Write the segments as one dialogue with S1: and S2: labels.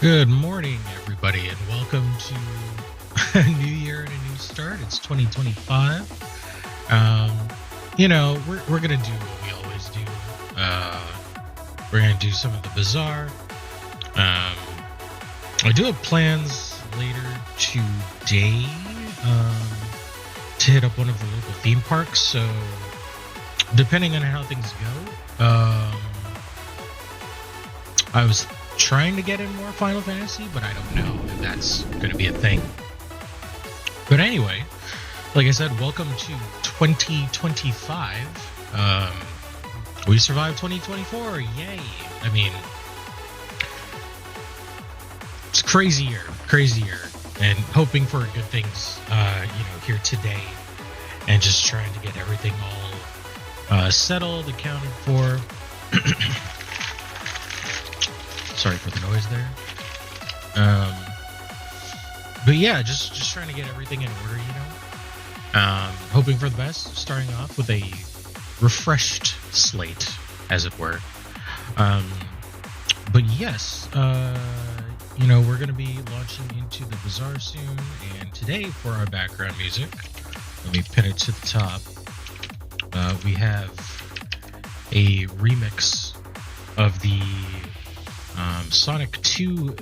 S1: Good morning, everybody, and welcome to a new year and a new start. It's 2025. We're gonna do what we always do. We're gonna do some of the Bazaar. I do have plans later today to hit up one of the local theme parks. So, depending on how things go, I was trying to get in more Final Fantasy, but I don't know if that's going to be a thing. But anyway, like I said, welcome to 2025. We survived 2024. Yay. I mean, it's crazy year, and hoping for good things, here today, and just trying to get everything all settled, accounted for. Sorry for the noise there. But yeah, just trying to get everything in order, hoping for the best, starting off with a refreshed slate, as it were. But yes, we're going to be launching into the Bazaar soon, and today for our background music, let me pin it to the top, we have a remix of the Sonic 2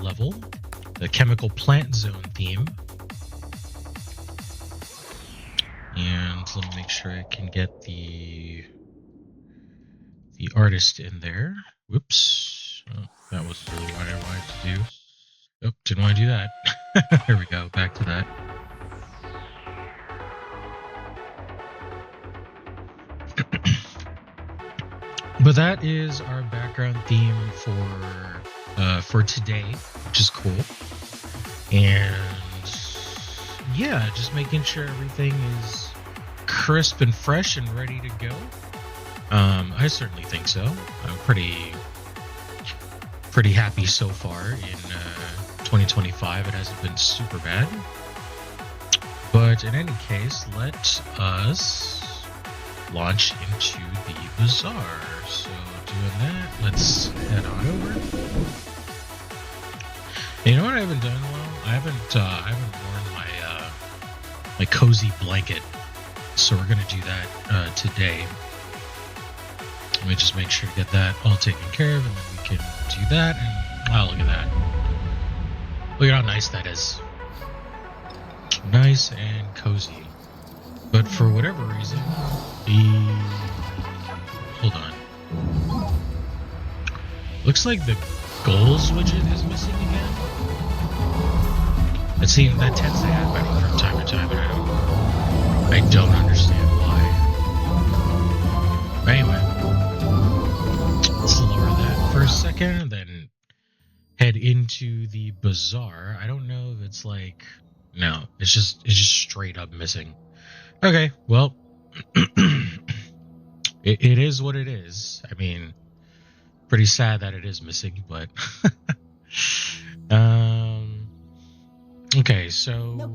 S1: level, the Chemical Plant Zone theme. And let me make sure I can get the artist in there. Whoops. Oh, that was really what I wanted to do. Oh, didn't want to do that. There we go. Back to that. But that is our background theme for today, which is cool. And yeah, just making sure everything is crisp and fresh and ready to go. I certainly think so. I'm pretty happy so far in 2025. It hasn't been super bad. But in any case, let us launch into the Bazaar. So doing that, let's head on over. And you know what I haven't done in a while? I haven't worn my cozy blanket. So we're gonna do that today. Let me just make sure to get that all taken care of, and then we can do that. And oh, look at that! Look at how nice that is. Nice and cozy. But for whatever reason, hold on. Looks like the goals widget is missing again. It seems that tends to happen from time to time, and I don't understand why. But anyway, let's lower that for a second, and then head into the Bazaar. I don't know if it's like, no, it's just straight up missing. Okay, well, it is what it is. I mean, pretty sad that it is missing, but okay, so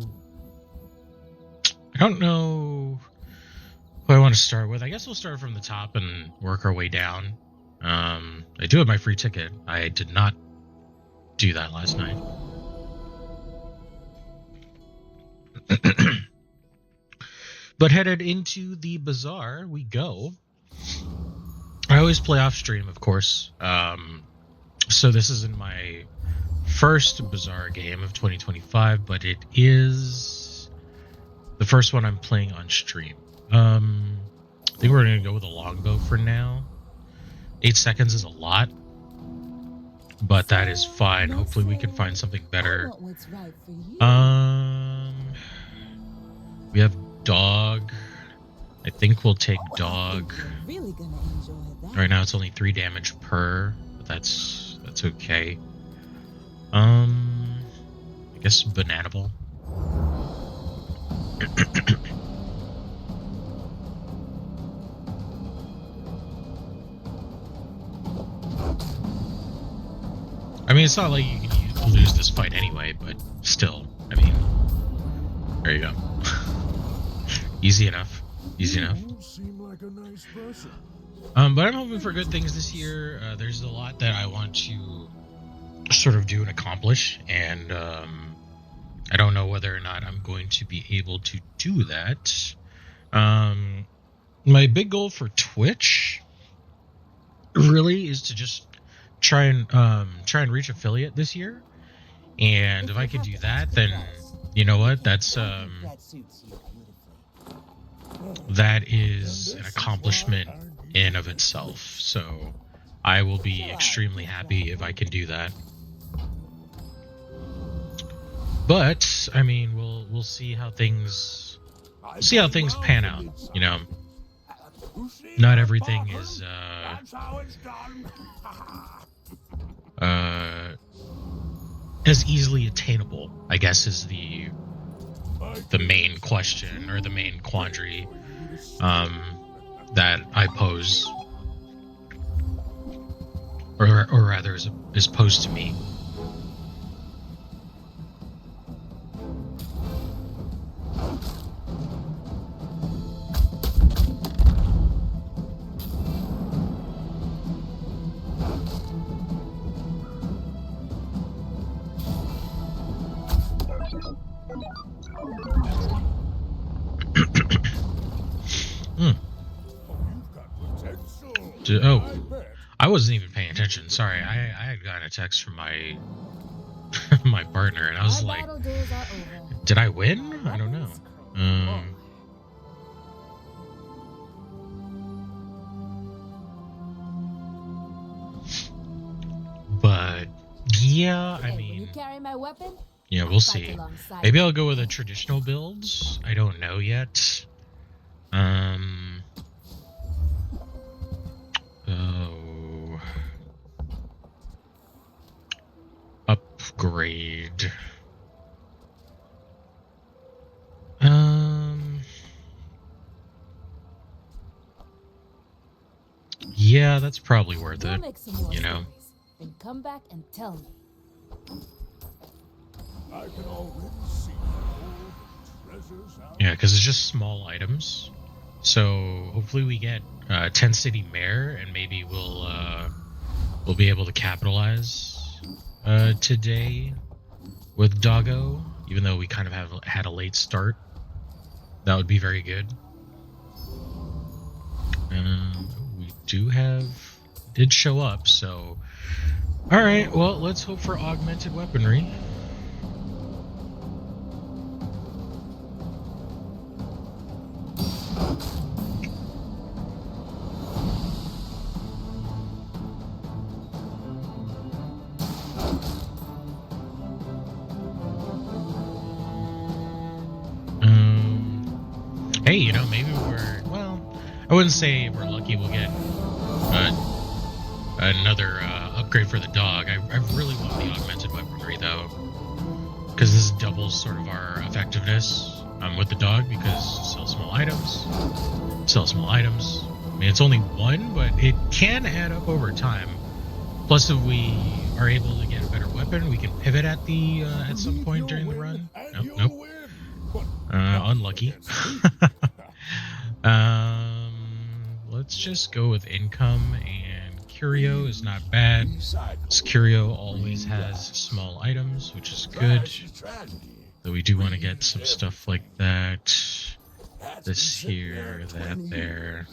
S1: I don't know who I want to start with. I guess we'll start from the top and work our way down. I do have my free ticket. I did not do that last night. But headed into the Bazaar we go. I always play off stream, of course. So this isn't my first Bazaar game of 2025, but it is the first one I'm playing on stream. I think we're going to go with a longbow for now. 8 seconds is a lot, but that is fine. Hopefully we can find something better. We have dog. I think we'll take dog. Right now it's only 3 damage per, but that's okay. I guess Bananable. I mean, it's not like you can lose this fight anyway, but still, I mean, there you go. Easy enough. But I'm hoping for good things this year. There's a lot that I want to sort of do and accomplish, and I don't know whether or not I'm going to be able to do that. My big goal for Twitch really is to just try and reach affiliate this year, and if I could do that, then you know what, that is an accomplishment in of itself. So I will be extremely happy if I can do that. But I mean, we'll see how things pan out. You know, not everything is as easily attainable, I guess, is the main question, or the main quandary that I pose, or rather is posed to me. Oh, I wasn't even paying attention. Sorry, I had gotten a text from my my partner, and I was like, "Did I win? I don't know." But yeah, I mean, yeah, we'll see. Maybe I'll go with a traditional builds. I don't know yet. Oh, upgrade. Yeah, that's probably worth it. You know.
S2: And come back and tell me.
S3: I can already see treasures out.
S1: Yeah, because it's just small items. So hopefully we get 10 City Mayor, and maybe we'll be able to capitalize today with Doggo, even though we kind of had a late start. That would be very good. We did show up, so all right. Well, let's hope for augmented weaponry. Hey, you know, maybe I wouldn't say we're lucky we'll get another upgrade for the dog. I really want the augmented weaponry, though, because this doubles sort of our effectiveness with the dog, because sell small items. I mean, it's only one, but it can add up over time. Plus, if we are able to get a better weapon, we can pivot at some point during the run. Nope. Unlucky. Let's just go with income, and curio is not bad. This curio always has small items, which is good. Though we do want to get some stuff like that. This here, that there.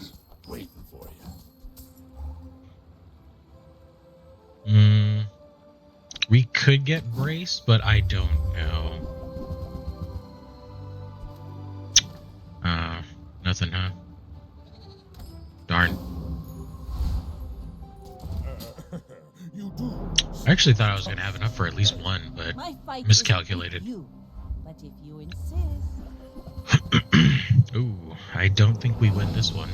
S1: We could get brace, but I don't know. Nothing, huh? Darn. I actually thought I was gonna have enough for at least one, but miscalculated.
S2: But if you insist.
S1: Ooh, I don't think we win this one.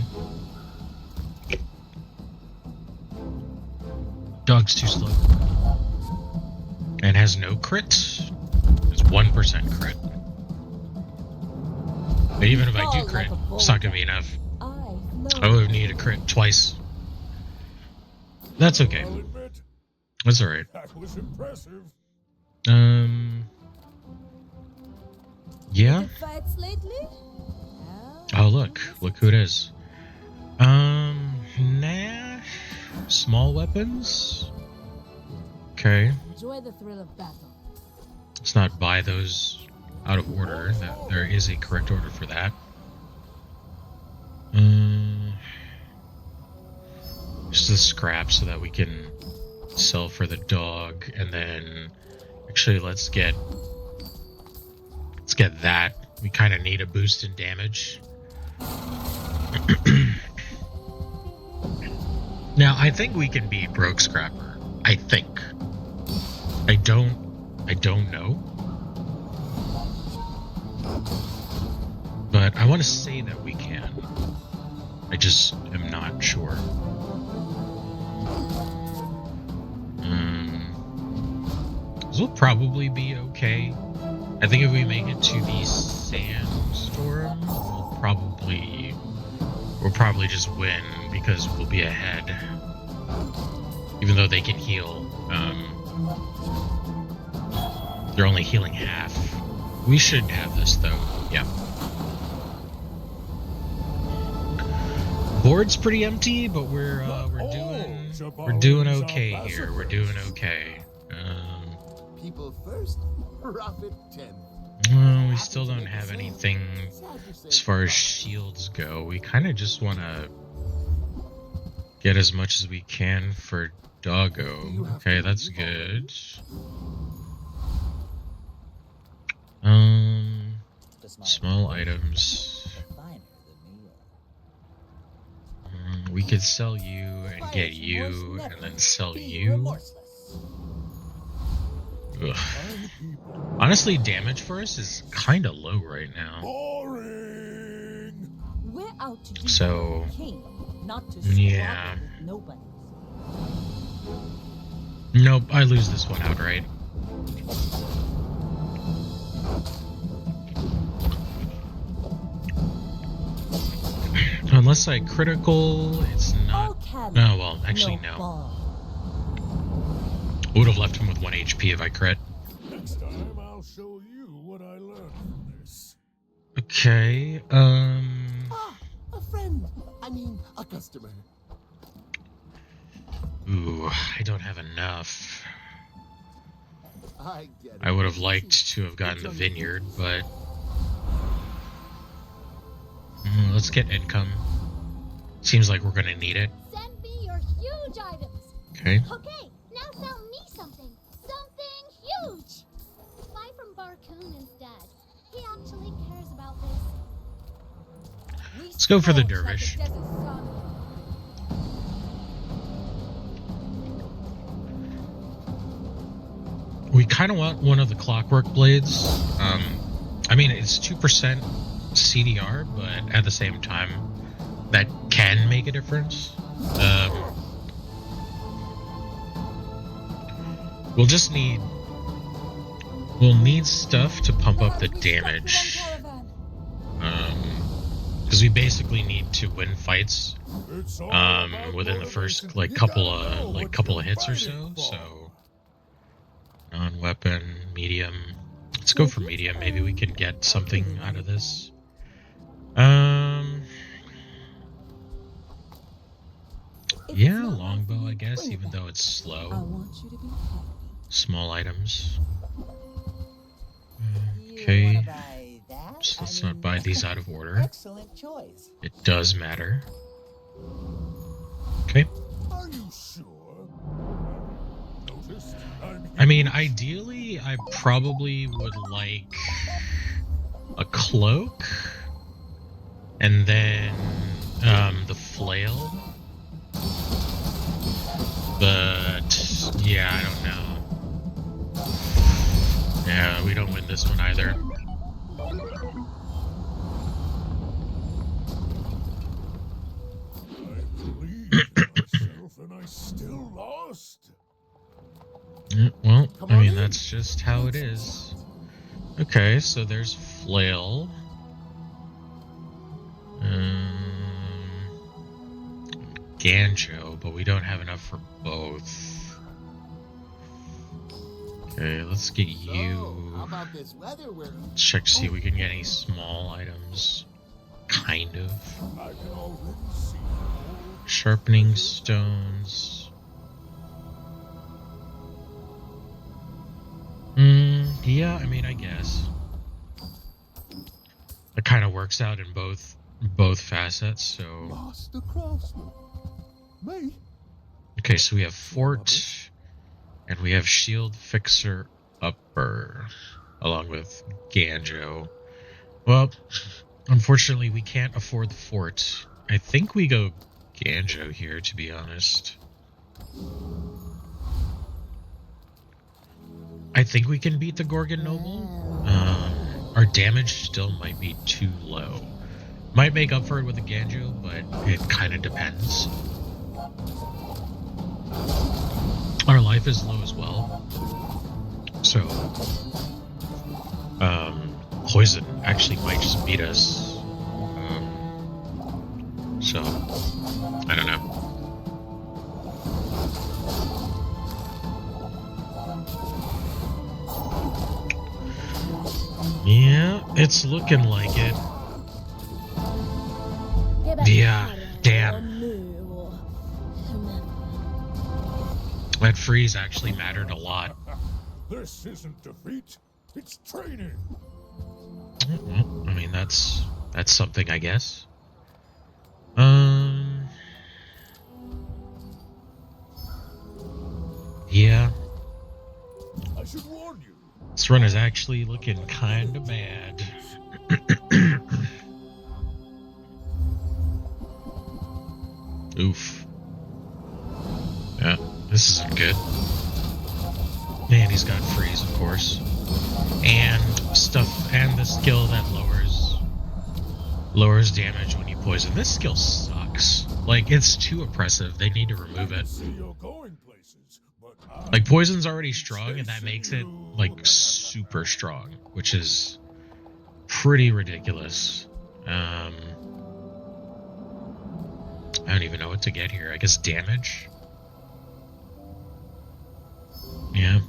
S1: Dog's too slow. And has no crit. It's 1% crit. But even if I do crit, it's not gonna be enough. I would need a crit twice. That's okay. That's alright.
S3: That was impressive.
S1: Yeah. Oh, look who it is. Nah. Small weapons Okay.
S2: Enjoy the thrill of battle.
S1: Let's not buy those out of order. There is a correct order for that. Just the scrap so that we can sell for the dog, and then actually let's get that. We kind of need a boost in damage. Now I think we can beat Broke Scrapper. I think. I don't know. But I want to say that we can. I just am not sure. This will probably be okay. I think if we make it to the sandstorm, we'll probably just win because we'll be ahead. Even though they can heal. They're only healing half. We should have this though. Yeah. Board's pretty empty, but we're doing okay here. We're doing okay.
S4: People first, profit 10.
S1: Well, we still don't have anything as far as shields go. We kind of just want to get as much as we can for Doggo. Okay, that's good. Small items. We could sell you and get you and then sell you. Ugh. Honestly, damage for us is kind of low right now.
S3: Boring.
S2: We're out to
S1: So,
S2: king, not to
S1: yeah.
S2: with nobody.
S1: Nope, I lose this one outright. Unless I critical, it's not. No, well, actually, no. I would have left him with 1 HP if I crit.
S3: Next time I'll show you what I learned from this.
S1: Okay,
S4: Ah, a friend. I mean, a customer.
S1: Ooh, I don't have enough.
S4: I get it.
S1: I would have liked to have gotten the vineyard, but... let's get income. Seems like we're gonna need it.
S5: Send me your huge items.
S1: Okay.
S5: Okay, now sell me something. Something huge. Buy from Barcoon instead. He actually cares about this.
S1: Let's go for the dervish. We kind of want one of the clockwork blades. I mean, it's 2% CDR, but at the same time, that can make a difference. We'll need stuff to pump up the damage. Because we basically need to win fights within the first couple of hits or so. So non-weapon, medium. Let's go for medium. Maybe we can get something out of this. Yeah, longbow, I guess, even though it's slow.
S2: I want you to be happy.
S1: Small items. Okay. So let's not buy these out of order.
S6: Excellent choice.
S1: It does matter. Okay.
S3: Are you sure? Noticed?
S1: I mean, ideally, I probably would like a cloak, and then the flail. But yeah, I don't know. Yeah, we don't win this one either.
S3: And I still lost.
S1: Well, I mean, that's just how it is. Okay, so there's flail. Ganjo, but we don't have enough for both. Okay, let's get you.
S4: How about this weather we're in?
S1: Let's check to see if we can get any small items. Kind of.
S3: I can already see.
S1: Sharpening stones. Yeah, I mean, I guess it kind of works out in both facets. So
S3: Master craftsman. Me?
S1: okay, so we have Fort and we have Shield Fixer Upper along with Ganjo. Well, unfortunately, we can't afford the Fort. I think we go Ganjo here, to be honest. I think we can beat the Gorgon Noble. Our damage still might be too low. Might make up for it with the Ganjo, but it kind of depends. Our life is low as well. So, poison actually might just beat us. So, I don't know. Yeah, it's looking like it. Yeah, damn. That freeze actually mattered a lot.
S3: This isn't defeat, it's training.
S1: I mean, that's something, I guess. Yeah.
S3: I should warn you.
S1: This run is actually looking kind of bad. Oof. Yeah, this isn't good. And he's got freeze, of course. And stuff, and the skill that lowers damage when you poison. This skill sucks. Like, it's too oppressive. They need to remove it. Like, poison's already strong, and that makes it, like, super strong, which is pretty ridiculous. I don't even know what to get here. I guess damage? Yeah.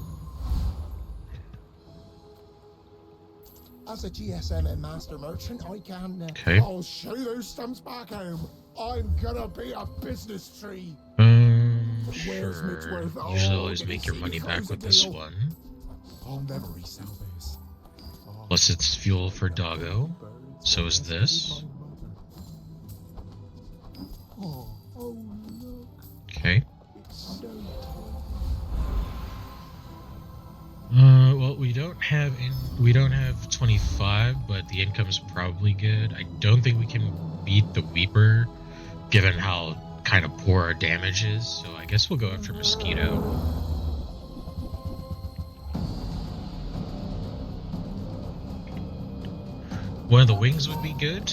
S4: As a GSM and master merchant, I can.
S1: Okay.
S4: I'll show those stumps back home. I'm gonna be a business tree.
S1: Sure. Usually always make your money back with this one.
S3: I'll never resell this.
S1: Plus it's fuel for Doggo. So is this.
S4: Oh, look.
S1: Okay.
S4: It's so
S1: Well, we don't have 25, but the income's probably good. I don't think we can beat the Weeper, given how kind of poor our damage is. So I guess we'll go after Mosquito. One of the wings would be good.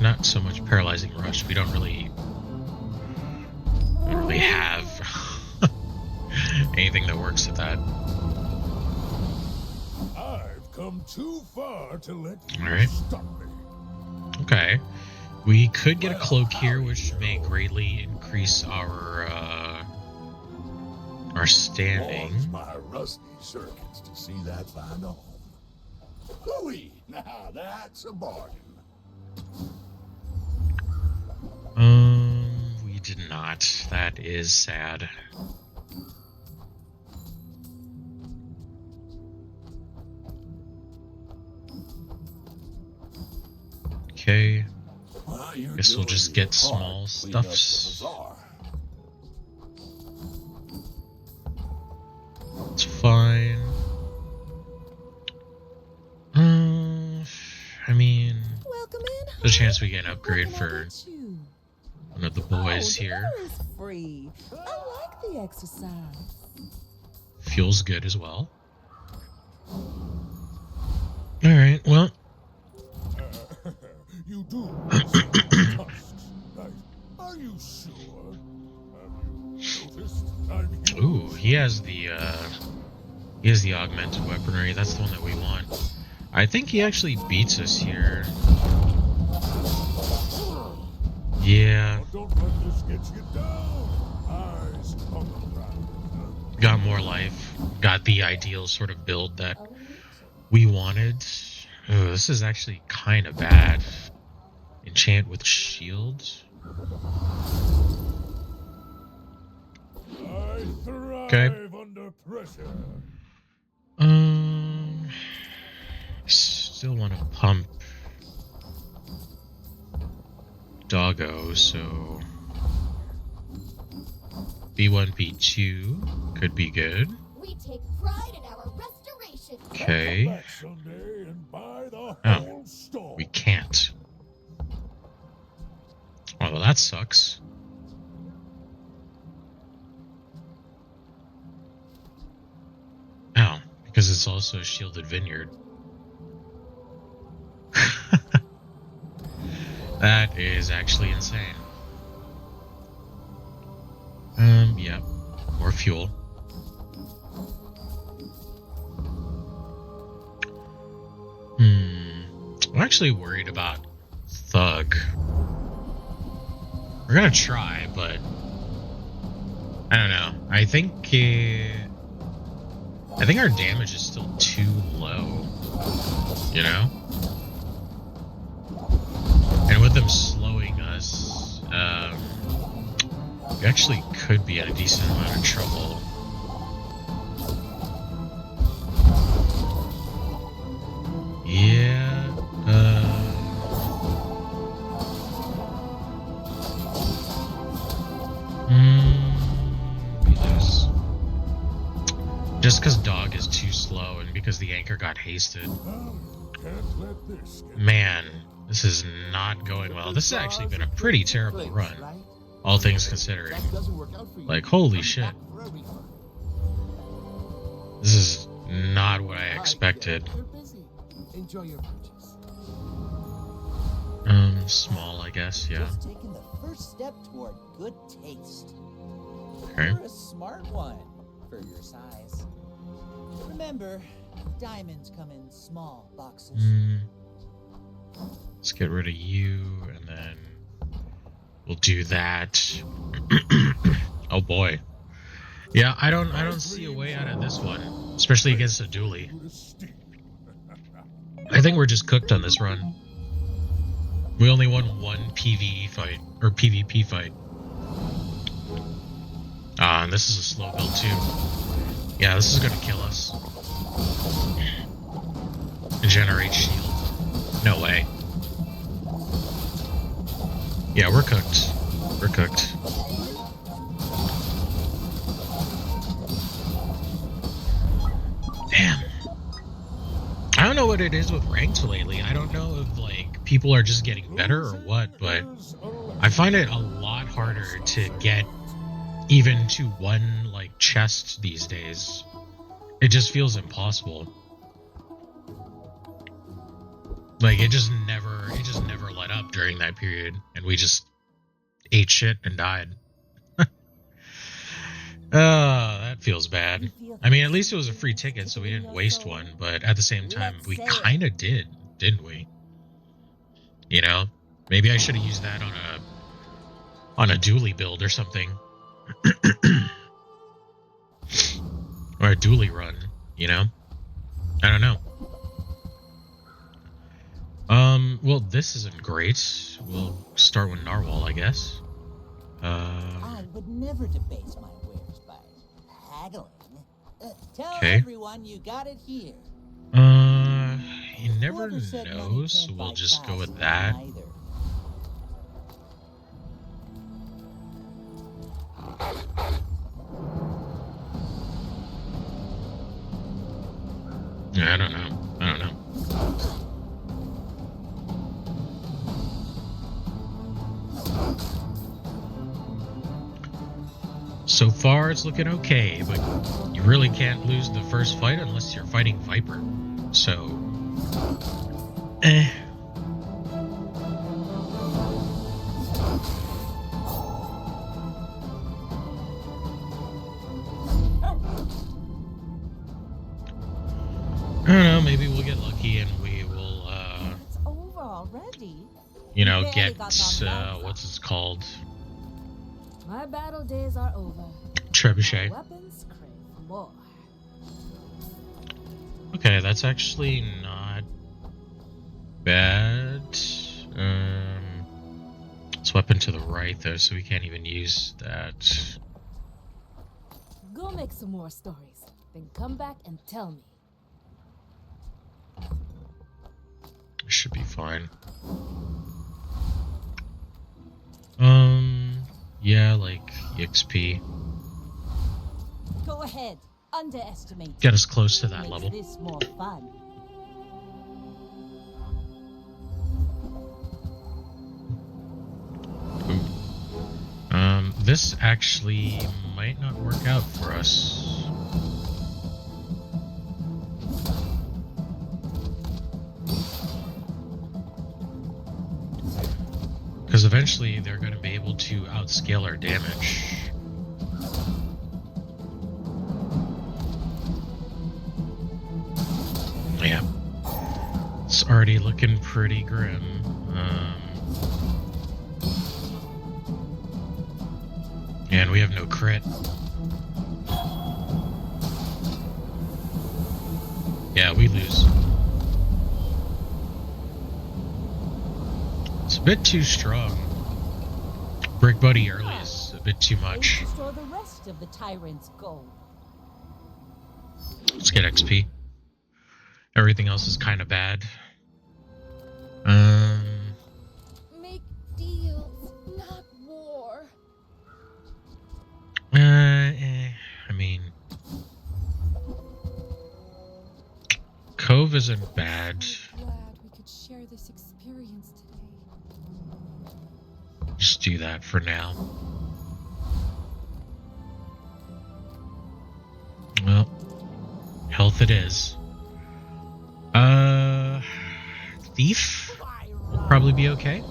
S1: Not so much paralyzing rush. We don't really have anything that works at that.
S3: I've come too far to let you stop me.
S1: Okay. We could get a cloak here, which may greatly increase our standing.
S3: My rusty circuits to see that fine home. Hooey! Now that's a bargain.
S1: We did not. That is sad. Okay.
S3: Well,
S1: Guess we'll just get small stuffs. It's fine. I mean,
S2: Welcome in.
S1: there's a chance we get an upgrade
S2: What can I
S1: for
S2: get you?
S1: one of the boys
S2: Oh,
S1: here.
S2: dinner is free. I like the exercise.
S1: Fuel's good as well. Alright, well.
S3: You do. Are you sure? Have you noticed I'm here?
S1: Ooh, he has the augmented weaponry. That's the one that we want. I think he actually beats us here. Yeah.
S3: Don't let this get you down. Eyes on the ground.
S1: Got more life. Got the ideal sort of build that we wanted. Oh, this is actually kind of bad. Enchant with shield.
S3: I thrive under pressure.
S1: Still want to pump Doggo, so B1, B2 could be good.
S5: We take pride in our restoration.
S1: Okay.
S3: Come back someday and buy the
S1: Oh,
S3: whole store.
S1: we can't. Oh, well, that sucks. Oh, because it's also a shielded vineyard. That is actually insane. Yeah. More fuel. I'm actually worried about Thug. We're gonna try, but I don't know. I think our damage is still too low. You know? And with them slowing us, we actually could be in a decent amount of trouble. Yeah. We lose. Just because Dog is too slow and because the anchor got hasted.
S3: Can't let this get
S1: Man, this is not going well. This has actually been a pretty terrible run, all things considering. Like, holy shit. This is not what I expected.
S6: Enjoy your purchase.
S1: Small, I guess, yeah.
S6: Just taking the first step toward good taste.
S1: Okay.
S6: You're a smart one for your size. Remember, diamonds come in small boxes.
S1: Let's get rid of you, and then we'll do that. Oh boy. Yeah, I don't see a way out of this one, especially against a dually. I think we're just cooked on this run. We only won one PvE fight, or PvP fight. And this is a slow build too. Yeah, this is gonna kill us. Generate shield. No way. Yeah, we're cooked. We're cooked. Damn. I don't know what it is with ranked lately. I don't know if, like, people are just getting better or what, but I find it a lot harder to get even to one, like, chest these days. It just feels impossible. Like, it just never let up during that period, and we just ate shit and died. That feels bad. I mean, at least it was a free ticket, so we didn't waste one, but at the same time, we kind of did, didn't we? You know? Maybe I should have used that on a dually build or something. Or a dually run, you know? I don't know. Well, this isn't great. We'll start with Narwhal, I guess.
S6: I would never debase my wares by haggling. Tell
S1: Okay.
S6: everyone you got it here.
S1: You never
S6: Whoever said money
S1: know, so
S6: can't
S1: we'll
S6: buy
S1: just go
S6: class
S1: with that.
S6: either.
S1: Yeah, I don't know. So far, it's looking okay, but you really can't lose the first fight unless you're fighting Viper. So, I don't know, maybe we'll get lucky and we will,
S2: It's over already.
S1: you know,
S2: Barely
S1: get,
S2: got off that
S1: what's it called?
S2: My battle days are over.
S1: Trebuchet.
S2: My weapons crave more.
S1: Okay, that's actually not bad. It's weapon to the right, though, so we can't even use that.
S2: Go make some more stories, then come back and tell me.
S1: Should be fine. Yeah, like EXP.
S6: Go ahead. Underestimate.
S1: Get us close to that
S6: Makes
S1: level.
S6: this more fun.
S1: Ooh. This actually might not work out for us. Because eventually they're going to be able to outscale our damage. Yeah. It's already looking pretty grim. And we have no crit. Yeah, we lose. It's a bit too strong. Brick Buddy early is a bit too much.
S6: Store the rest of the tyrant's gold.
S1: Let's get XP. Everything else is kind of bad.
S2: Make deals, not war.
S1: I mean, Cove isn't bad.
S2: Glad we could share this experience today.
S1: Just do that for now. Well, health it is. Thief will probably be okay.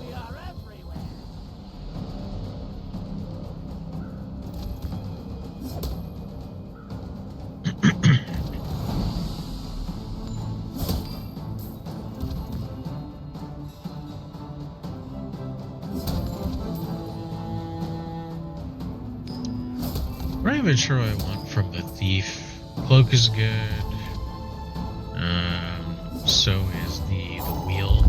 S1: I'm not even sure what I want from the thief. Cloak is good. So is the wheel.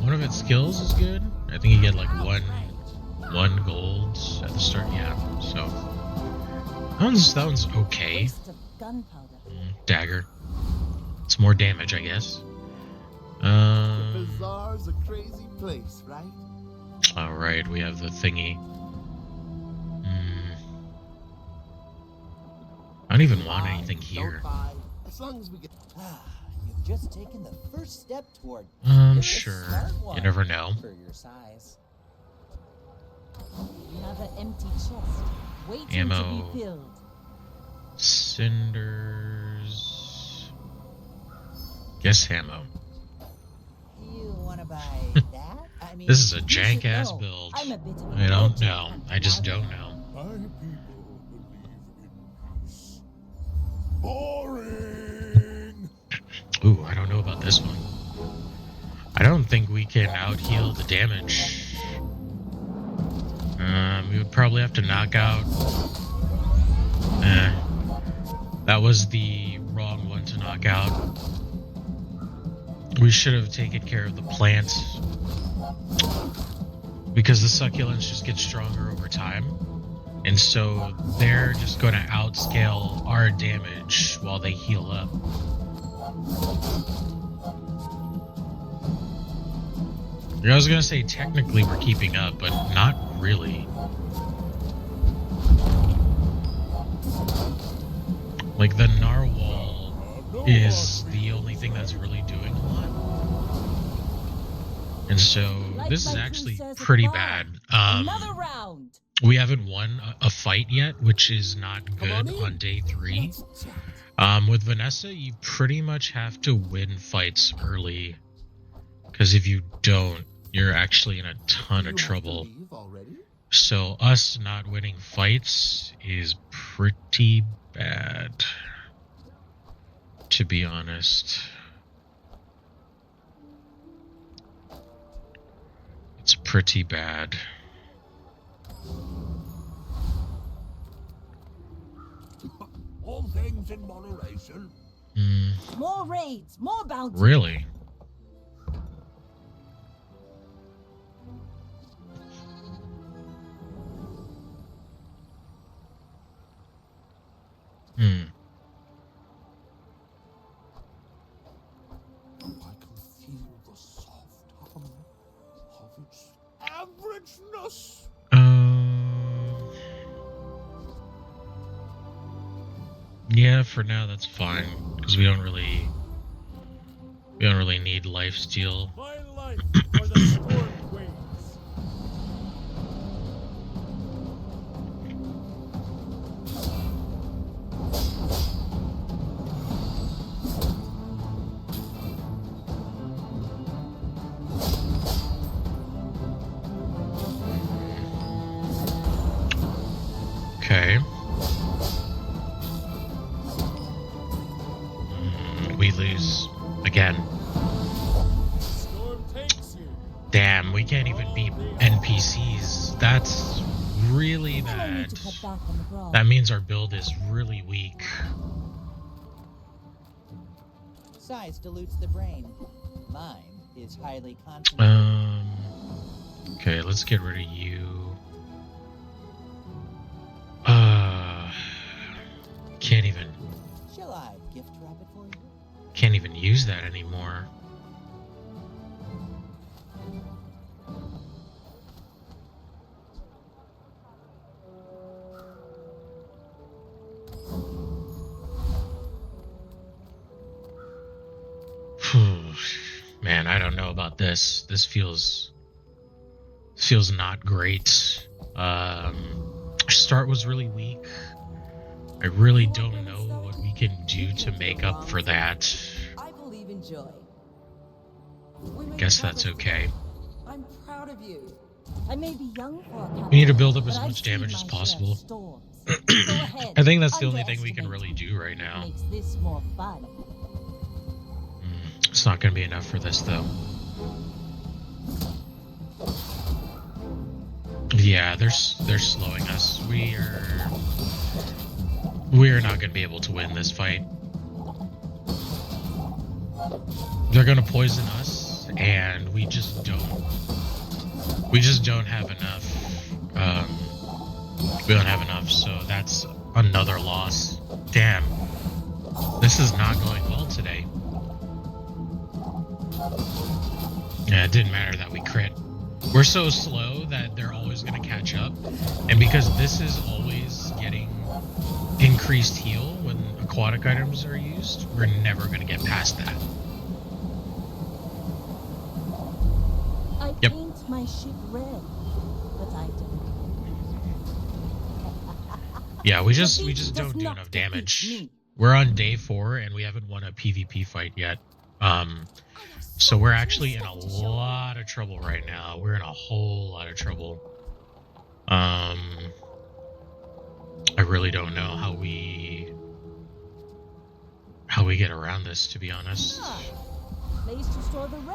S1: One of its skills is good. I think you get like one gold at the start. Yeah, so that one's okay.
S6: Waste of gunpowder.
S1: Dagger. It's more damage, I guess.
S4: The Bazaar's a crazy place, right?
S1: All right, we have the thingy. I don't even want anything here.
S4: As long as we get.
S6: You've just taken the first step toward.
S1: Sure. You never know.
S6: For your size. Another empty chest, waiting
S1: Ammo.
S6: to be filled.
S1: Cinders. Guess ammo.
S6: You wanna buy that? I mean,
S1: This is a
S6: you
S1: jank
S6: should
S1: ass
S6: know.
S1: build.
S6: I'm a bit of a
S1: I don't
S6: legend
S1: know.
S6: hunter,
S1: I just
S6: now.
S1: don't know.
S3: My people believe in peace. Boring!
S1: Ooh, I don't know about this one. I don't think we can out-heal the damage. We would probably have to knock out... That was the wrong one to knock out. We should have taken care of the plants. Because the succulents just get stronger over time. And so they're just going to outscale our damage while they heal up. I was going to say technically we're keeping up, but not really. Like the narwhal is the only thing that's really doing a lot. And so this is actually pretty bad.
S6: Another round.
S1: We haven't won a fight yet, which is not good on day 3. With Vanessa, you pretty much have to win fights early. Because if you don't, you're actually in a ton of trouble. So us not winning fights is pretty bad, to be honest. It's pretty bad.
S3: All things in moderation.
S6: More raids, more bounties.
S1: Really? Hmm.
S3: I can feel the soft hum of its averageness.
S1: Yeah, for now that's fine because we don't really need lifesteal.
S4: My life for the storm waves.
S1: Okay. We lose again.
S4: Storm takes you.
S1: Damn, we can't even beat NPCs. That's really bad. That means our build is really weak.
S6: Size dilutes the brain. Mine is highly concentrated.
S1: Okay, let's get rid of you. Can't even.
S6: Shall I gift wrap it for you?
S1: Can't even use that anymore. Man, I don't know about this. This feels not great. Our start was really weak. I really don't know what we can do to make up for that.
S7: I believe in joy.
S1: Guess that's okay.
S7: I'm proud of you. I may be young for a
S1: We need to build up
S7: but
S1: as
S7: I've
S1: much
S7: seen
S1: damage
S7: my
S1: as
S7: share of
S1: possible.
S7: storms. Go ahead,
S1: I think that's the only thing we can
S7: underestimate
S1: really do right now.
S7: Makes this more fun.
S1: It's not going to be enough for this, though. Yeah, they're slowing us. We're not going to be able to win this fight. They're going to poison us, and we just don't have enough. We don't have enough, so that's another loss. Damn. This is not going well today. Yeah, it didn't matter that we crit. We're so slow that they're always going to catch up. And because this is always getting increased heal when aquatic items are used, we're never going to get past that.
S7: I paint my ship red, but I don't.
S1: Yeah, we just don't do enough damage. We're on day 4 and we haven't won a PvP fight yet. So we're actually in a lot of trouble right now. We're in a whole lot of trouble. I really don't know how we get around this, to be honest.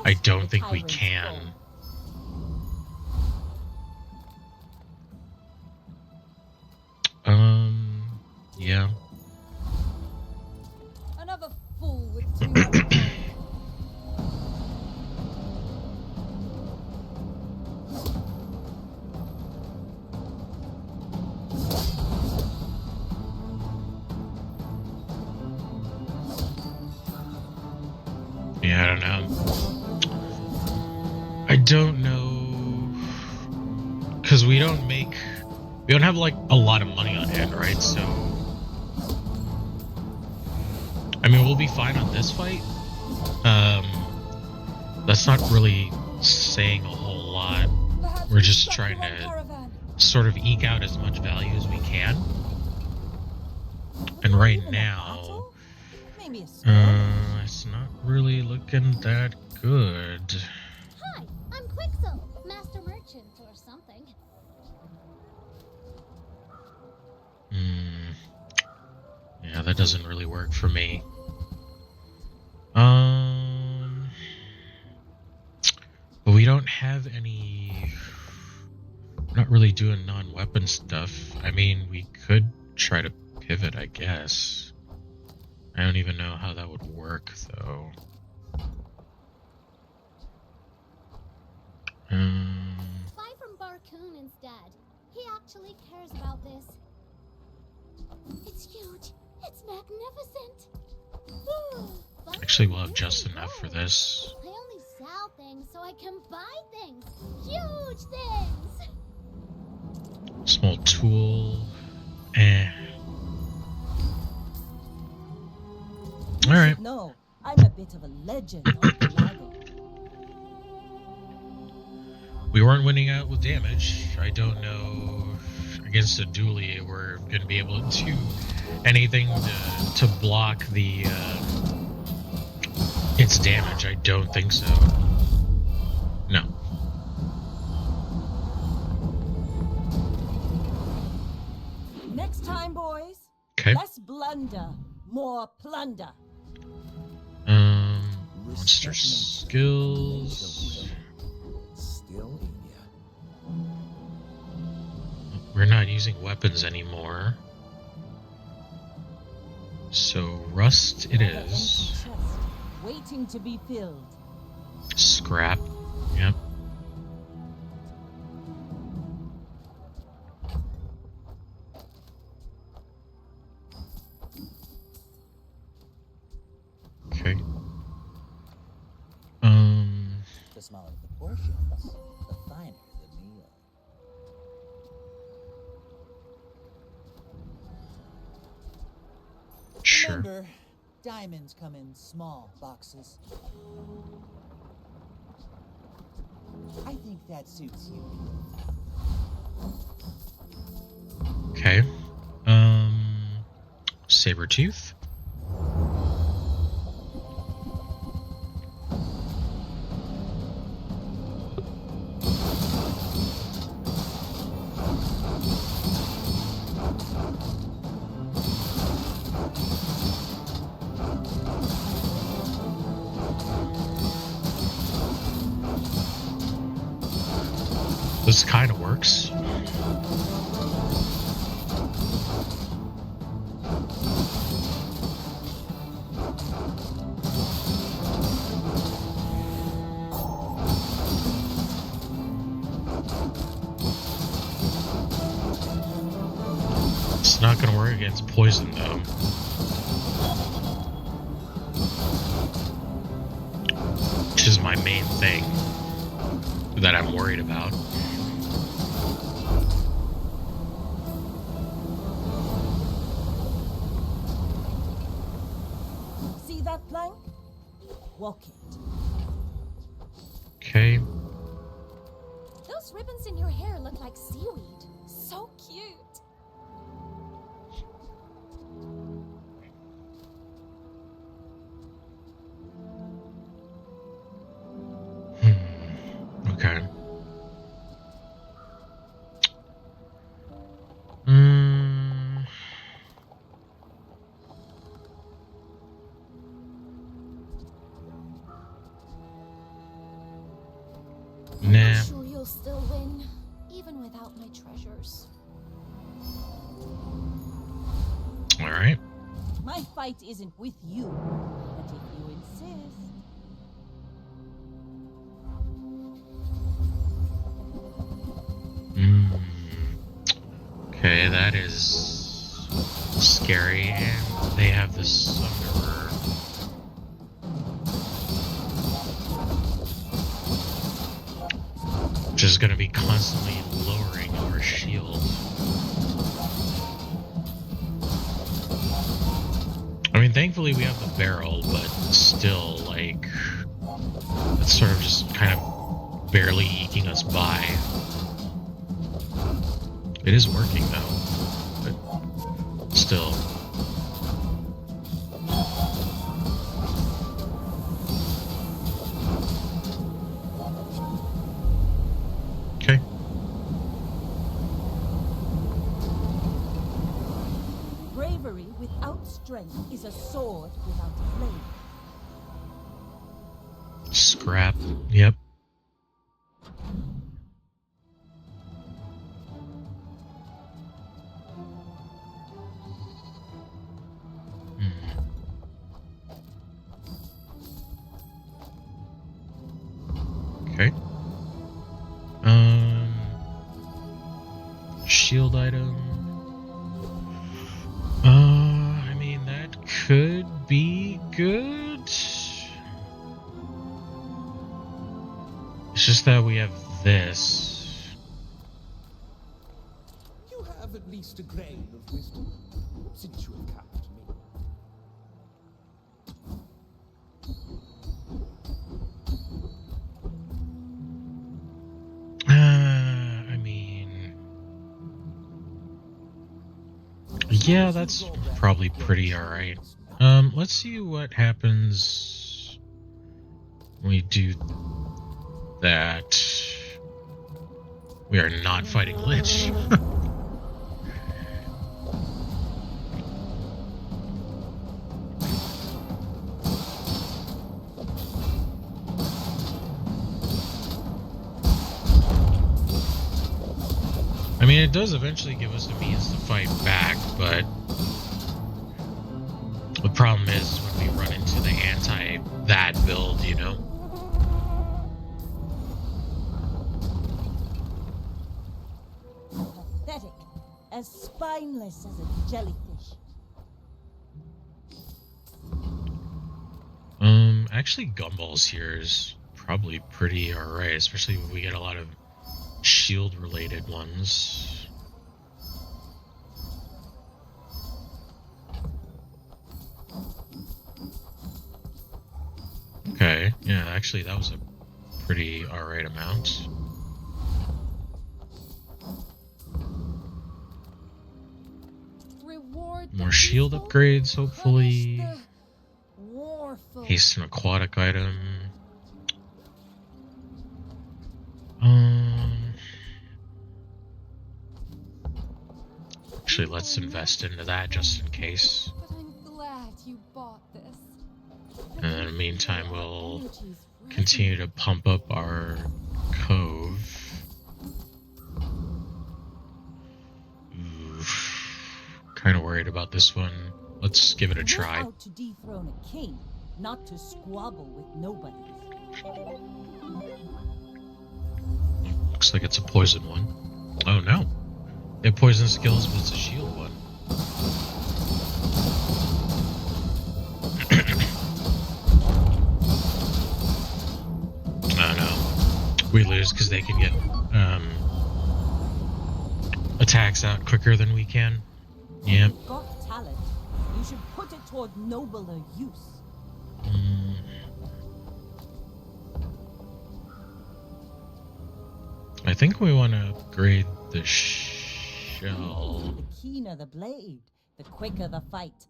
S1: I don't think we can. Yeah.
S7: Another fool with too much.
S1: Yeah, I don't know. I don't know. Because we don't have like a lot of money on hand, right? So I mean, we'll be fine on this fight. That's not really saying a whole lot. We're just trying to sort of eke out as much value as we can. And right now, it's not really looking that good.
S5: Hi, I'm Quixel, Master Merchant or something.
S1: Yeah, that doesn't really work for me. But we don't have any. We're not really doing non-weapon stuff. I mean, we could try to pivot, I guess. I don't even know how that would work, though.
S5: Buy from Barcoon instead. He actually cares about this. It's huge. It's magnificent.
S1: Actually, we'll have just enough for this.
S5: I only sell things so I can buy things. Huge things.
S1: Small tool. Eh. Alright.
S7: No, I'm a bit of a legend on Pelago.
S1: We weren't winning out with damage. I don't know against a dually we're going to be able to do anything to block the its damage. I don't think so. No.
S7: Next time, boys.
S1: Okay.
S7: Less blunder, more plunder.
S1: Monster skills.
S3: Still in ya.
S1: We're not using weapons anymore. So rust it
S7: Another empty
S1: is.
S7: chest, waiting to be filled.
S1: Scrap. Yep. Okay.
S6: The smaller the portions, the finer the meal.
S1: Sure.
S6: Remember, diamonds come in small boxes. I think that suits you.
S1: Okay. Sabertooth. This kind of works. It's not going to work against poison, though. Which is my main thing that I'm worried about.
S7: See that plank? Walk it.
S1: Okay.
S2: Those ribbons in your hair look like seaweed. So cute.
S1: Okay. Nah.
S2: I'm sure you'll still win, even without my treasures.
S1: All right.
S7: My fight isn't with you, but if you insist.
S1: Okay, that is scary, and they have this mirror. Which is going to be constantly lowering our shield. I mean, thankfully we have the barrel, but still, like, it's sort of just kind of barely eking us by. It is working though, but still. Okay.
S7: Bravery without strength is a sword without a blade.
S1: Scrap. Yep. Okay. Shield item. I mean, that could be good. It's just that we have this.
S8: You have at least a grain of wisdom, since you have come to me.
S1: I mean, yeah, that's probably pretty alright. Let's see what happens when we do that. We are not fighting Lich. I mean, it does eventually give us the means to fight back, but the problem is when we run into the anti-that build, you know?
S7: Pathetic. As spineless as a jellyfish.
S1: Actually, Gumballs here is probably pretty alright, especially when we get a lot of shield-related ones. Okay, yeah, actually that was a pretty alright amount.
S2: Reward the
S1: More shield
S2: peaceful,
S1: upgrades, hopefully.
S2: punish the warful.
S1: Haste an aquatic item. Actually, let's invest into that just in case.
S2: But I'm glad you bought this.
S1: And in the meantime, we'll
S2: Energies
S1: continue to pump up our cove. Kind of worried about this one. Let's give it a
S7: We're
S1: try.
S7: out to dethrone a king, not to squabble with nobodies.
S1: Looks like it's a poison one. Oh no. They have poison skills, but it's a shield one. Oh no. We lose because they can get attacks out quicker than we can. Yep.
S7: You've got talent. You should put it toward nobler use.
S1: I think we want to upgrade the shell.
S7: The keener the blade, the quicker the fight.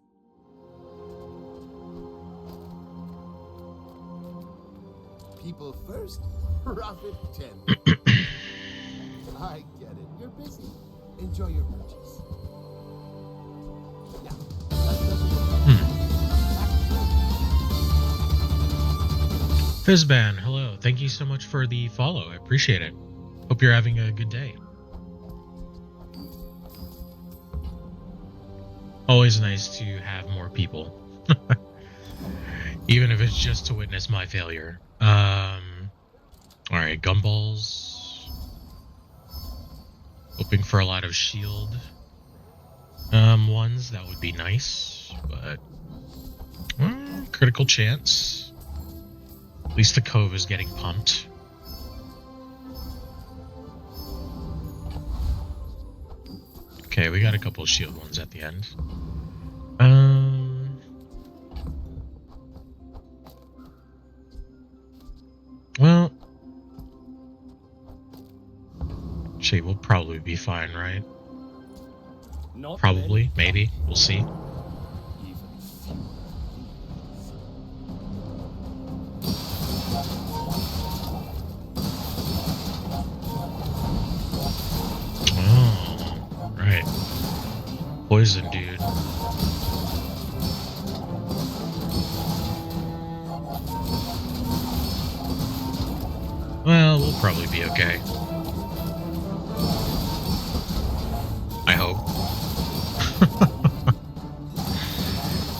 S4: People first, profit 10. I get it. You're busy. Enjoy your purchase. Now, let's go to
S1: Fizzban, hello. Thank you so much for the follow. I appreciate it. Hope you're having a good day. Always nice to have more people. Even if it's just to witness my failure. Alright, gumballs. Hoping for a lot of shield ones, that would be nice, but critical chance. At least the cove is getting pumped. Okay, we got a couple of shield ones at the end. Well, actually, we'll probably be fine, right?
S8: Not
S1: Probably, maybe. We'll see.
S8: even
S1: Oh, right. Poison, dude. Well, we'll probably be okay. I hope.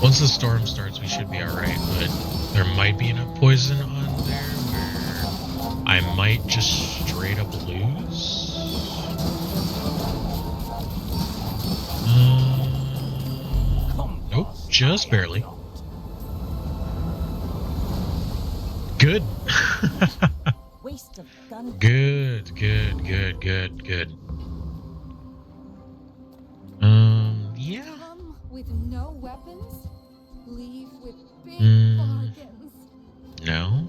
S1: Once the storm starts, we should be alright, but there might be enough poison on there where I might just straight up lose. Nope, Just barely. Good.
S7: Waste of gun.
S1: Good. Yeah.
S2: Come with no weapons, leave with big bargains.
S1: No.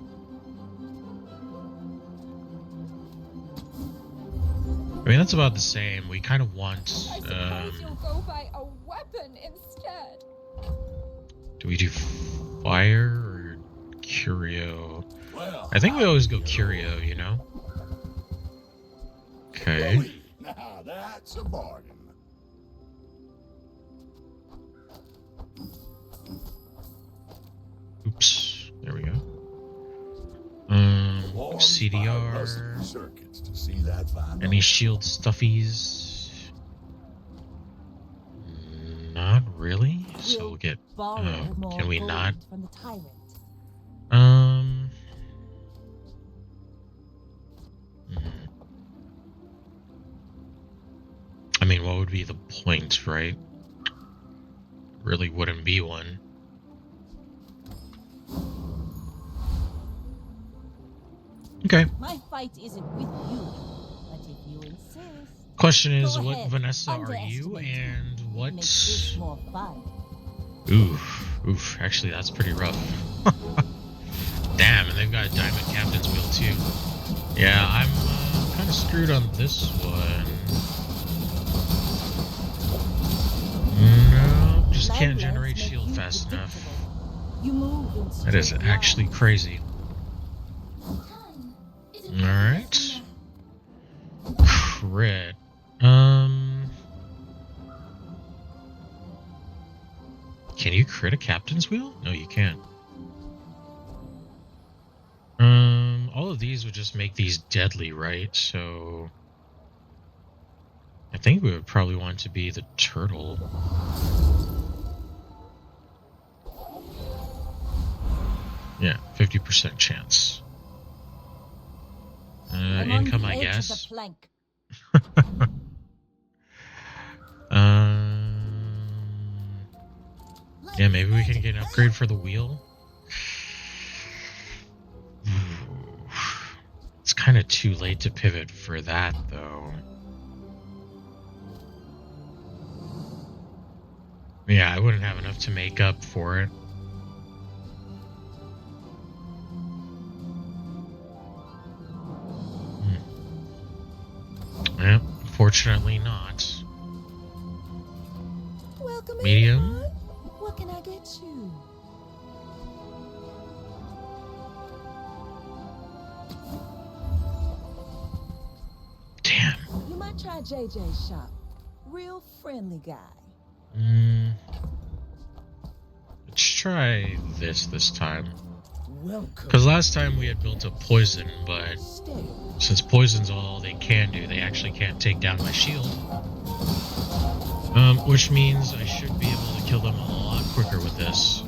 S1: I mean, that's about the same. We kind of want,
S2: I suppose you'll go buy a weapon instead.
S1: do we do fire or curio?
S3: Well,
S1: I think we always go curio, you know? Okay.
S3: Louis, now that's a bargain.
S1: Oops. There we go.
S3: Warm
S1: CDR.
S3: 5 circuits to see that fine
S1: Any shield stuffies? Not really. So we'll get.
S7: Borrow more
S1: Can we
S7: gold
S1: not?
S7: from the tyrant.
S1: Hmm. I mean, what would be the point, right? Really wouldn't be one. Okay.
S7: My fight isn't with you, but if you insist,
S1: Question is,
S7: Go
S1: what
S7: ahead.
S1: Vanessa are you,
S7: Underestimate
S1: and what?
S7: makes this more fun.
S1: Oof. Actually, that's pretty rough. Damn, and they've got a diamond captain's wheel too. Yeah, I'm kind of screwed on this one. No, just
S7: My
S1: can't
S7: legs
S1: generate
S7: make
S1: shield
S7: you
S1: fast enough.
S7: predictable. You move in
S1: That is
S7: straight
S1: actually
S7: lines.
S1: crazy.
S5: Time is an
S1: Alright. Crit. Can you crit a captain's wheel? No, you can't. All of these would just make these deadly, right? So I think we would probably want to be the turtle. Yeah, 50% chance.
S7: I'm on
S1: Income,
S7: the
S1: I
S7: edge of
S1: guess.
S7: the plank.
S1: Yeah, maybe we can get an upgrade for the wheel. It's kind of too late to pivot for that, though. Yeah, I wouldn't have enough to make up for it. Yeah, unfortunately not.
S7: Welcome
S1: Medium.
S7: in, hon. What can I get you?
S1: Damn.
S7: You might try JJ's shop. Real friendly guy.
S1: Let's try this time.
S8: Welcome.
S1: Because last time we had built up poison, but
S8: Stay.
S1: since poison's all they can do, they actually can't take down my shield. Which means I should be able to kill them a lot quicker with this.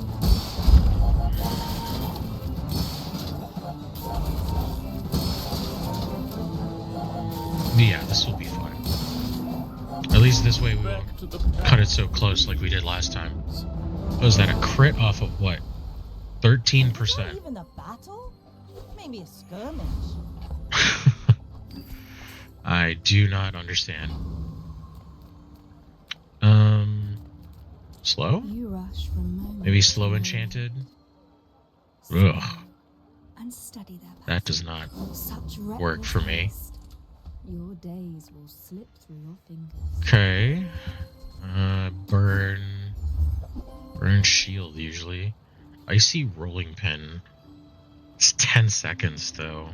S1: Yeah, this will be fine. At least this way we won't
S8: Back to the
S1: cut it so close like we did last time. Was that a crit off of what?
S7: Not
S1: 13%.
S7: even a battle? Maybe a skirmish.
S1: I do not understand. Slow?
S2: You rush from moment
S1: Maybe slow
S2: to
S1: enchanted?
S2: moment.
S1: Ugh,
S2: And study their
S1: that does not.
S2: Such
S1: work for me.
S2: reckless haste. Your days will slip through your fingers.
S1: Okay. Burn shield usually. Icy rolling pin. It's 10 seconds though.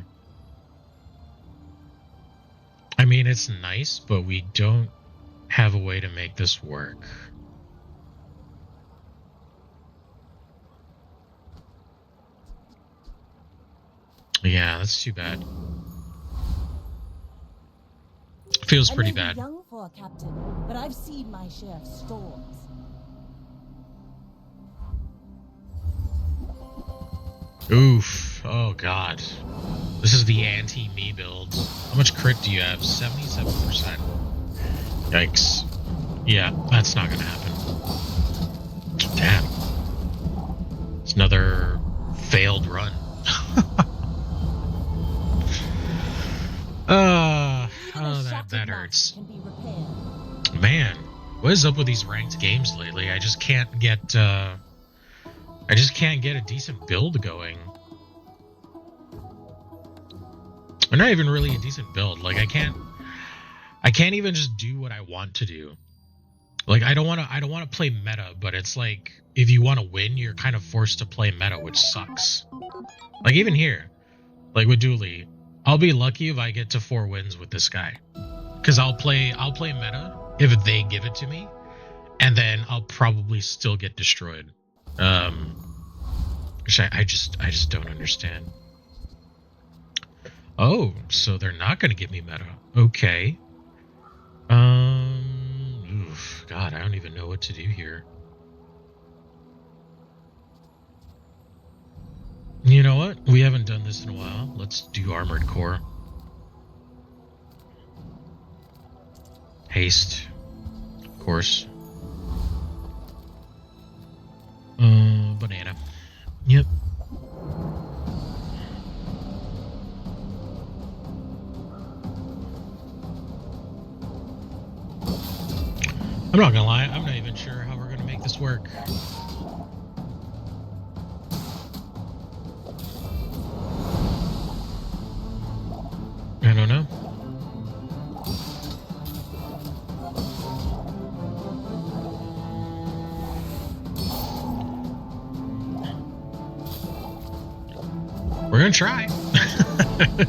S1: I mean, it's nice, but we don't have a way to make this work. Yeah, that's too bad. Feels
S7: I
S1: pretty
S7: may be
S1: bad.
S7: young for a captain, but I've seen my share of storms.
S1: Oof. Oh god. This is the anti-me build. How much crit do you have? 77%. Yikes. Yeah, that's not gonna happen. Damn. is up with these ranked games lately? I just can't get a decent build going. Or not even really a decent build. Like I can't even just do what I want to do. Like I don't want to play meta, but it's like if you want to win, you're kind of forced to play meta, which sucks. Like even here, like with Dooley, I'll be lucky if I get to 4 wins with this guy. Cuz I'll play meta if they give it to me, and then I'll probably still get destroyed. Which I just don't understand. Oh, so they're not going to give me meta. Okay. Oof, God, I don't even know what to do here. You know what? We haven't done this in a while. Let's do Armored Core. Haste, of course. Banana. Yep. I'm not gonna lie, I'm not even sure how we're gonna make this work. I don't know. We're gonna try.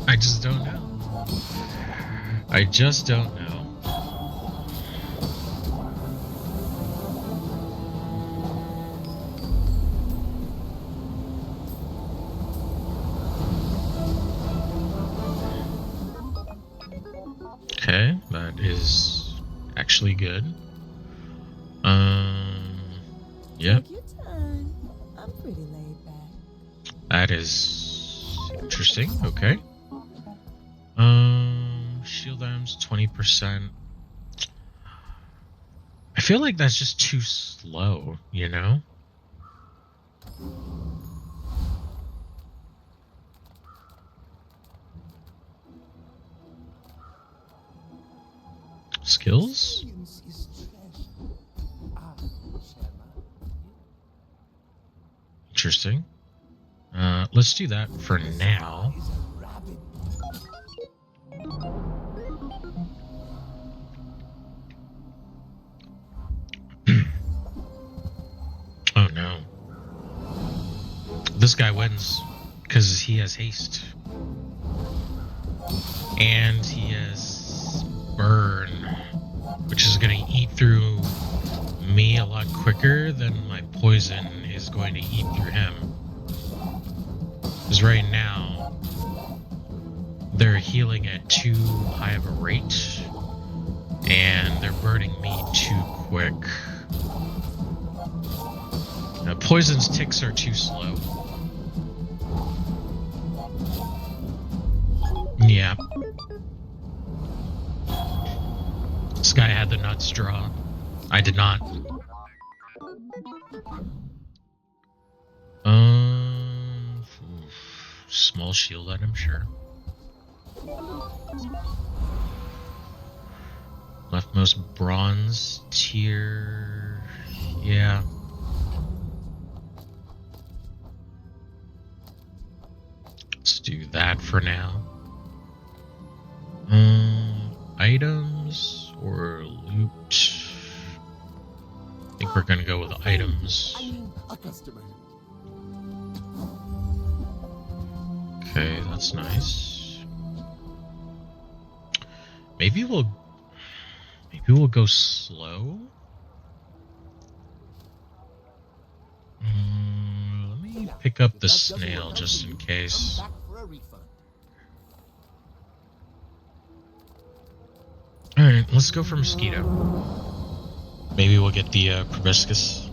S1: I just don't know. I just don't know. Okay, that is actually good. Yep.
S7: Take your time. I'm pretty laid back.
S1: That is interesting. Okay. Shield items 20%. I feel like that's just too slow, you know? Skills?
S8: Experience is treasure. I share mine.
S1: Interesting. Let's do that for now.
S8: Is a rabbit.
S1: Oh no. This guy wins because he has haste. And he has burn, which is going to eat through me a lot quicker than my poison is going to eat through him. Because right now, they're healing at too high of a rate, and they're burning me too quick. Now, poison's ticks are too slow. Yeah. This guy had the nuts draw. I did not. Small shield item, sure. Leftmost bronze tier. Yeah. Let's do that for now. Items or loot? I think we're gonna go with items.
S4: I mean, a customer.
S1: Okay, that's nice. Maybe we'll go slow. Let me pick up the snail just in case.
S4: Come back for a refund.
S1: Alright, let's go for mosquito. Maybe we'll get the proboscis.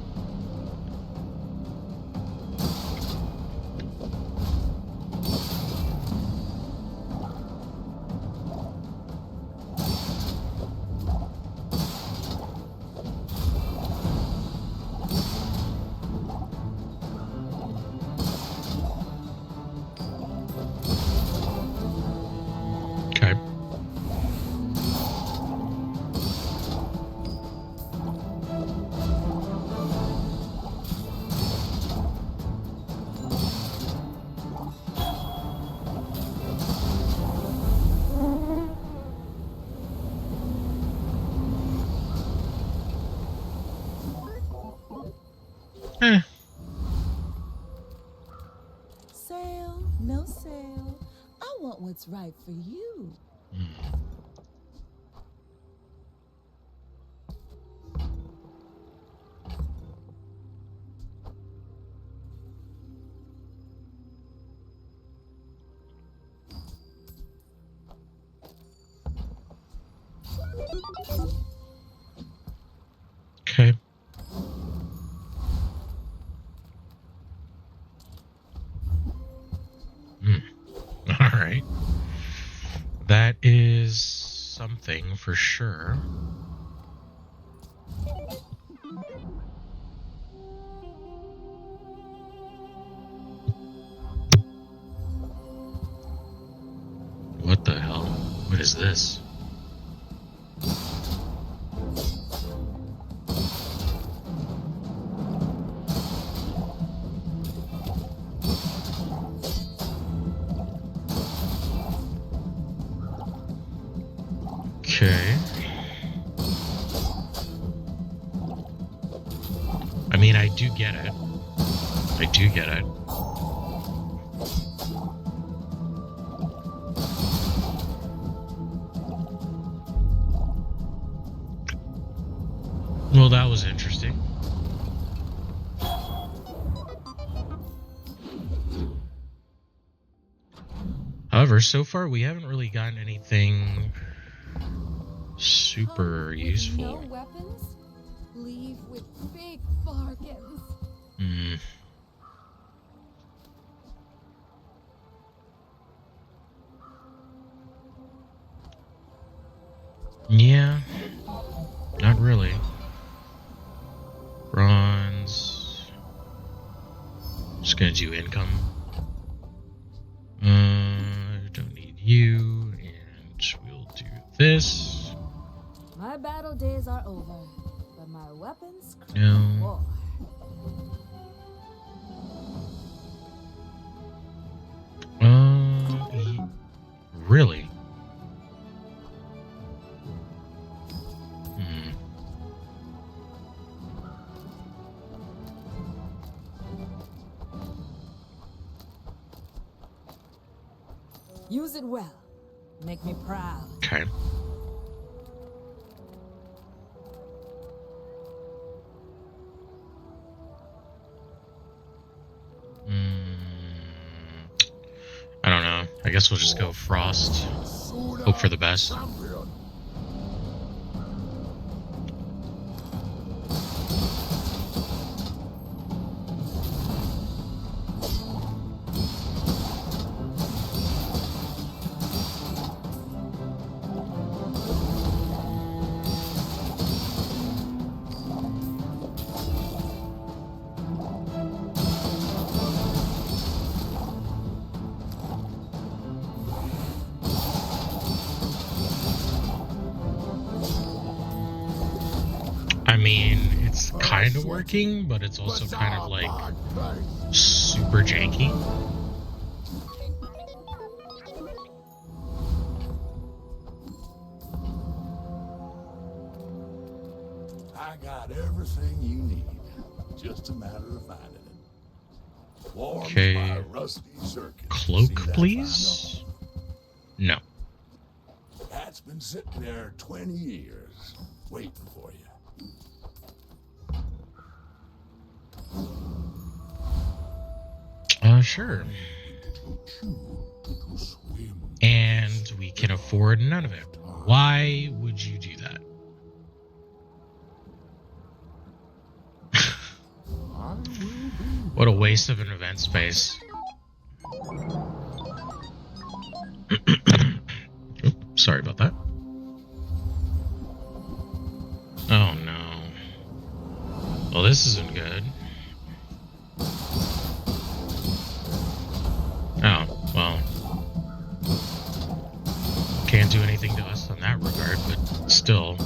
S1: Eh.
S7: Sale, no sale. I want what's right for you.
S1: Okay. All right. That is something for sure. What the hell? What is this? Okay. I mean, I do get it. I do get it. Well, that was interesting. However, so far we haven't really gotten anything super
S2: Come with
S1: useful.
S2: No weapons, leave with big bargains.
S1: Hmm. Yeah. Not really. Bronze. Just gonna do income. Don't need you, and we'll do this.
S7: My battle days are over, but my weapons
S1: No.
S7: war.
S1: Really? Hmm.
S7: Use it well. Make me proud.
S1: Okay. I don't know. I guess we'll just go Frost. Hope for the best. I mean, it's kind of working, but it's also kind of like super janky.
S3: I got everything you need. Just a matter of finding it. Warmed
S1: Okay.
S3: by rusty circuits.
S1: Cloak,
S3: See that
S1: please?
S3: fine
S1: No.
S3: dog? That's been sitting there 20 years, waiting for you.
S1: Sure. And we can afford none of it. Why would you do that? What a waste of an event space. Oops, sorry about that. Oh no. Well, this isn't good. Oh, well. Can't do anything to us in that regard, but still.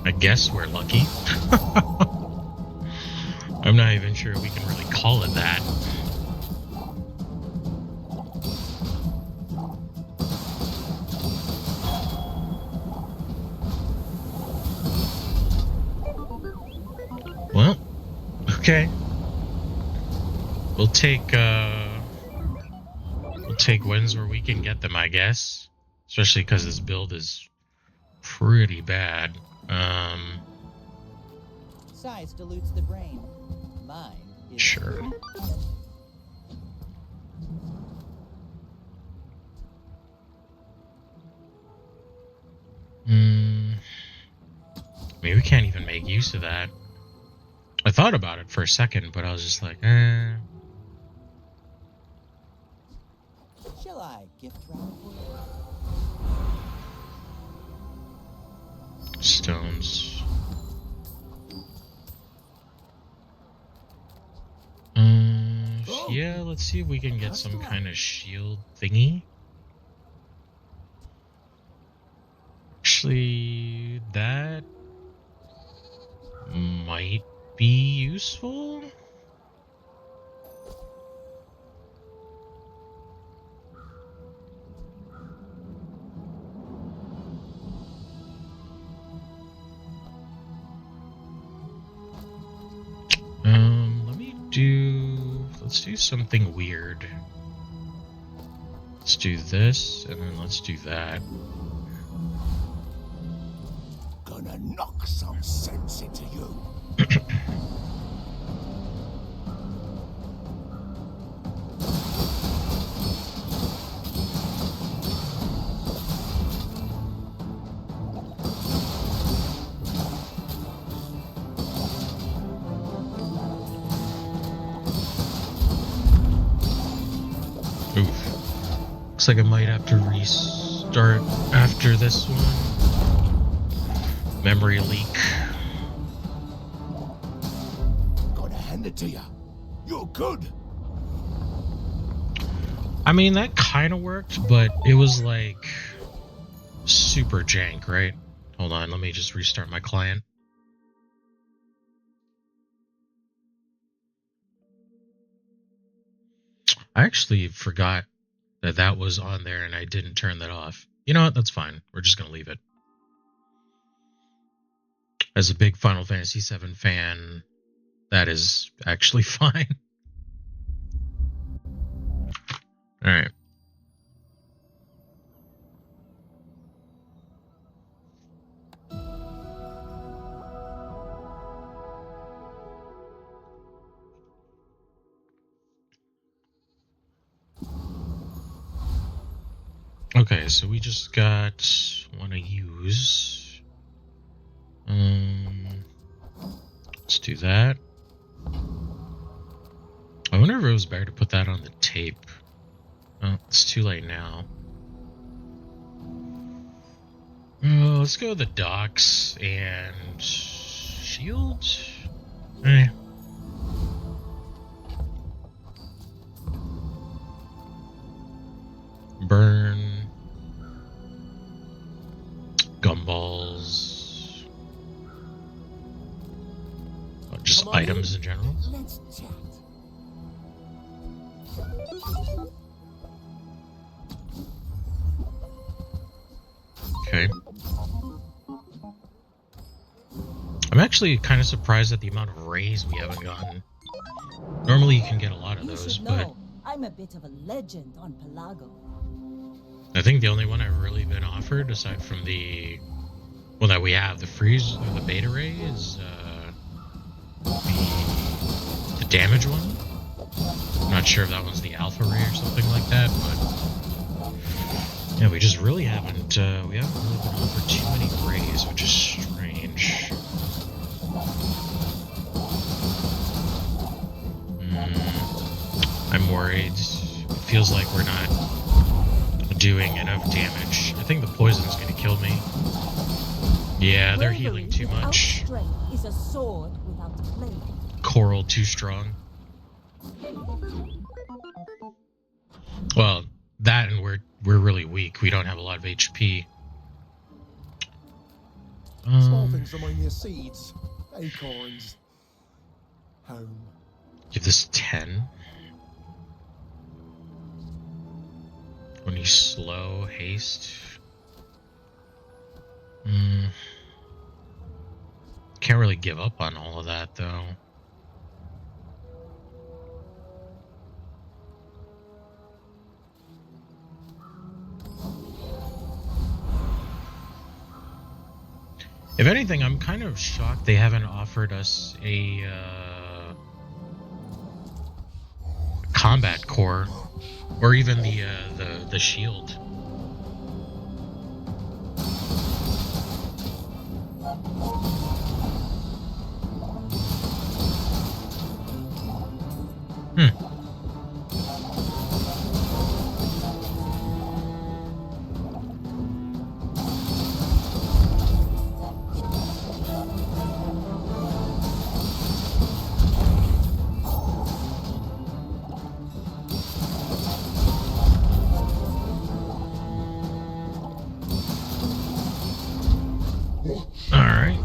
S1: I guess we're lucky. I'm not even sure we can really call it that. Well, okay. We'll take wins where we can get them, I guess. Especially because this build is pretty bad.
S6: Size dilutes the brain. Mine is
S1: Sure. Maybe we can't even make use of that. I thought about it for a second, but I was just like,
S6: Shall I gift wrap for you?
S1: Stones. Yeah, let's see if we can get some kind of shield thingy. Actually, that might be useful. Let's do something weird. Let's do this, and then let's do that.
S3: Gonna knock some sense into you.
S1: Oof. Looks like I might have to restart after this one. Memory leak.
S3: Gotta hand it to you. You're good.
S1: I mean, that kind of worked, but it was like super jank, right? Hold on, let me just restart my client. I actually forgot that that was on there and I didn't turn that off. You know what? That's fine. We're just going to leave it. As a big Final Fantasy VII fan, that is actually fine. All right. Okay, so we just got want to use. Let's do that. I wonder if it was better to put that on the tape. Oh, it's too late now. Let's go with the docks and shield. Burn. Gumballs. Just items in general.
S6: Let's chat.
S1: Okay. I'm actually kind of surprised at the amount of rays we haven't gotten. Normally you can get a lot of
S7: You
S1: those,
S7: should
S1: but
S7: know, I'm a bit of a legend on Pelago.
S1: I think the only one I've really been offered, aside from the well that we have, the freeze or the beta ray, is the damage one. I'm not sure if that one's the alpha ray or something like that, but yeah, we just really haven't we haven't really been offered too many rays, which is strange. I'm worried. It feels like we're not doing enough damage. I think the poison's gonna kill me. Yeah, they're healing too much.
S7: Strength is a sword without a blade.
S1: Coral too strong. Well, that and we're really weak. We don't have a lot of HP.
S4: Small things remind me of seeds, acorns. home.
S1: Give this 10. When you slow haste. Can't really give up on all of that though. If anything, I'm kind of shocked they haven't offered us a combat core, or even the shield. Alright.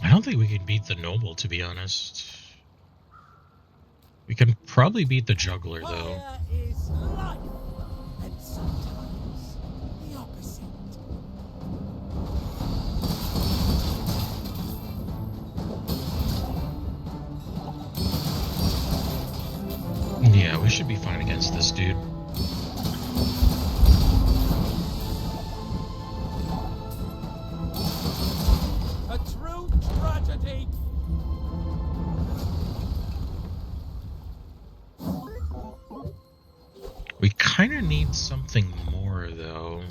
S1: I don't think we can beat the noble, to be honest. We can probably beat the juggler, though.
S6: Fire is life, and sometimes the opposite.
S1: Yeah, we should be fine against this dude.
S8: A true tragedy.
S1: We kind of need something more, though.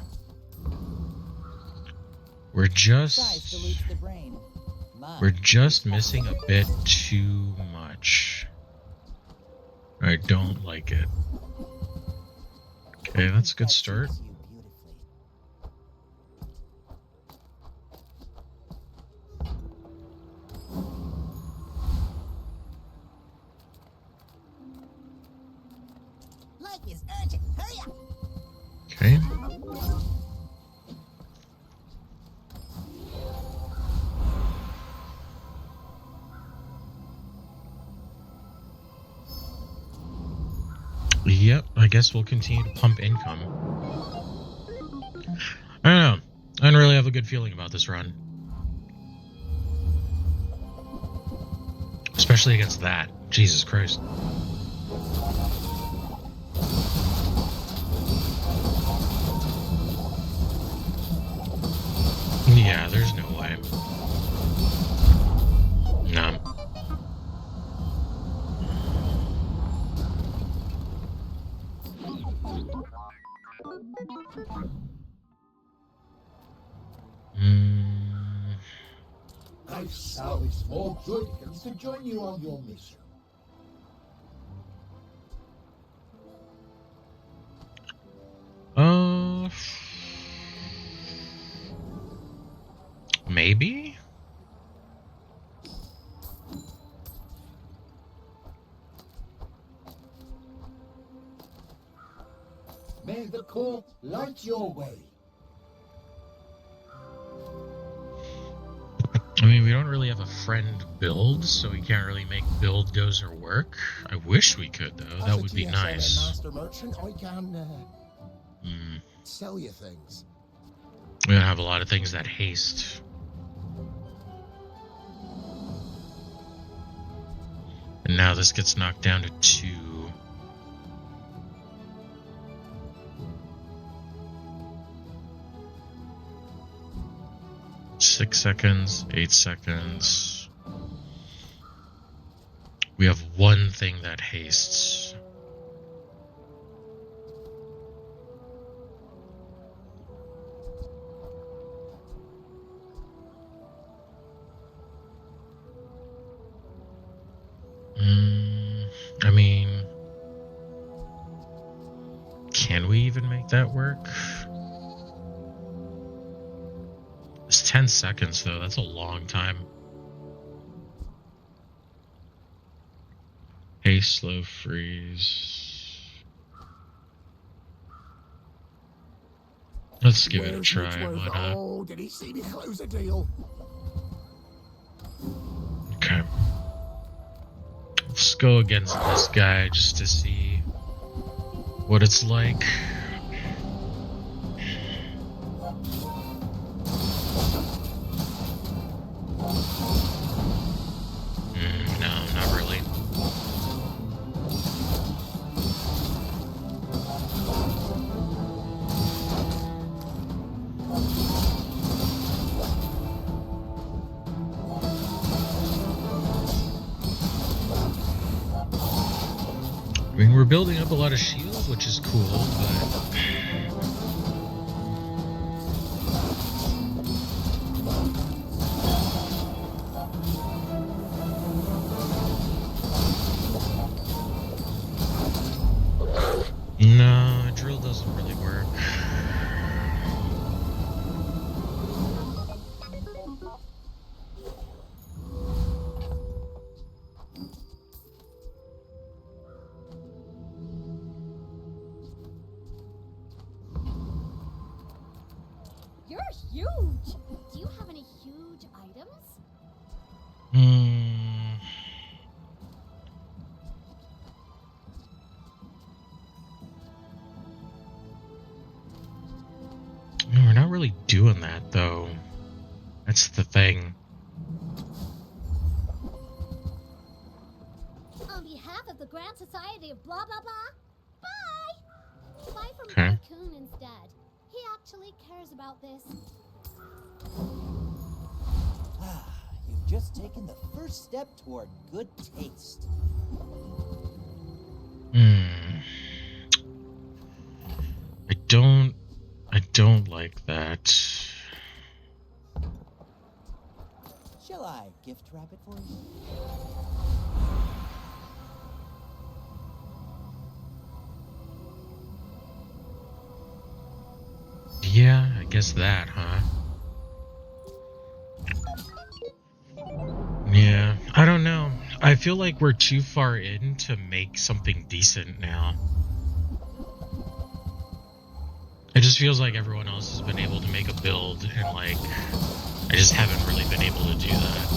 S1: We're
S6: Size
S1: just
S6: dilutes the brain.
S1: we're just missing a bit too much. I don't like it. Okay, that's a good start.
S6: Life is urgent. Hurry up.
S1: Okay. Yep, I guess we'll continue to pump income. I don't know. I don't really have a good feeling about this run. Especially against that. Jesus Christ. Yeah, there's no way. No.
S3: I've salvaged more goods to join you on your mission.
S1: Maybe?
S3: May the court light your way.
S1: I mean, we don't really have a friend build, so we can't really make build dozer work. I wish we could, though. That would be nice.
S4: Master merchant, I can sell you things.
S1: We don't have a lot of things that haste. And now this gets knocked down to 2. Six seconds, 8 seconds. We have one thing that hastes. I mean, can we even make that work? This 10 seconds, though. That's a long time. Haste, slow, freeze. Let's give it a
S4: Where's
S1: try.
S4: Mitchworth?
S1: Why not?
S4: Oh, did he see me close a deal?
S1: Okay. Let's go against this guy just to see what it's like. No, not really. I mean, we're building up a lot of shield, which is cool, but... No, a drill doesn't really work.
S5: You're huge! Do you have any huge items?
S1: No, we're not really doing that, though. That's the thing.
S5: On behalf of the Grand Society of blah blah blah, bye! Buy from
S1: Okay.
S5: Barcoon instead. He actually cares about this.
S6: Ah, you've just taken the first step toward good taste.
S1: I don't like that.
S6: Shall I gift wrap it for you?
S1: Yeah, I guess that, huh? Yeah, I don't know. I feel like we're too far in to make something decent now. It just feels like everyone else has been able to make a build, and like, I just haven't really been able to do that.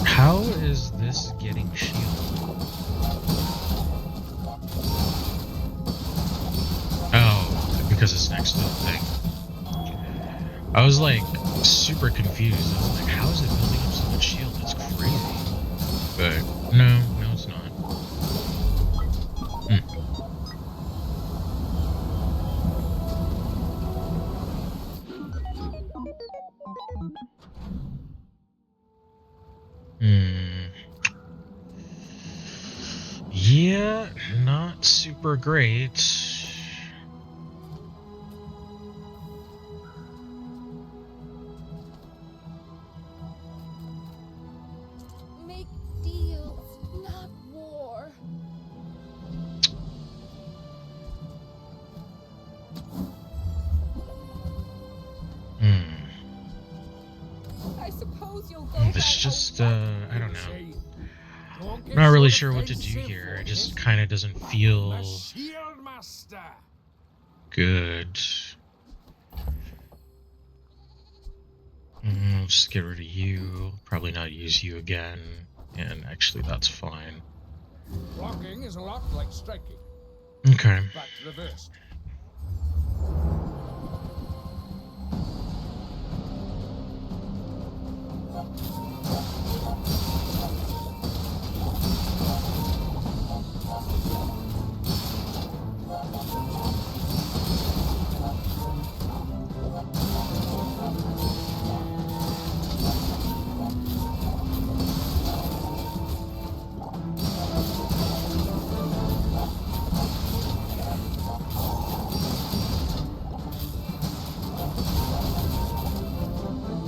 S1: How is this getting shield? Oh, because it's next to the thing. I was like super confused. I was like, how is it building up so much shield? That's crazy. But no, it's not. Yeah, not super great.
S2: Make deals, not war. I suppose you'll go
S1: It's
S2: back
S1: just,
S2: home.
S1: I don't know. I'm not really sure what to do here. It just kind of doesn't feel
S4: Shield Master.
S1: good. Just get rid of you. Probably not use you again. And actually, that's fine.
S4: Blocking is a lot like striking,
S1: Okay.
S4: but reversed.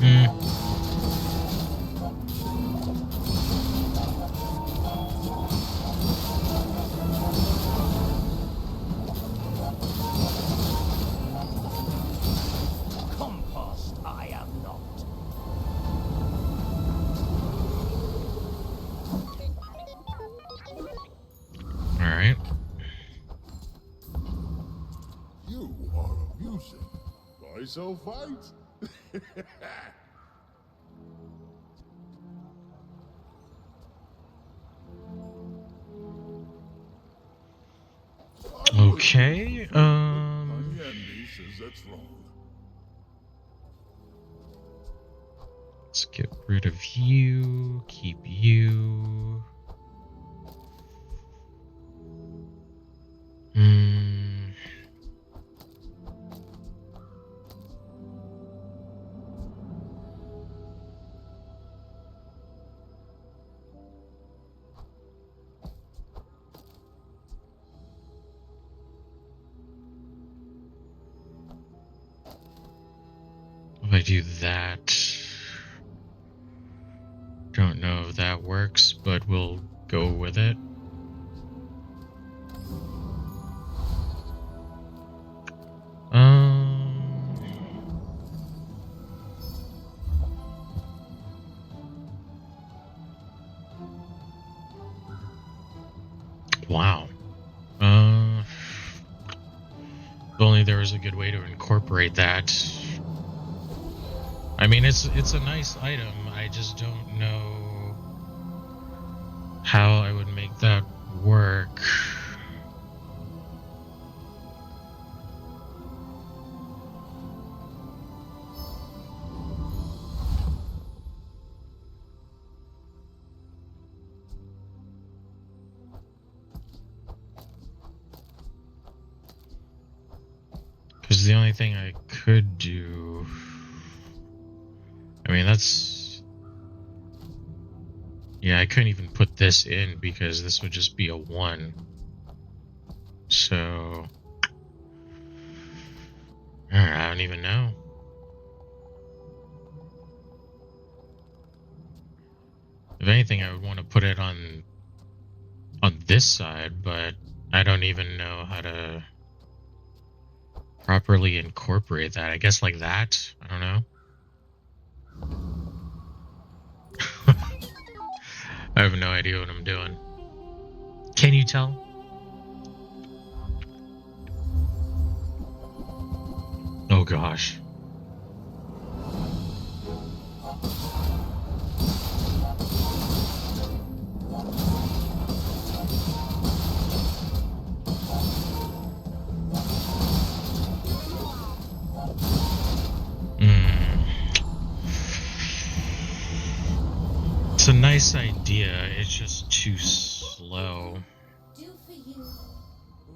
S8: Compost I am not.
S1: Alright.
S3: You are amusing. Why so fight?
S1: Okay,
S3: Andy says that's wrong.
S1: let's get rid of you, keep you. If I do that, don't know if that works, but we'll go with it. Wow. If only there was a good way to incorporate that. I mean, it's a nice item. I just don't know how I would make that work. Because the only thing I could do... I mean, that's... Yeah, I couldn't even put this in because this would just be a 1. So... I don't even know. If anything, I would want to put it on this side, but I don't even know how to properly incorporate that. I guess like that? I don't know. I have no idea what I'm doing. Can you tell? Oh gosh. It's a nice idea, it's just too slow.
S5: Do for you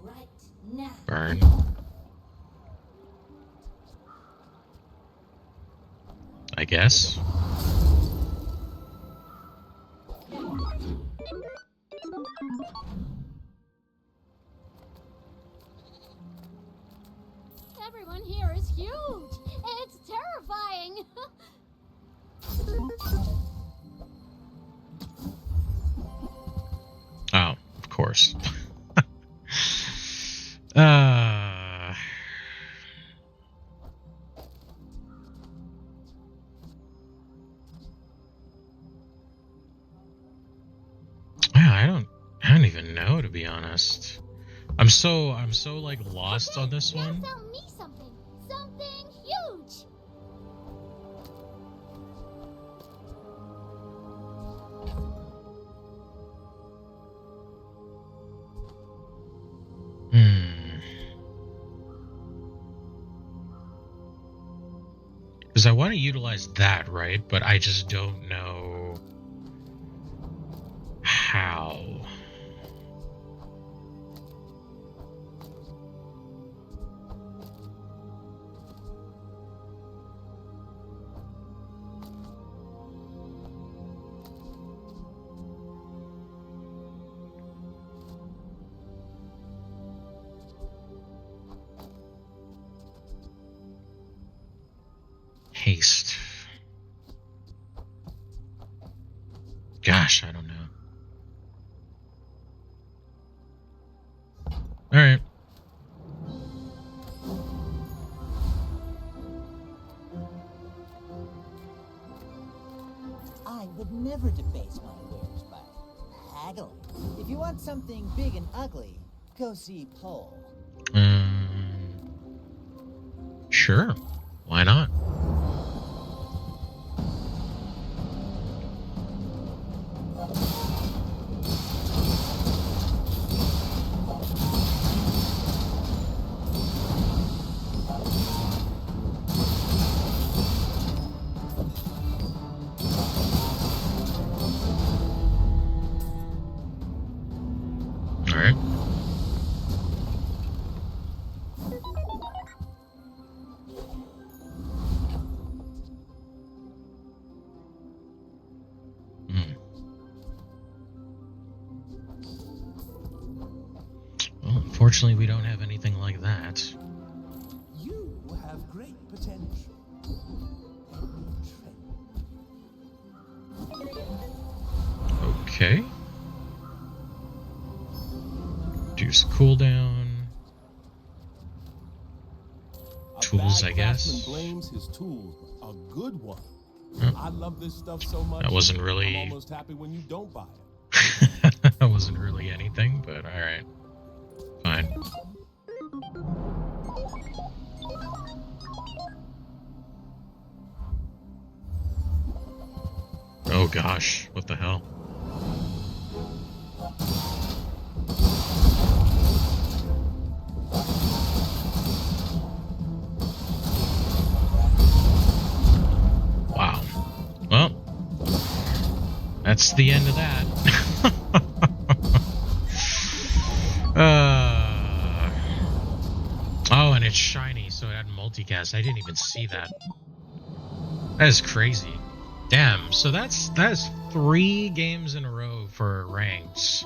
S5: right now.
S1: Burn. I guess.
S5: Everyone here is huge. It's terrifying.
S1: Oh, of course. I don't even know, to be honest. I'm so like lost on this one.
S5: Now tell me something. Something huge.
S1: Because I want to utilize that, right? But I just don't know how. Haste.
S6: would never debase my wares by haggling. If you want something big and ugly, go see Pole.
S1: Sure. Why not? All right. Well, unfortunately, we don't have anything like that.
S8: You have great potential.
S1: Okay. Reduce cooldown. Tools, I guess.
S8: Blames his tools, a good one.
S1: Oh.
S8: I love this stuff so much.
S1: That wasn't really.
S8: I'm almost happy when you don't buy it.
S1: That wasn't really anything, but all right, fine. Oh gosh, what the hell? Wow. Well, that's the end of that. Oh, and it's shiny, so it had multicast. I didn't even see that. That is crazy. Damn, so that's 3 games in a row for ranks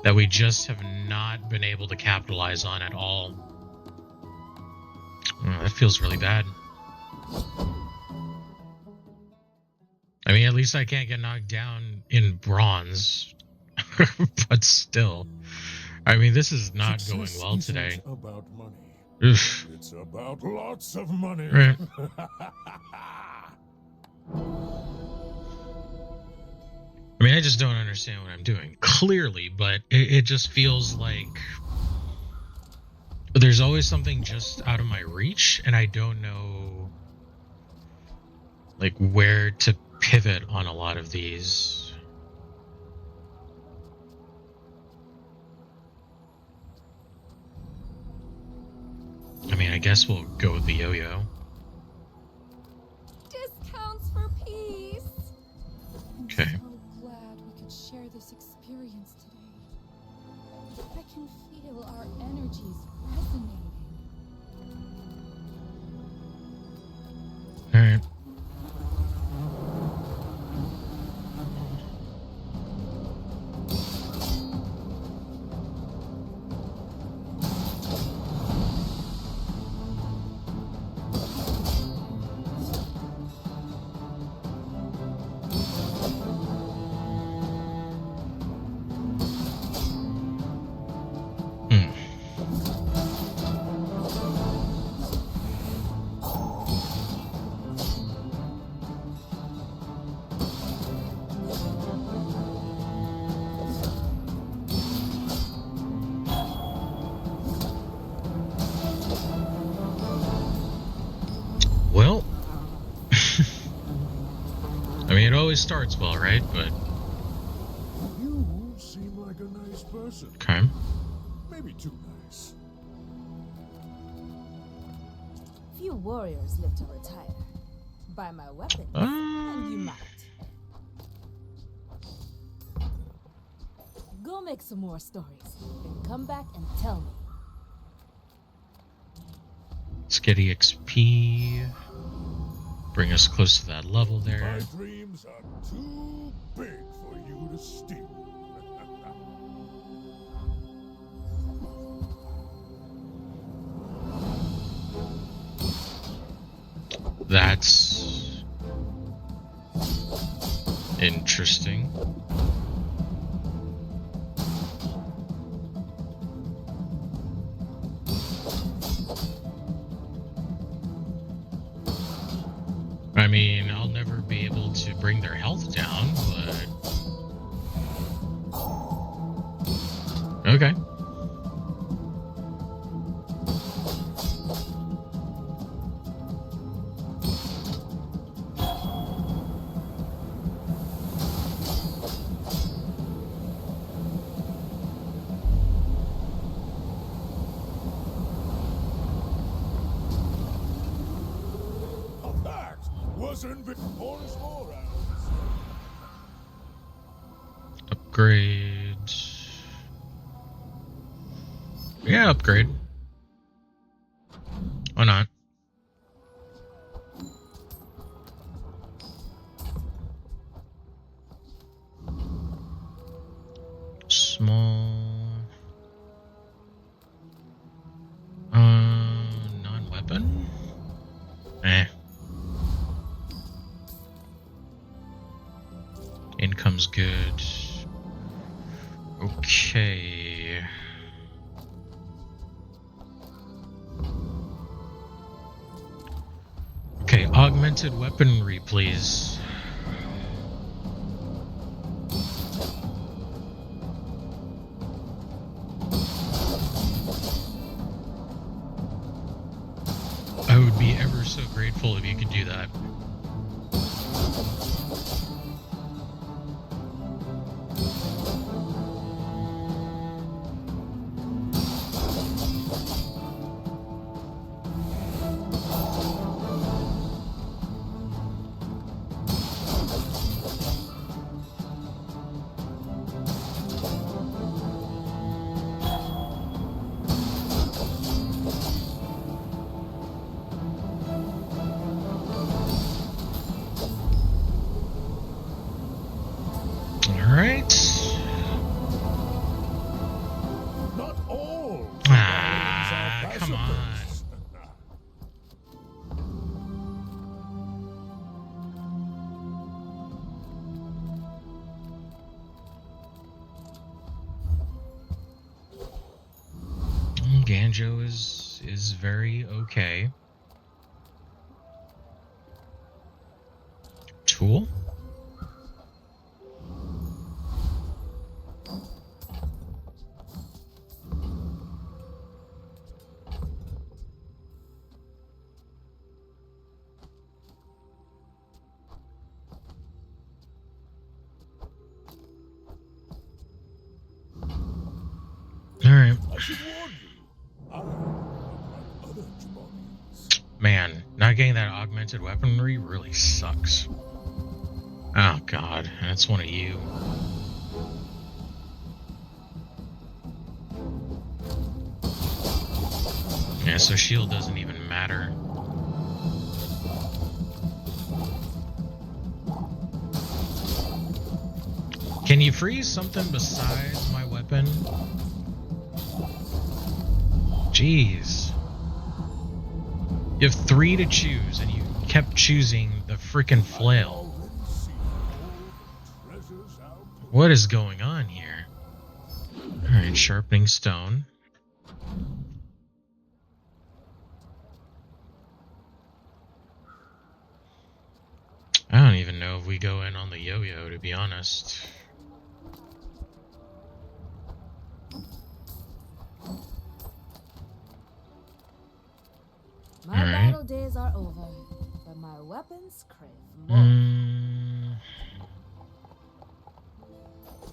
S1: that we just have not been able to capitalize on at all. Oh, that feels really bad. I mean, at least I can't get knocked down in bronze. But still. I mean, this is not going well today.
S3: Isn't about money.
S1: Oof.
S3: It's about lots of money.
S1: Right. I mean, I just don't understand what I'm doing, clearly, but it just feels like there's always something just out of my reach, and I don't know, like, where to pivot on a lot of these. I mean, I guess we'll go with the yo-yo.
S2: Discounts for peace.
S1: Okay.
S2: I'm so glad we could share this experience today. I can feel our energies resonating.
S1: All right. Well, I mean, it always starts well, right? But
S3: You seem like a nice person.
S1: okay.
S3: Maybe too nice.
S7: Few warriors live to retire. Buy my weapons, and you might. Go make some more stories, then come back and tell me.
S1: Let's get EXP. Bring us close to that level there.
S3: My dreams are too big for you to steal.
S1: That's interesting. I mean, I'll never be able to bring their health down, but okay. Upgrade. Yeah, upgrade. Why not? Small. Non-weapon? Eh. Income's good. Okay. Okay, augmented weaponry, please. I would be ever so grateful if you could do that. Come on. Ganjo is very okay. Tool? Alright. Man, not getting that augmented weaponry really sucks. Oh god, that's one of you. Yeah, so shield doesn't even matter. Can you freeze something besides my weapon? Jeez. You have 3 to choose, and you kept choosing the frickin' flail. What is going on here? Alright, sharpening stone. I don't even know if we go in on the yo-yo, to be honest.
S7: My battle days are over, but my weapons crave more.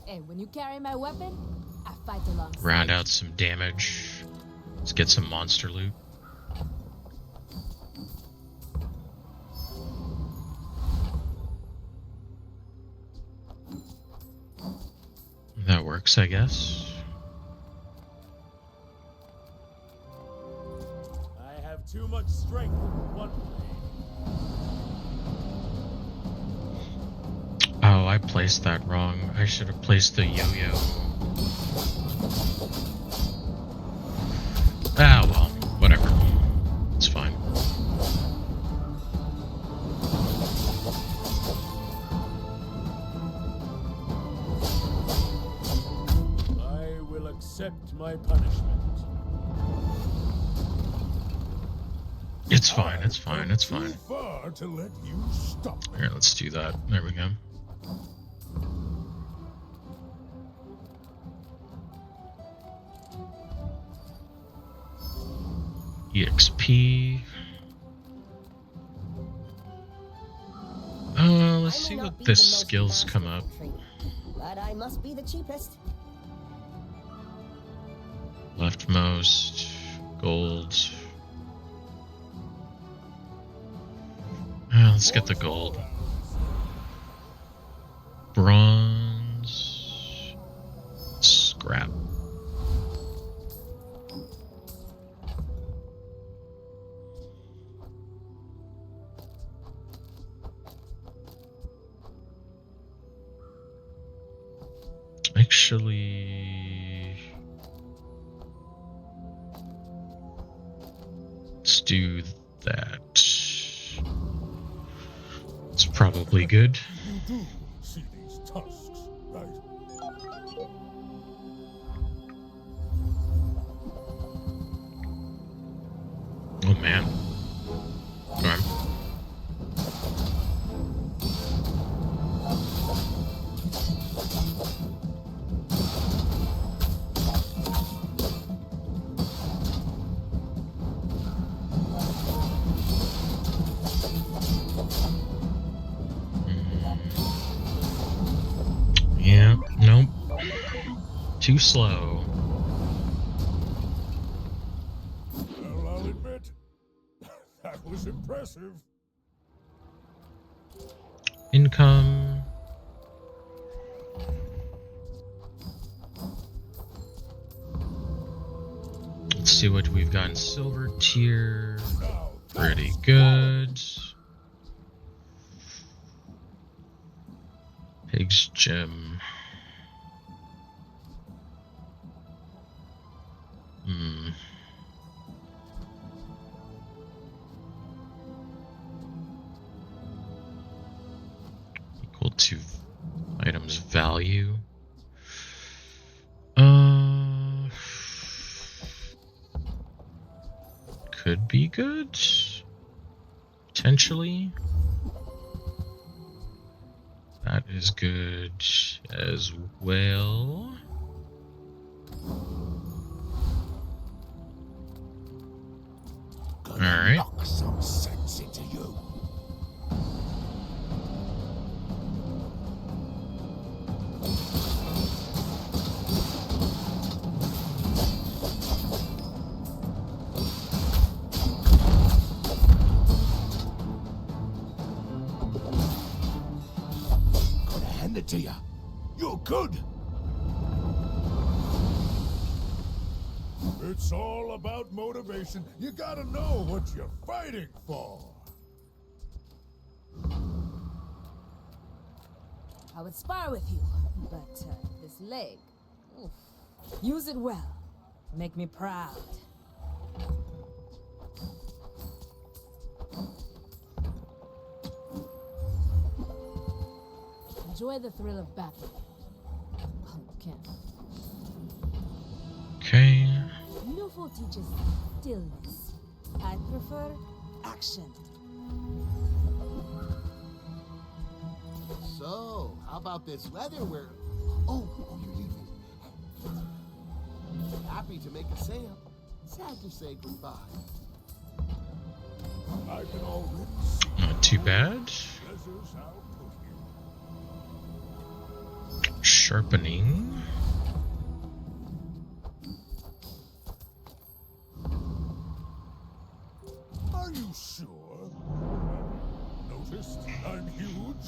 S7: Hey, when you carry my weapon, I fight alongside.
S1: Round out some damage. Let's get some monster loot. That works, I guess.
S8: I have too much strength in one blade.
S1: Oh, I placed that wrong. I should have placed the yo-yo. Ah, well, whatever. It's fine.
S8: I will accept my punishment.
S1: It's fine, it's fine, it's
S3: Too
S1: fine.
S3: far to let you stop me.
S1: Here, let's do that. There we go. EXP. Let's see what the skills come up.
S9: But I must be the cheapest.
S1: Leftmost, gold. Let's get the gold. Bronze. Scrap. Actually, let's do that. It's probably good.
S3: You do see these tusks, right?
S1: Oh man. Alright. Yeah, nope. Too slow.
S3: Well, I'll admit, that was impressive.
S1: Income. Let's see what we've got in silver tier.
S3: Now,
S1: Pretty good. Pig's gem. Equal to items value. Could be good. Potentially. That is good as well.
S3: gonna
S1: Alright.
S3: knock some sense into you. Gonna hand it to you. You're good. It's all about motivation. You gotta know what you're fighting for.
S7: I would spar with you, but this leg, oof. Use it well. Make me proud. Enjoy the thrill of battle. Oh, you can.
S1: Okay.
S7: Beautiful teaches stillness. I prefer action.
S4: So, how about this weather where... Oh, you're leaving. Happy to make a sale. Sad to say goodbye.
S3: I can already see
S1: Not too bad.
S3: treasures I'll put here.
S1: Sharpening.
S3: Are you sure? Noticed I'm huge?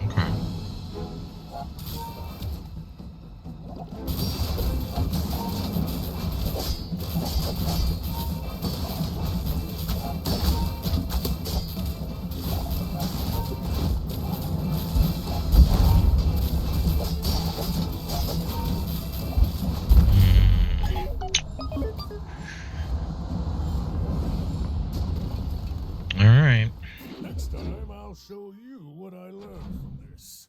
S1: Okay. Alright.
S3: Next time I'll show you what I learned from this.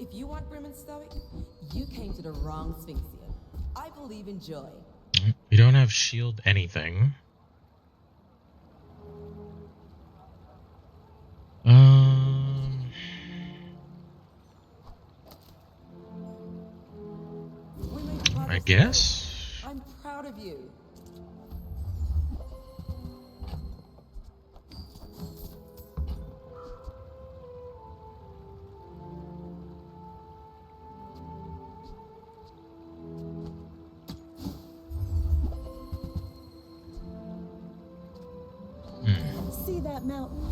S7: If you want grim and stoic, you came to the wrong Sphinxian. I believe in joy.
S1: We don't have shield anything. I guess.
S7: I'm proud of you.
S10: See that mountain?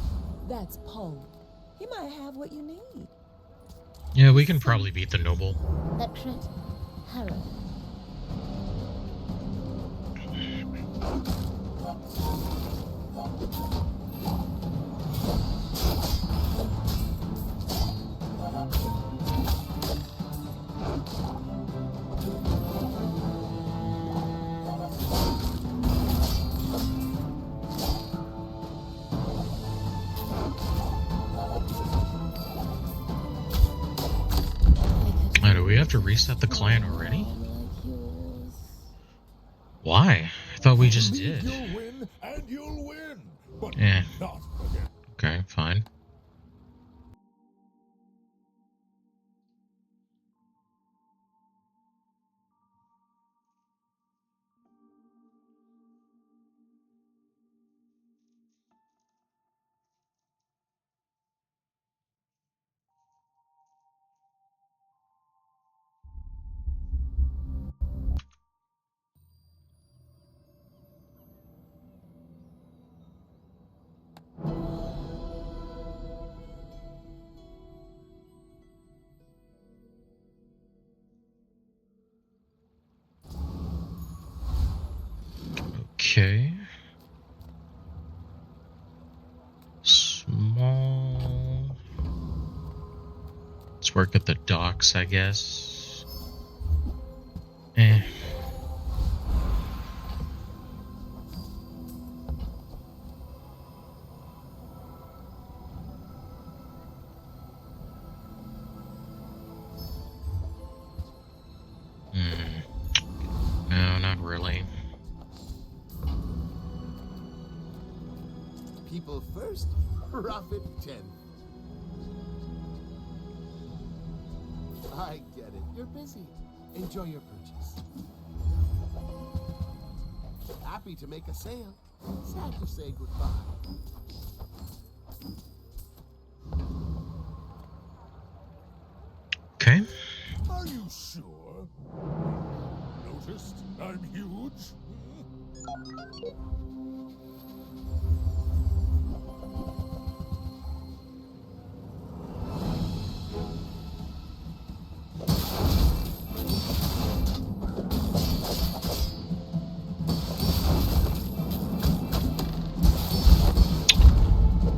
S10: That's Poe. He might have what you need.
S1: Yeah, we can probably beat the noble.
S5: That crit. Harrow.
S1: Do we have to reset the clan already? Why? I thought we just did.
S3: You'll win, and you'll win. But
S1: Yeah.
S3: not again.
S1: Okay, fine. Okay. Small. Let's work at the docks, I guess. Eh. No, not really.
S4: People first, profit 10. I get it. You're busy. Enjoy your purchase. Happy to make a sale. Sad to say goodbye.
S1: Okay.
S3: Are you sure? Noticed I'm huge?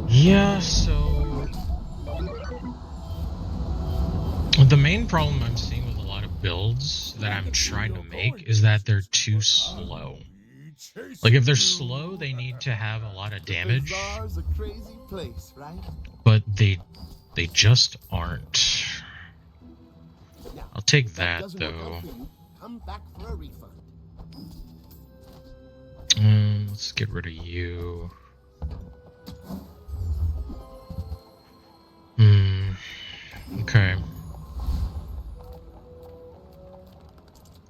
S1: Yeah, so the main problem I'm seeing with a lot of builds that I'm trying to make is that they're too slow. Like, if they're slow, they need to have a lot of damage,
S4: Bazaar's a crazy place, right?
S1: but they just aren't.
S4: Now,
S1: I'll take
S4: if
S1: that,
S4: doesn't work out
S1: though.
S4: for you, come back for a refund.
S1: Let's get rid of you. Okay.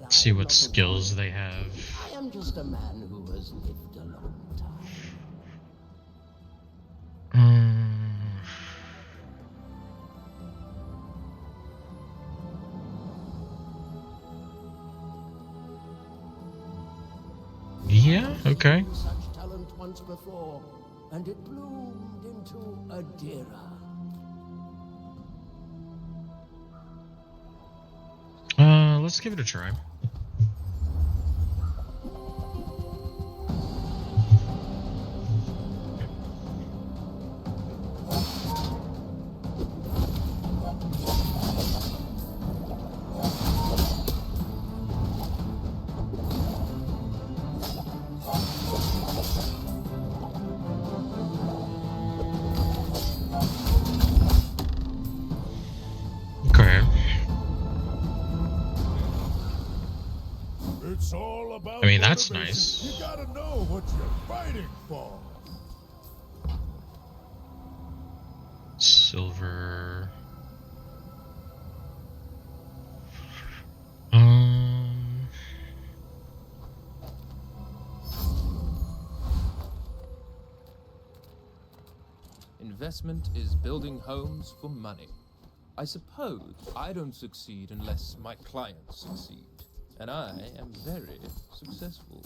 S1: Let's see what skills they have.
S9: I am just a man who has lived a long time.
S1: Yeah, okay.
S9: Such talent once before, and it bloomed into a Dira.
S1: Let's give it a try. Okay.
S3: all about
S1: I mean, that's
S3: motivation.
S1: nice.
S3: You gotta know what you're fighting for.
S1: Silver.
S11: Investment is building homes for money. I suppose I don't succeed unless my clients succeed. And I am very successful.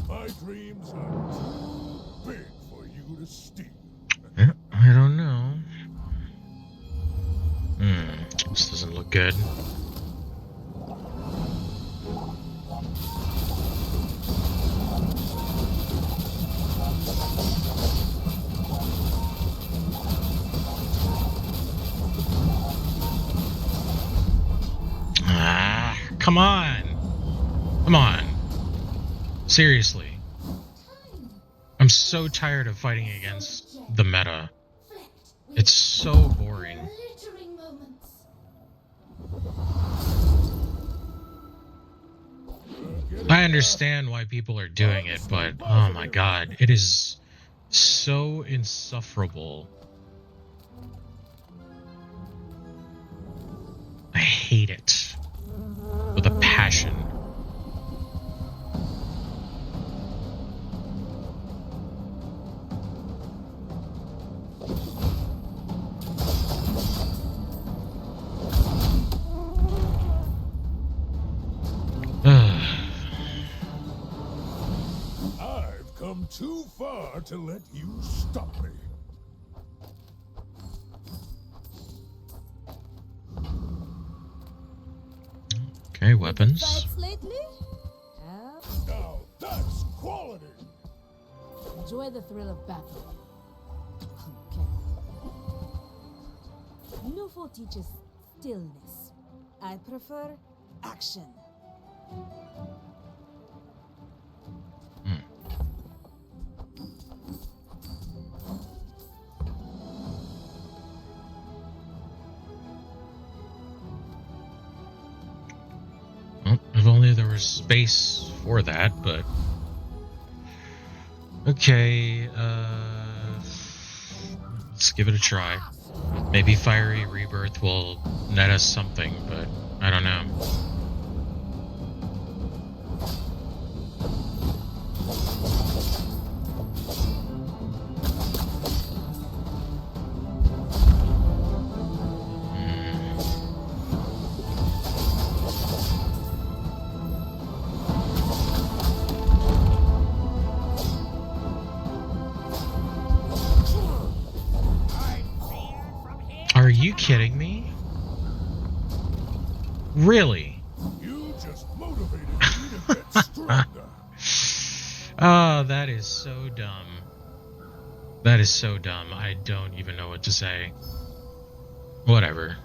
S3: My dreams are too big for you to steal.
S1: I don't know. This doesn't look good. Come on! Come on! Seriously. I'm so tired of fighting against the meta. It's so boring. I understand why people are doing it, but oh my god, it is so insufferable. I hate it with a passion.
S3: I've come too far to let you stop me.
S1: Okay, weapons.
S7: Fights lately?
S3: Now that's quality.
S7: Enjoy the thrill of battle. Okay. Nufo teaches stillness. I prefer action.
S1: Well, if only there was space for that, but okay, let's give it a try. Maybe Fiery Rebirth will net us something, but I don't know. Are you kidding me? Really?
S3: You just motivated me to get stronger.
S1: Oh, that is so dumb. That is so dumb. I don't even know what to say. Whatever.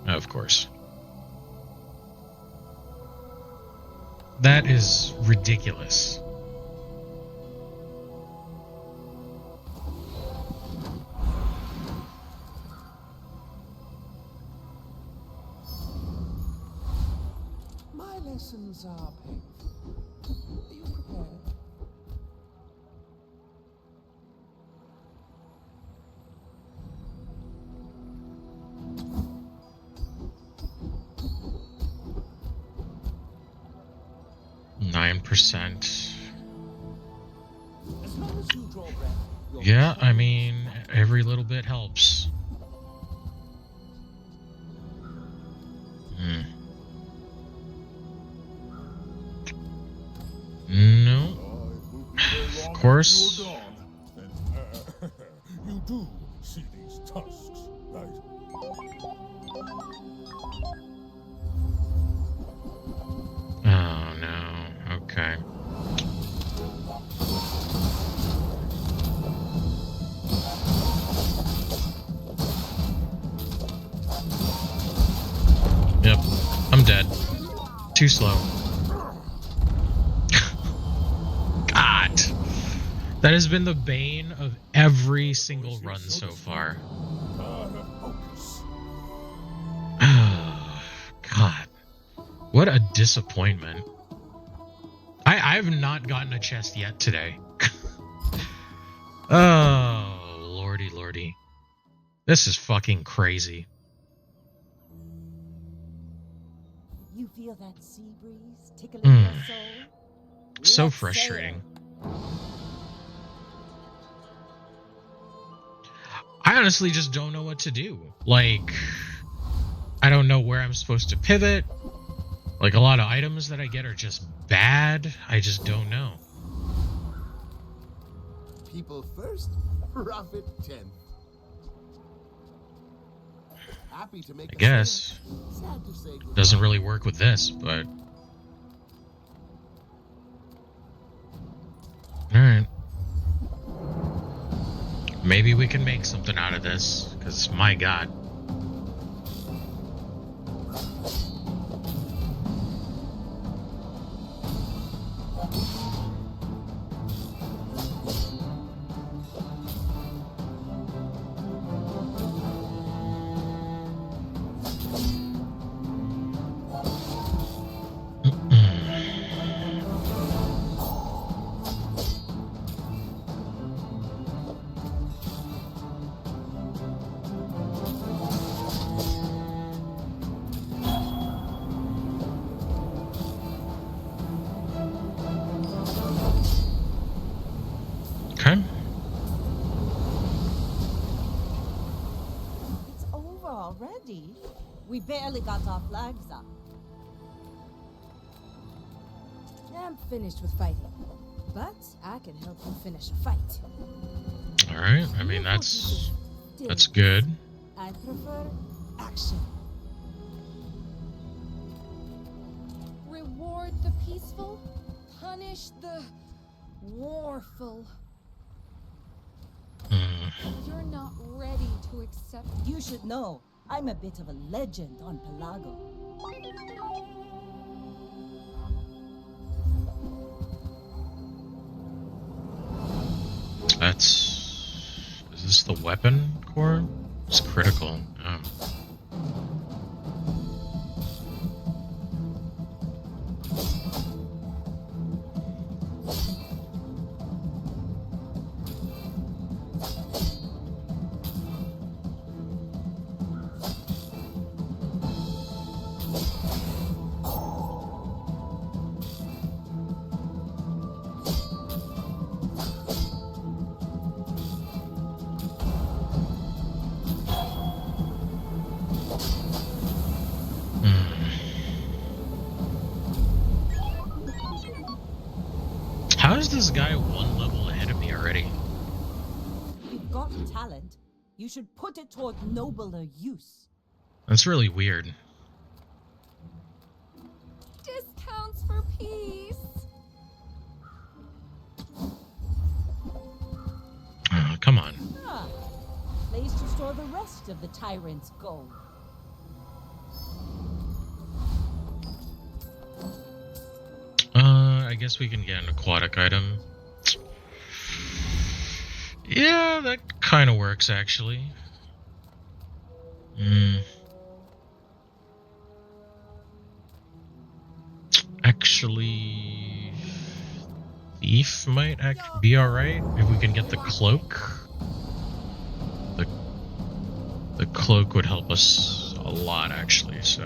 S1: Of course. That is ridiculous.
S8: My lessons are painful. Are you prepared? %. As long as you draw breath, you're
S1: Yeah, I mean, every little bit helps. No. Of course.
S3: You do see these tusks, right?
S1: Oh no. Okay. Yep. I'm dead. too slow. God. That has been the bane of every single run so far. God. What a disappointment. I have not gotten a chest yet today. Oh, lordy, lordy. This is fucking crazy.
S10: You feel that sea breeze tickling your soul?
S1: So
S10: Let's
S1: frustrating.
S10: sail.
S1: I honestly just don't know what to do. Like, I don't know where I'm supposed to pivot. Like, a lot of items that I get are just bad. I just don't know.
S4: People first, profit 10th. Happy to make
S1: I guess.
S4: Sad to say goodbye.
S1: Doesn't really work with this, but... Alright. Maybe we can make something out of this, because my god. Okay.
S10: It's over already. We barely got our flags up.
S7: I'm finished with fighting, but I can help you finish a fight.
S1: Alright, I mean, that's good.
S7: I prefer action.
S2: Reward the peaceful, punish the warful. You're not ready to accept.
S10: You should know, I'm a bit of a legend on Pelago.
S1: Is this the weapon core? It's critical. Oh. How is this guy one level ahead of me already?
S10: You've got talent. You should put it toward nobler use.
S1: That's really weird.
S2: Discounts for peace.
S1: Oh, come on.
S10: Ah, place to store the rest of the tyrant's gold.
S1: I guess we can get an aquatic item. Yeah, that kind of works, actually. Actually, Thief might be alright if we can get the cloak. The cloak would help us a lot, actually, so...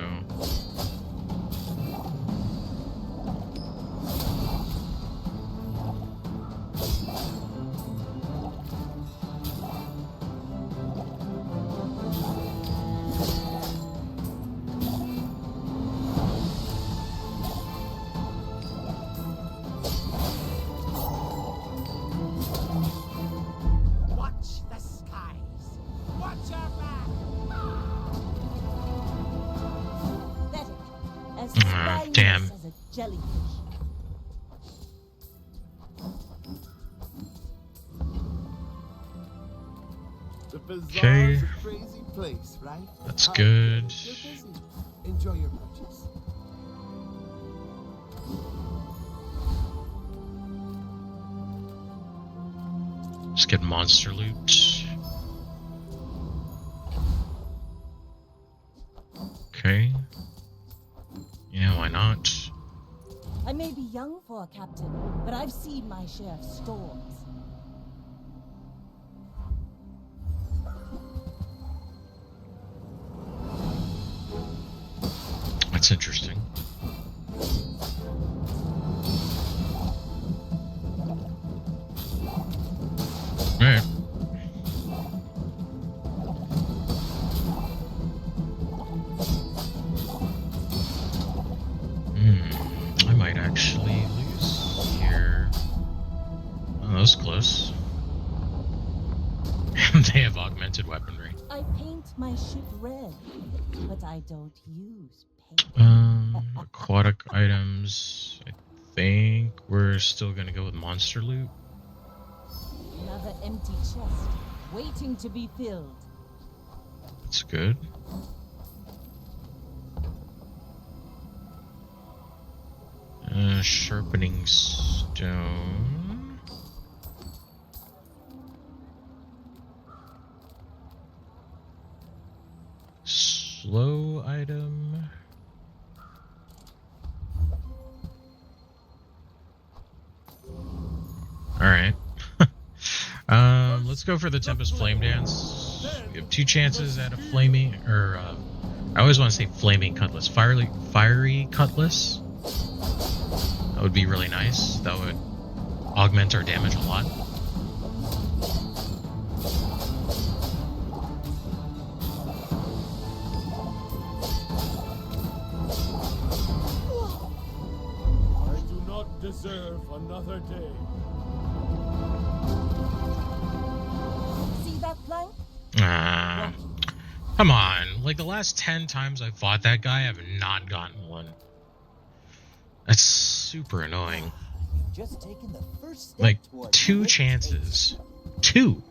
S1: Damn.
S10: As a jellyfish.
S4: The Bazaar's
S1: Okay.
S4: a crazy place, right?
S1: That's good.
S4: You're busy. Enjoy your purchase.
S1: Let's get monster loot. Okay. Yeah, why not?
S10: I may be young for a captain, but I've seen my share of storms.
S1: That's interesting. Alright. I might actually lose here. Oh, that was close. They have augmented weaponry.
S10: I paint my ship red, but I don't use paint.
S1: Aquatic items. I think we're still gonna go with monster loot.
S10: Another empty chest, waiting to be filled.
S1: That's good. Sharpening stone. Slow item. Alright. Let's go for the Tempest Flame Dance. We have 2 chances at a flaming, or I always want to say flaming cutlass. Fiery cutlass. That would be really nice. That would augment our damage a lot.
S4: I do not deserve another day.
S10: See that plank?
S1: Come on. Like the last 10 times I fought that guy, I have not gotten one. That's super annoying.
S6: You've just taken the first step
S1: Like
S6: toward
S1: 2
S6: quick
S1: chances. 2.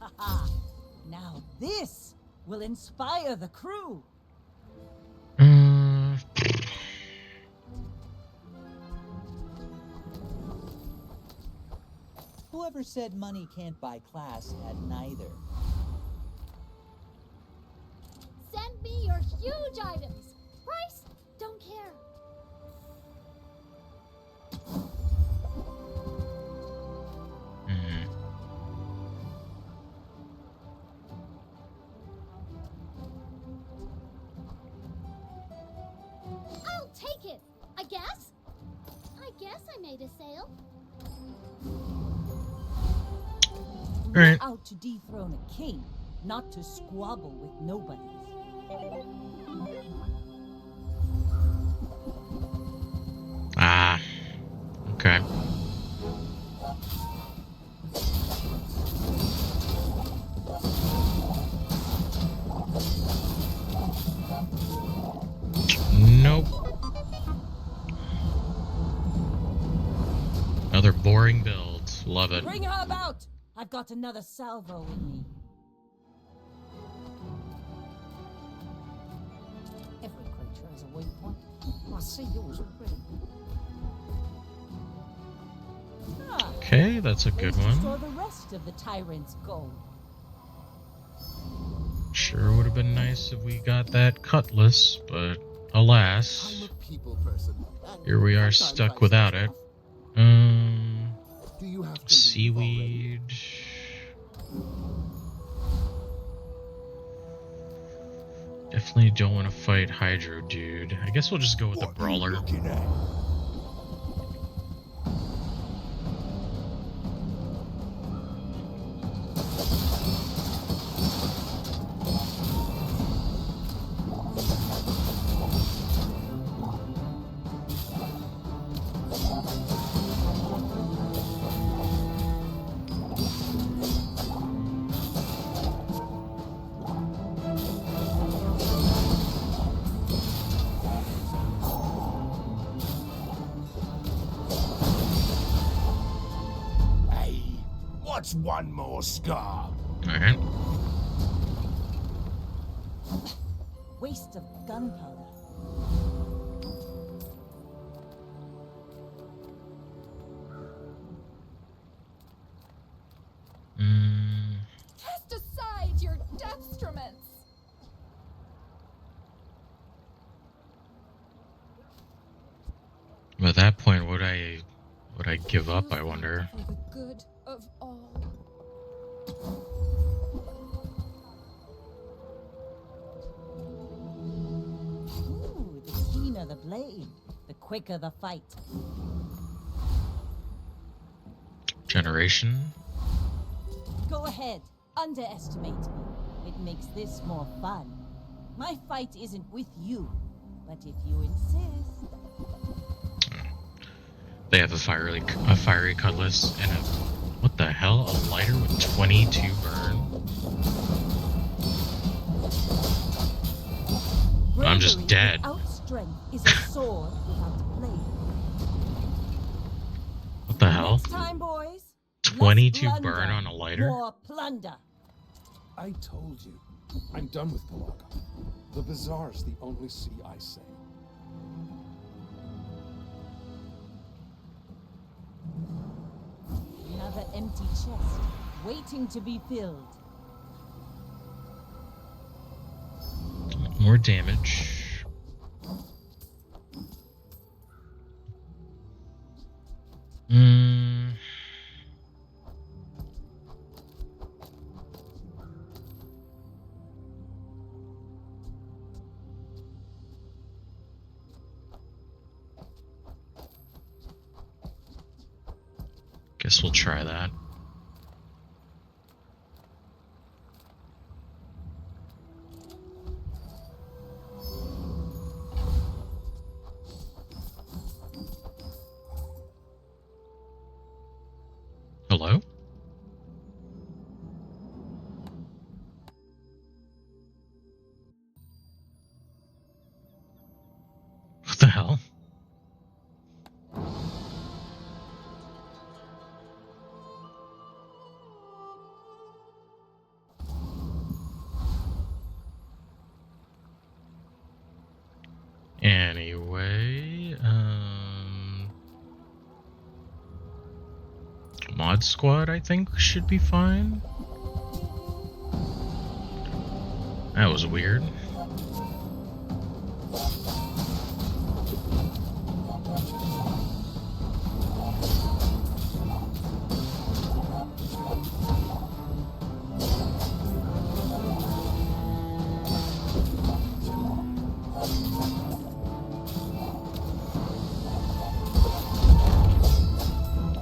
S10: Haha. Now this will inspire the crew.
S6: Whoever said money can't buy class had neither.
S5: Send me your huge items. Price? Don't care. I'll take it, I guess. I guess I made a sale.
S10: We're out to dethrone a king, not to squabble with nobodies.
S1: Okay. Nope. Another boring build. Love it.
S10: Bring her about! I've got another salvo in me.
S9: Every creature has a weak point. I see yours already.
S1: Okay, that's a good
S10: Place to store
S1: one.
S10: the rest of the tyrant's gold.
S1: Sure would have been nice if we got that cutlass, but alas,
S4: I'm a people person.
S1: here we are stuck without it.
S4: Do you have to leave
S1: Seaweed. Definitely don't want to fight Hydro Dude. I guess we'll just go with the Brawler.
S3: Looking at? Hey, what's one more scar?
S1: Alright.
S10: Waste of gunpowder.
S1: at that point, would I give up? I wonder.
S2: For the good of all.
S10: Ooh, the keener the blade, the quicker the fight.
S1: Generation.
S10: Go ahead, underestimate me. It makes this more fun. My fight isn't with you, but if you insist.
S1: They have a fiery cutlass and a, what the hell? A lighter with 22 burn. I'm just dead.
S10: Without strength is a sword without a blade.
S1: What the hell?
S10: Next time, boys.
S1: 22
S10: less
S1: burn on a lighter?
S10: More plunder.
S8: I told you. I'm done with Palaga. The Bazaar's the only sea I sail.
S10: Another empty chest, waiting to be filled.
S1: More damage. Guess we'll try that. Hello? What the hell? Anyway, Mod Squad, I think, should be fine. That was weird.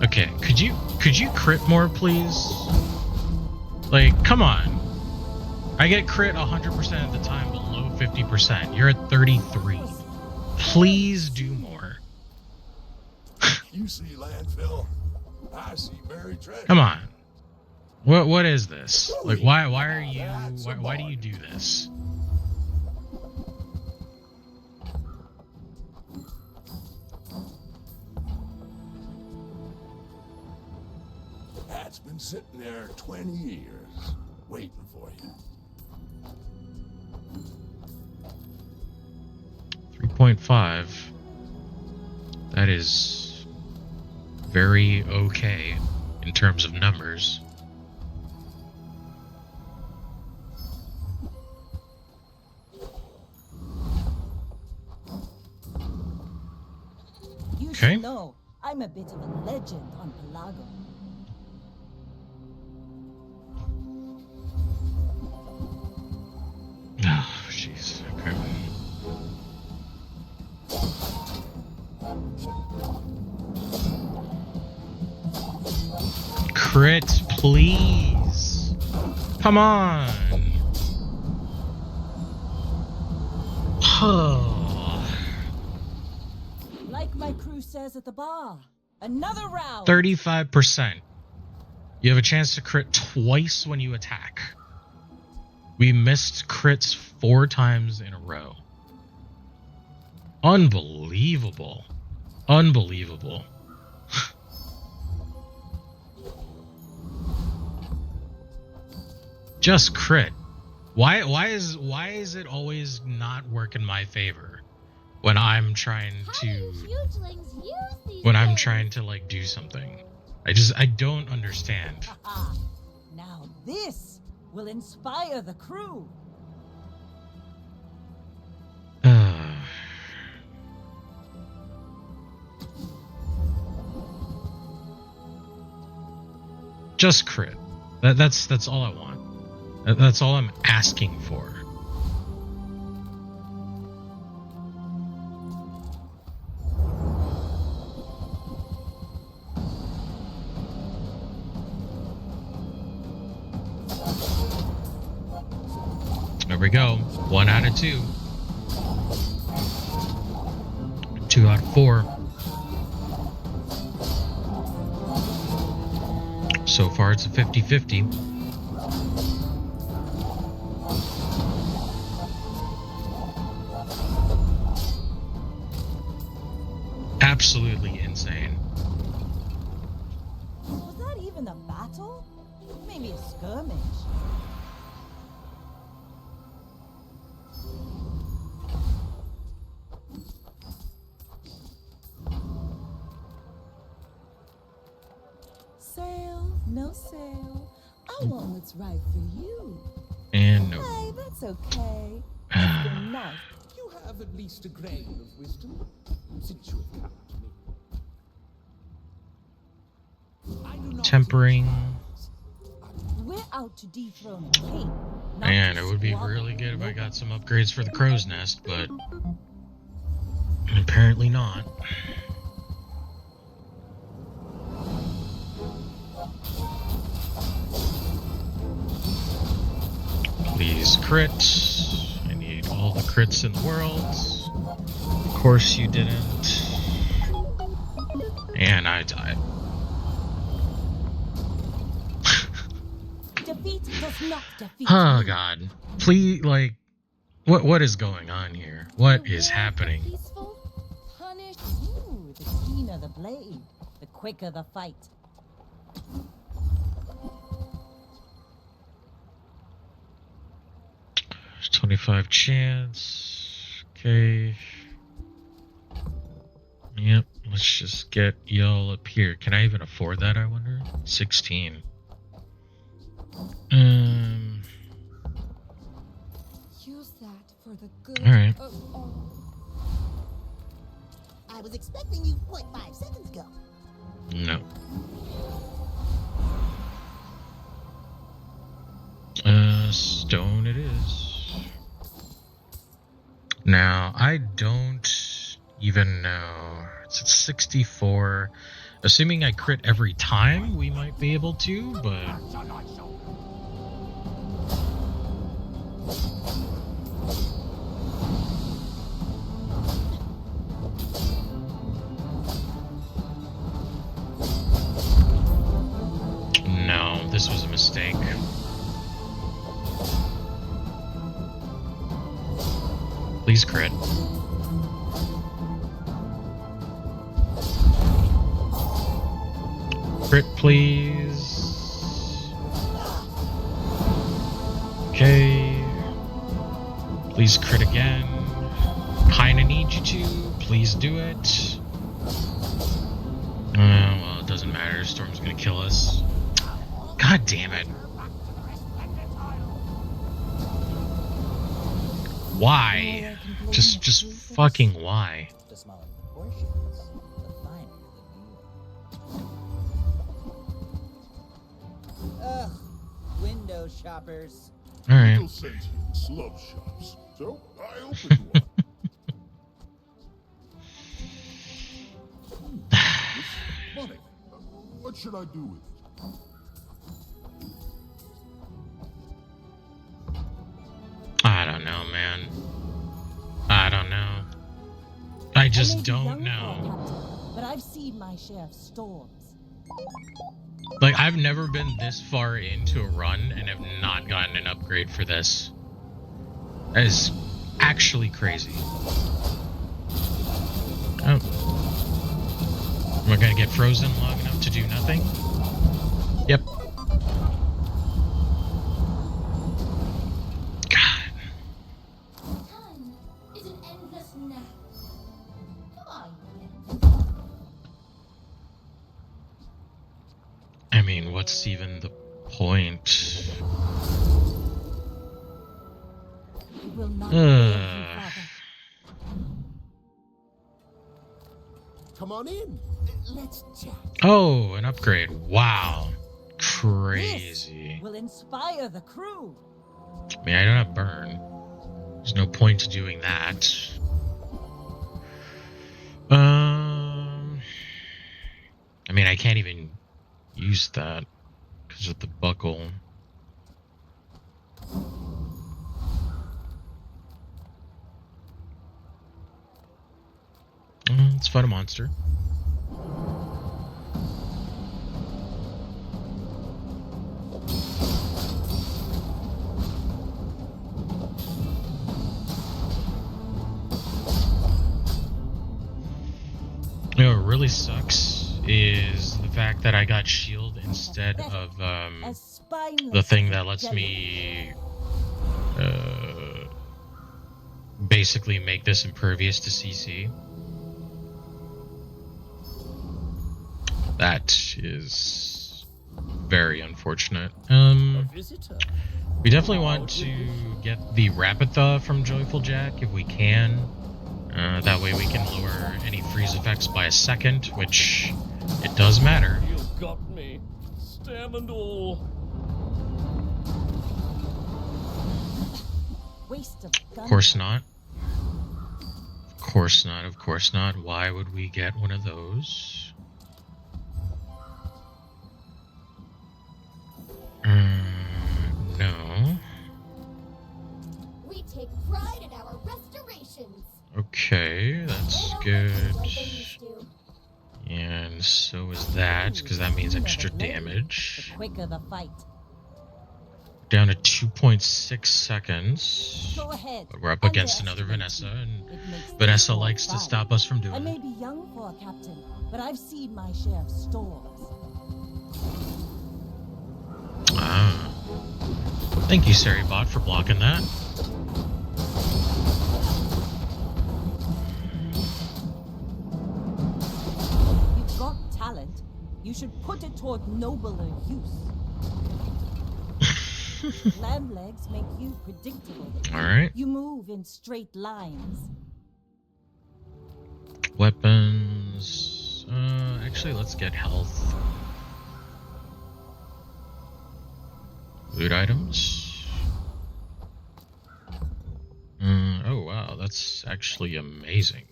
S1: Okay, could you crit more, please? Like, come on. I get crit 100% of the time below 50%. You're at 33. Please do more.
S3: You see landfill, I see buried treasure.
S1: Come on. What is this? Like, why do you do this?
S3: That's been sitting there 20 years, waiting for you.
S1: 3.5. That is very okay in terms of numbers.
S10: You should know, I'm a bit of a legend on Pelago.
S1: Oh, jeez. Okay. Crit, please. Come on.
S10: Like my crew says at the bar, another round.
S1: 35%. You have a chance to crit twice when you attack. We missed crits 4 times in a row. Unbelievable. Unbelievable. Just crit. Why is it always not work in my favor when I'm trying to like do something? I don't understand.
S10: Now this will inspire the crew.
S1: Just crit. That's all I want. That's all I'm asking for. There we go. 1 out of 2. 2 out of 4. So far, it's a 50-50. Absolutely insane.
S10: Was that even a battle? Maybe a skirmish.
S7: Sale, no sale. I want what's right for you.
S1: And no.
S7: Hey, that's okay. It's been nice.
S9: You have at least a grain of wisdom, since you have come to me. I do not
S1: Tempering.
S10: We're out to dethrone a king. not
S1: Man,
S10: to
S1: it would be
S10: squabble
S1: really good if I
S10: with
S1: got some upgrades for the crow's nest, but apparently not. Please crit. I need all the crits in the world. Of course you didn't. And I died.
S10: Defeat does not defeat
S1: Oh
S10: me.
S1: god. Please, like, what is going on here? What is happening?
S2: Peaceful, punish.
S10: Ooh, the keener the blade, the quicker the fight.
S1: 25 chance. Okay. Yep, let's just get y'all up here. Can I even afford that, I wonder? 16.
S2: Use that for the good
S1: Alright.
S2: of all.
S12: I was expecting you 0.5 seconds ago.
S1: No. Stone it is. Now, I don't even know. It's at 64. Assuming I crit every time, we might be able to, but... No, this was a mistake. Please crit. Crit, please. Okay. Please crit again. Kinda need you to. Please do it. Well, it doesn't matter. Storm's gonna kill us. God damn it. Why? Just fucking why?
S6: The smaller the portions, the finer the view. Ugh, window shoppers.
S1: Alright.
S3: Little sentience love shops, so I opened one. This money. What should I do with it?
S1: I don't know, man. I don't know. I just
S10: may be
S1: don't
S10: young,
S1: know.
S10: Captain, but I've seen my share of storms.
S1: Like, I've never been this far into a run and have not gotten an upgrade for this. That is actually crazy. Oh. Am I gonna get frozen long enough to do nothing? Yep. God.
S5: Time is an endless nap. Come on.
S1: I mean, what's even the point?
S10: It will not fail you, Father.
S4: Come on in. Let's chat.
S1: Oh, an upgrade. Wow. crazy.
S10: This will inspire the crew.
S1: I mean, I don't have burn. There's no point to doing that. I mean, I can't even use that because of the buckle. Let's fight a monster. You know what really sucks is the fact that I got shield instead of the thing that lets me basically make this impervious to CC. That is very unfortunate. We definitely want to get the Rapid Thaw from Joyful Jack if we can. That way we can lower any freeze effects by a second, which it does matter.
S13: You've got me, stem and all.
S10: Waste of gun.
S1: Of course not. Of course not, of course not. Why would we get one of those? No.
S5: We take pride in our restorations.
S1: Okay, that's good. And so is that, because that means extra damage.
S10: The quicker the fight.
S1: Down to 2.6 seconds.
S10: Go ahead.
S1: But we're up against another Vanessa, and Vanessa likes to stop us from doing
S10: I may
S1: it.
S10: be young for a captain, but I've seen my share of stores.
S1: Ah. Thank you, Saribot, for blocking that.
S10: You've got talent. You should put it toward nobler use. Land legs make you predictable.
S1: Alright.
S10: You move in straight lines.
S1: Weapons. Actually, let's get health. Loot items. Oh wow, that's actually amazing.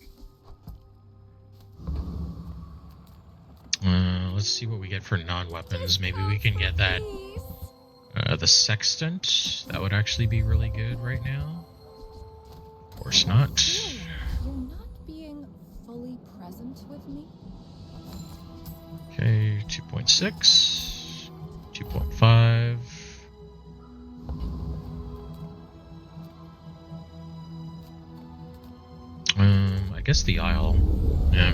S1: Let's see what we get for non-weapons. Maybe we can get that. The sextant. That would actually be really good right now. Of course not.
S2: You're not being fully present with me?
S1: Okay, 2.6. 2.5. I guess the aisle. Yeah.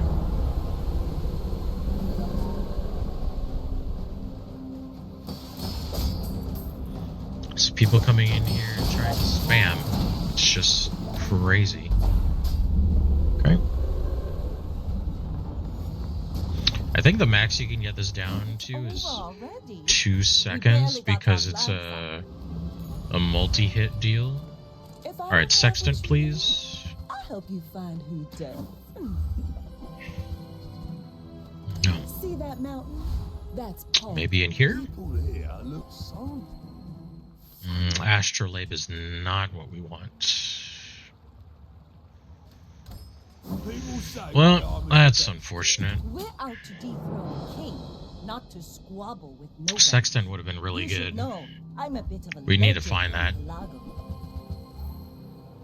S1: There's people coming in here trying to spam. It's just crazy. Okay. I think the max you can get this down to is 2 seconds because it's a multi-hit deal. Alright, sextant, please.
S7: I'll help you find who does.
S1: No.
S7: See that mountain? That's Paul.
S1: Maybe in here?
S3: People here look sorry.
S1: Astrolabe is not what we want. Well, that's unfortunate.
S10: We're out to dethrone a king, not to squabble with nobody.
S1: Sextant would have been really
S10: You
S1: good.
S10: should know, I'm a bit of a
S1: We need to
S10: legend
S1: find that.
S10: in Lago.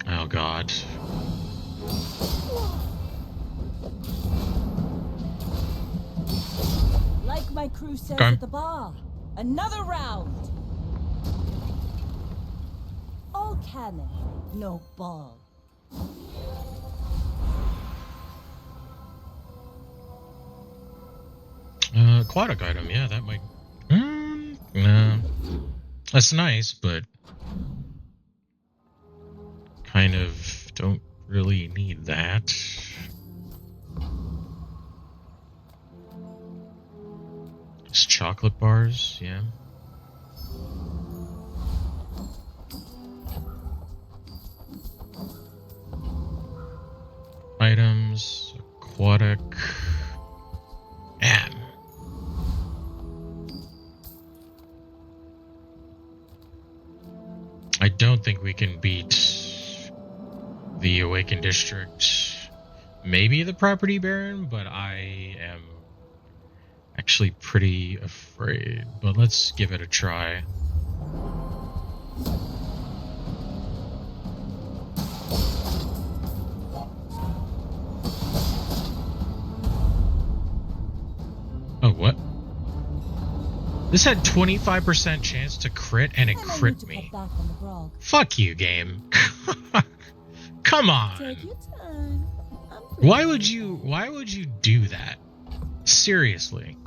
S1: Oh god.
S10: Like my crew says
S1: Okay.
S10: at the bar, another round. All cannon, no ball.
S1: Aquatic item, yeah, that might. No. That's nice, but kind of don't really need that. Just chocolate bars, yeah. Items, aquatic. Man. don't think we can beat the Awakened District. Maybe the Property Baron, but I am actually pretty afraid. But let's give it a try. Oh, what? This had 25% chance to crit and it crit me. Fuck you, game. Come on.
S7: Take your time.
S1: Why would you do that? Seriously.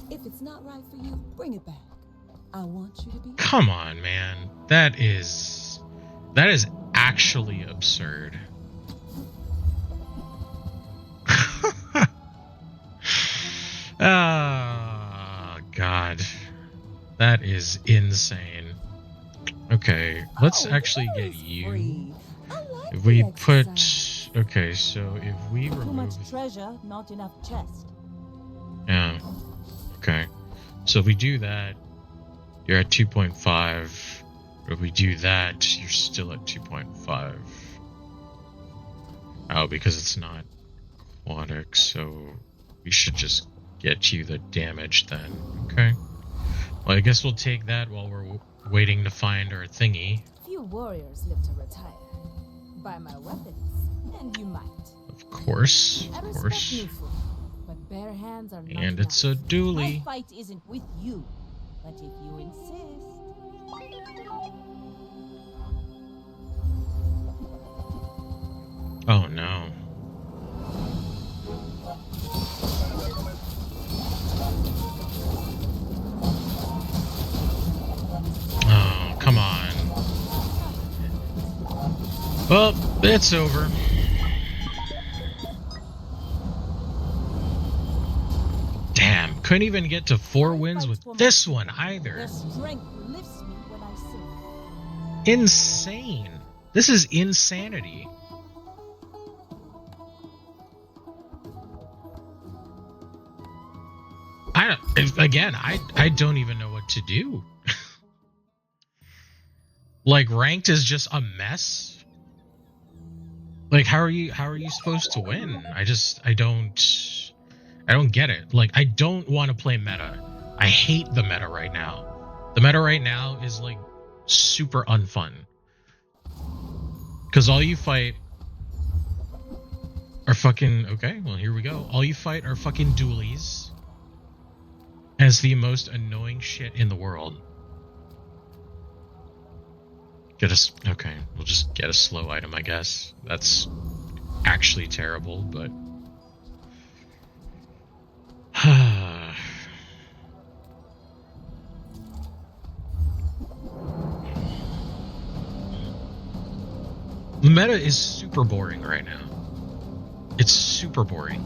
S7: If it's not right for you, bring it back. I want you to be.
S1: Come on, man. That is actually absurd. Oh, God. That is insane. Okay, let's actually get you. If we put... Okay, so if we remove...
S10: Too much treasure, not enough chest.
S1: Yeah. Okay. So if we do that, you're at 2.5. If we do that, you're still at 2.5. Oh, because it's not aquatic, so we should just get you the damage then. Okay. Well, I guess we'll take that while we're waiting to find our thingy.
S7: Few warriors live to retire. Buy my weapons, and you might.
S1: Of course.
S7: I
S1: Of
S7: respect
S1: course.
S7: new food, but bare hands are not
S1: And it's a
S7: enough.
S1: dually.
S10: My fight isn't with you, but if you insist.
S1: Oh no. Oh, come on. Well, it's over. Damn, couldn't even get to 4 wins with this one either.
S10: Your strength lifts me when I sing.
S1: Insane. This is insanity. I don't even know what to do. Like, ranked is just a mess. Like, how are you supposed to win? I don't get it. Like, I don't want to play meta. I hate the meta right now. The meta right now is like super unfun. Cause all you fight are fucking okay, well here we go. All you fight are fucking dualies. As the most annoying shit in the world. Okay, we'll just get a slow item, I guess. That's actually terrible, but the meta is super boring right now. It's super boring.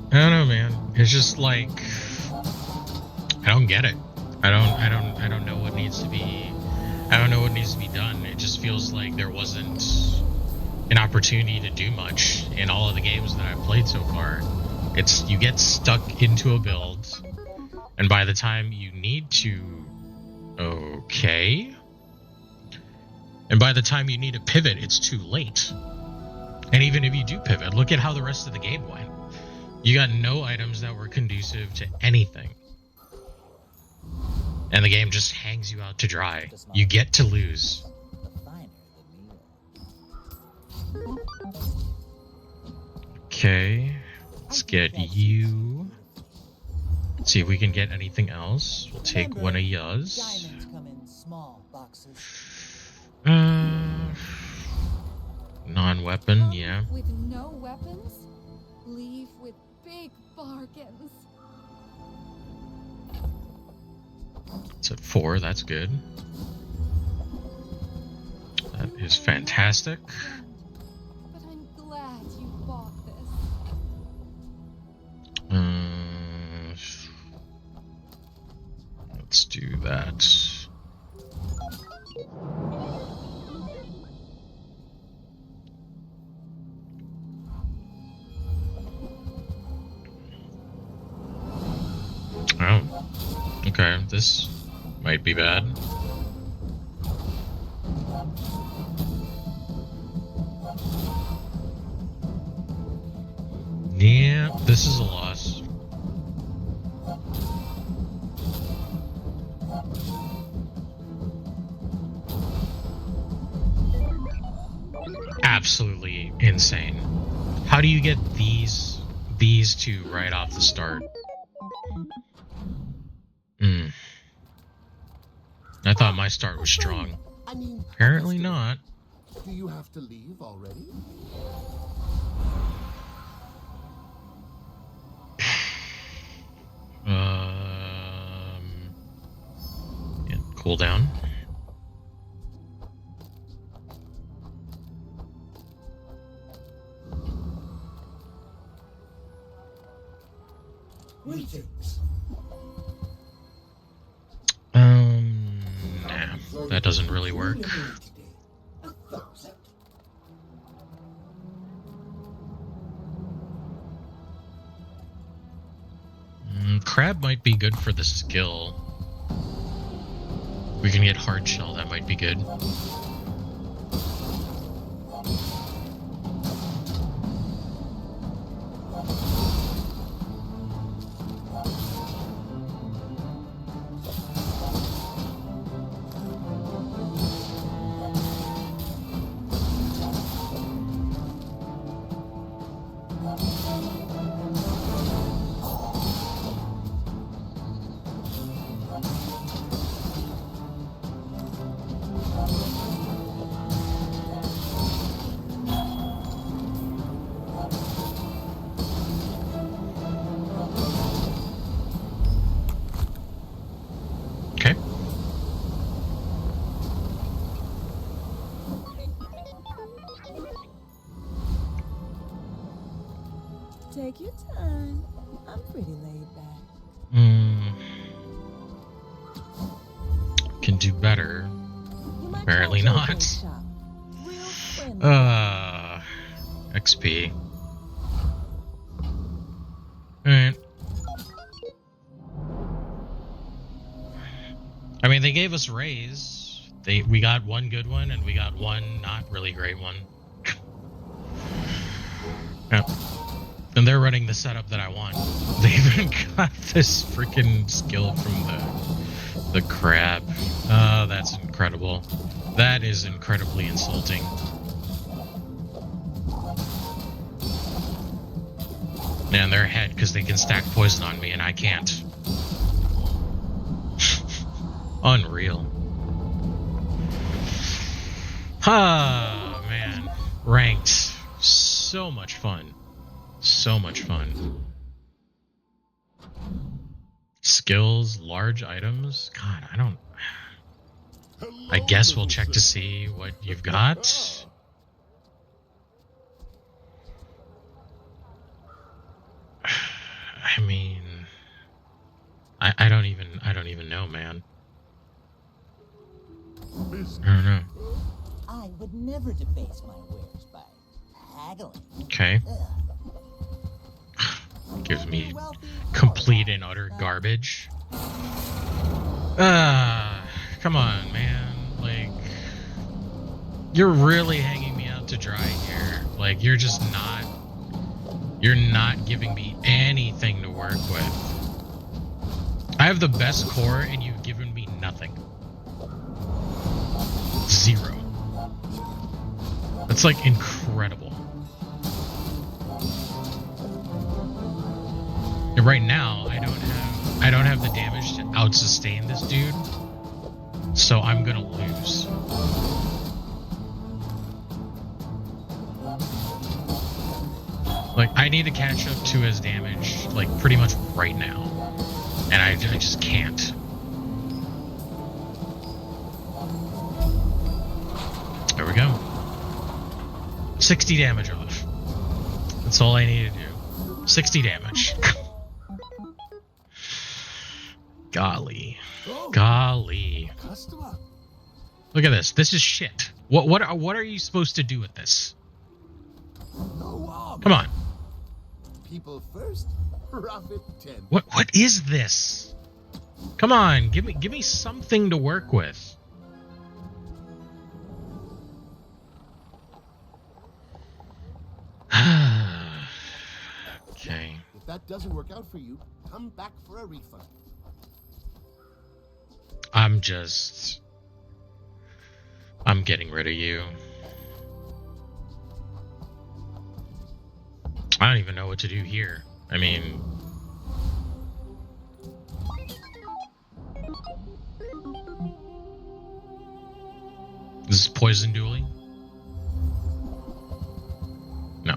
S1: I don't know, man. It's just like I don't get it. I don't know what needs to be. I don't know what needs to be done. It just feels like there wasn't an opportunity to do much in all of the games that I've played so far. It's you get stuck into a build, and by the time you need to, and by the time you need to pivot, it's too late. And even if you do pivot, look at how the rest of the game went. You got no items that were conducive to anything. And the game just hangs you out to dry. You get to lose. Okay. Let's get you. Let's see if we can get anything else. We'll take one of yours.
S6: Diamonds come in small boxes.
S1: Non-weapon, yeah.
S2: With no weapons, leave with big bargains.
S1: It's at 4, that's good. That is fantastic.
S2: But I'm glad you bought
S1: do that. Oh, okay, this might be bad. Yeah, this is a loss. Absolutely insane. How do you get these two right off the start? I thought my start was strong.
S4: I mean,
S1: Apparently not.
S4: do you have to leave already?
S1: Yeah, cool down.
S9: Greetings.
S1: Nah, that doesn't really work. Crab might be good for the skill. We can get hard shell, that might be good.
S7: Take your time. I'm pretty laid back.
S1: Can do better. Apparently not. XP. Alright. I mean, they gave us raise. We got one good one, and we got one not really great one. Yep. And they're running the setup that I want. They even got this freaking skill from the crab. Oh, that's incredible. That is incredibly insulting. Man, they're ahead because they can stack poison on me and I can't. Unreal. Ah, man. Ranked. So much fun. So much fun. Skills, large items. God, I don't... I guess we'll check to see what you've got. I mean... I don't even know, man. I don't know.
S6: I would never debase my wares by haggling.
S1: Okay. Gives me complete and utter garbage. Come on, man. Like, you're really hanging me out to dry here. Like, you're not giving me anything to work with. I have the best core and you've given me nothing. 0. That's like incredible. And right now, I don't have the damage to out-sustain this dude, so I'm gonna lose. Like, I need to catch up to his damage, like, pretty much right now. And I just can't. There we go. 60 damage off. That's all I need to do. 60 damage. Golly. Golly.
S3: Customer.
S1: Look at this. This is shit. What are you supposed to do with this?
S3: No harm.
S1: Come on.
S3: People first, profit 10.
S1: What is this? Come on, give me something to work with. Okay.
S3: If that doesn't work out for you, come back for a refund.
S1: I'm getting rid of you. I don't even know what to do here. I mean, this is poison dueling? No.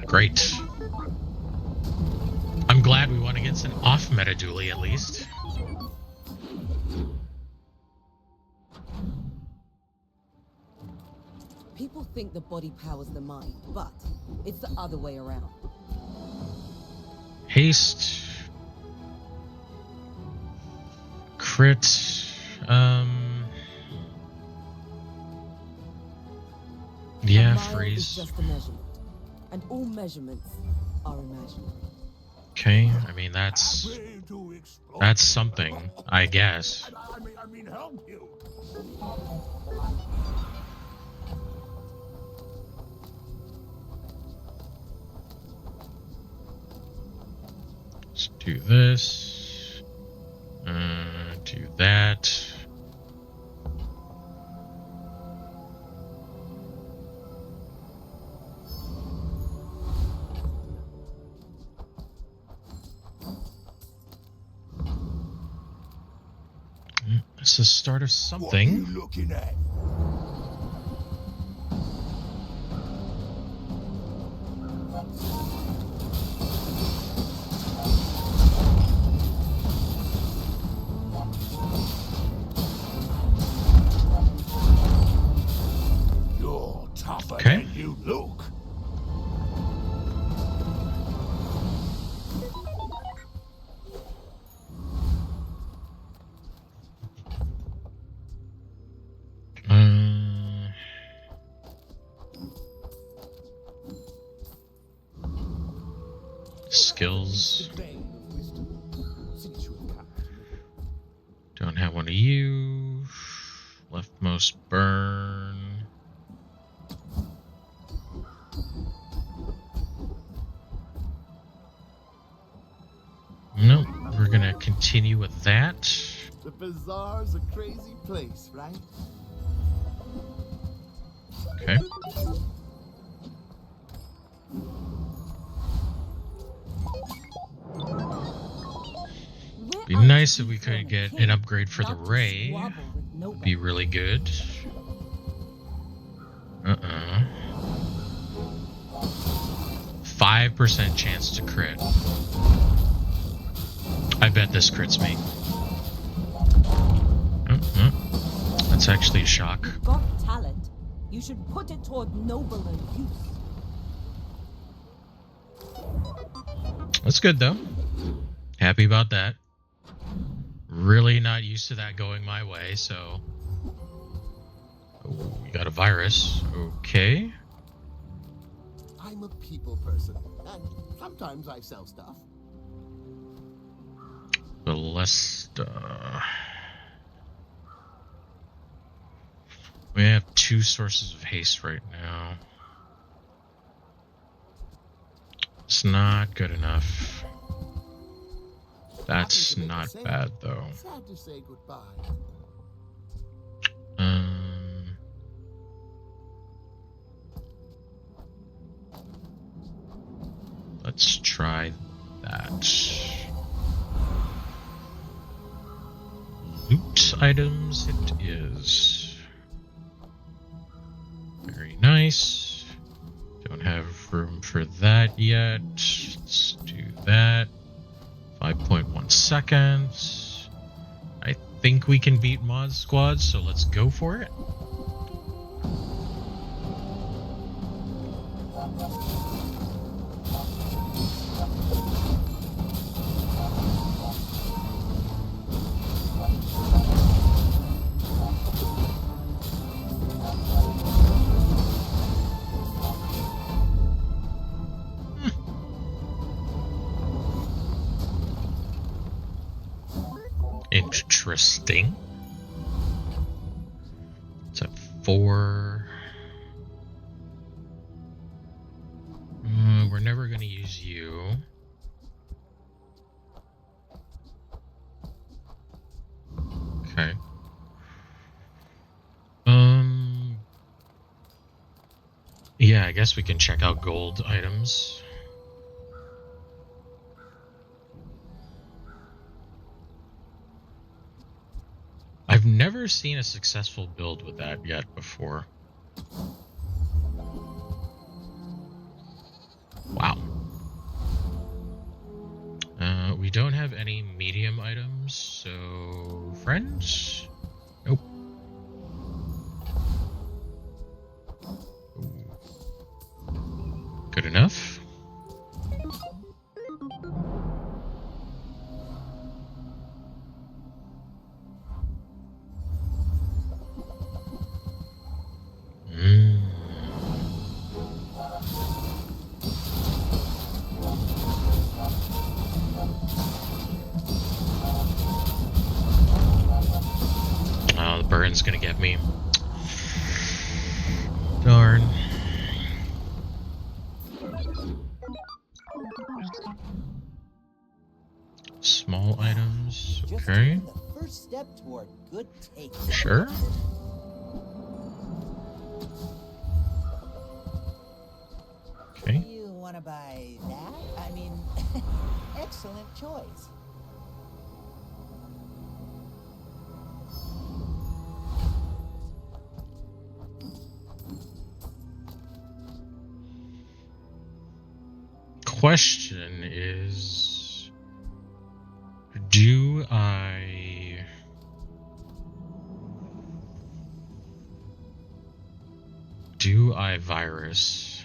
S1: Great. I'm glad we won against an off-meta duelie at least.
S14: People think the body powers the mind, but it's the other way around.
S1: Haste. Crit. Yeah,
S14: A mile
S1: freeze.
S14: is just a measurement, and all measurements are imaginary.
S1: Okay, I mean that's something, I guess.
S3: I mean, help you.
S1: Let's do this. Do that. It's the start of something.
S3: What are you looking at? You're tougher
S1: Okay.
S3: than you look.
S1: Skills. Don't have one of you. Leftmost burn. Nope. We're gonna continue with that.
S3: The Bazaar's a crazy place, right?
S1: Okay. Be nice if we could get an upgrade for the Ray. Would be really good. 5% chance to crit. I bet this crits me. That's actually a shock.
S10: You've got talent. You should put it toward nobler use.
S1: That's good though. Happy about that. Really not used to that going my way, so. Oh, we got a virus. Okay.
S3: I'm a people person, and sometimes I sell stuff.
S1: Ballista. We have 2 sources of haste right now. It's not good enough. That's not bad though.
S3: Sad to say goodbye.
S1: Let's try that. Loot items it is. Very nice. Don't have room for that yet. Let's do that. 5.1 seconds. think we can beat Mod Squad, so let's go for it. Interesting. It's at 4. We're never going to use you. Okay. Yeah, I guess we can check out gold items. I've never seen a successful build with that yet before. Wow. We don't have any medium items, so friends? Nope. Ooh. Good enough. Oh, the burn's gonna get me. Darn. Small items, okay.
S6: The first step toward good taste.
S1: Sure. Okay.
S6: You want to buy that? I mean, excellent choice.
S1: Question is, do I virus?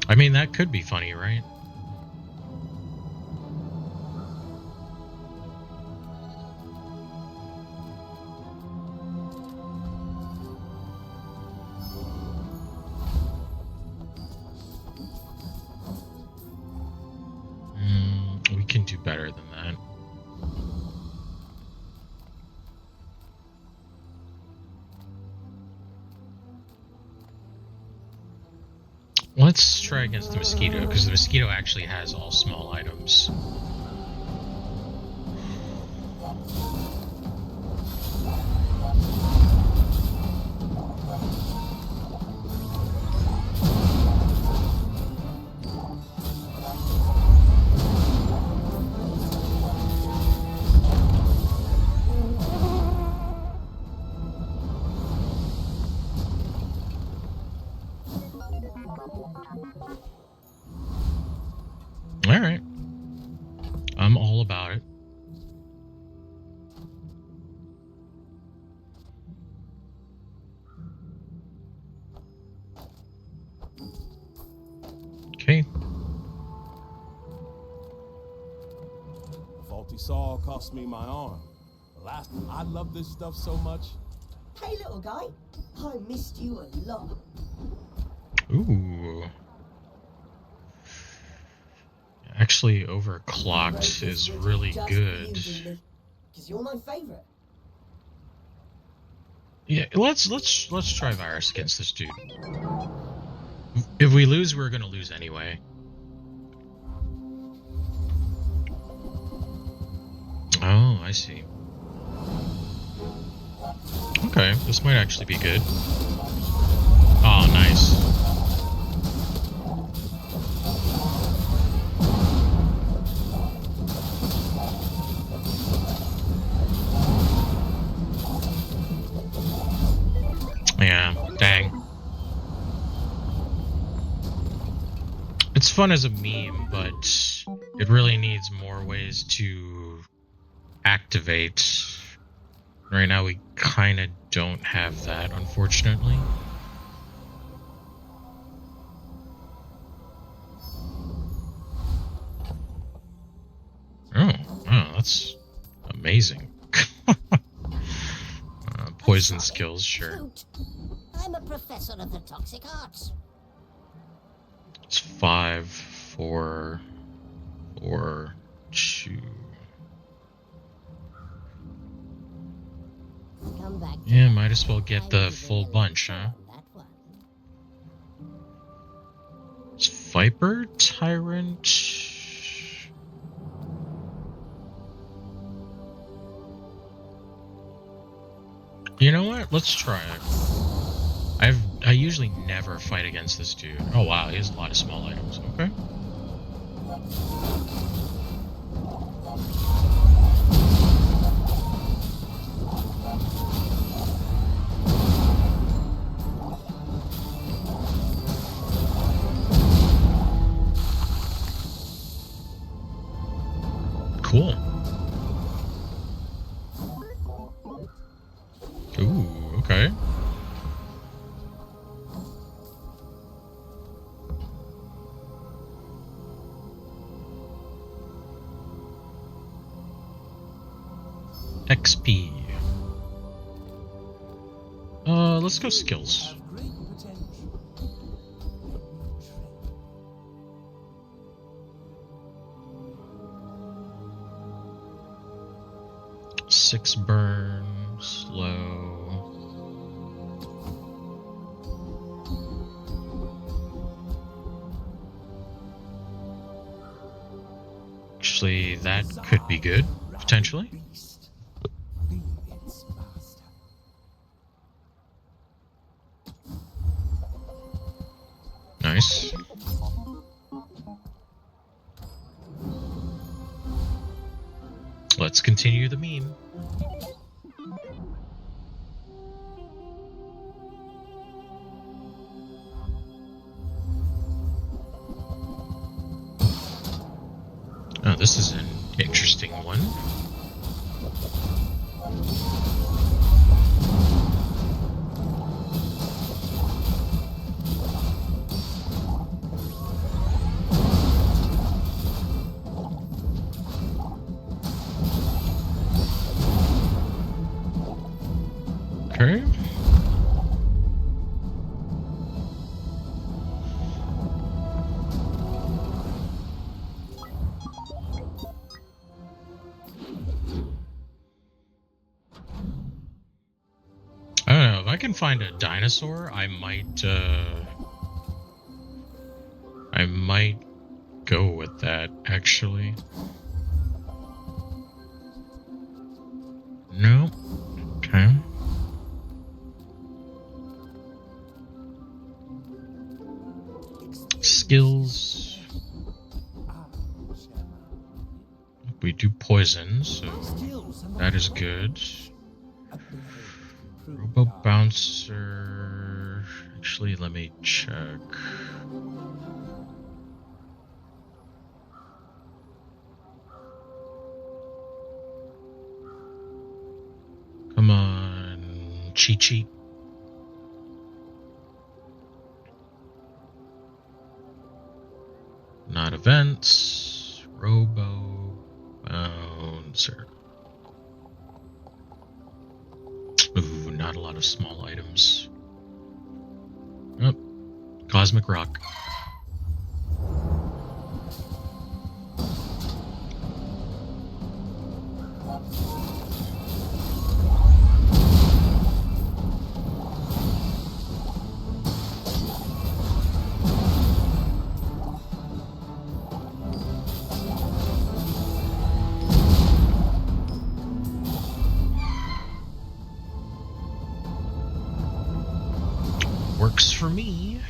S1: I mean, that could be funny, right? We can do better than that. Let's try against the mosquito, because the mosquito actually has all small items. Alright. I'm all about it. Okay.
S15: A faulty saw cost me my arm. I love this stuff so much.
S12: Hey, little guy. I missed you a lot.
S1: Ooh. Actually, overclocked is really good.
S12: Because you're my favorite.
S1: Yeah, let's try virus against this dude. If we lose, we're gonna lose anyway. Oh, I see. Okay, this might actually be good. Oh, nice. Yeah, dang. It's fun as a meme, but it really needs more ways to activate. Right now we kind of don't have that, unfortunately. Oh, wow, that's amazing. Poison skills, sure.
S12: Shoot. I'm a professor of the toxic arts.
S1: It's 5, 4, 4, 2.
S12: Come back.
S1: Yeah, might as well get the full bunch, huh? It's Viper, Tyrant. You know what? Let's try it. I usually never fight against this dude. Oh wow, he has a lot of small items. Okay. Cool. Ooh, okay. XP. Let's go skills. Six burn, slow. Actually, that could be good, potentially. Nice. Let's continue the meme. Oh, this is an interesting one. Okay. I don't know, if I can find a dinosaur, I might go with that, actually. No. Okay. Skills. We do poison, so that is good. Robo Bouncer. Actually, let me check. Come on, cheat sheet. Not events. Robo Bouncer. Ooh, not a lot of small items. Oh, Cosmic Rock. Works for me.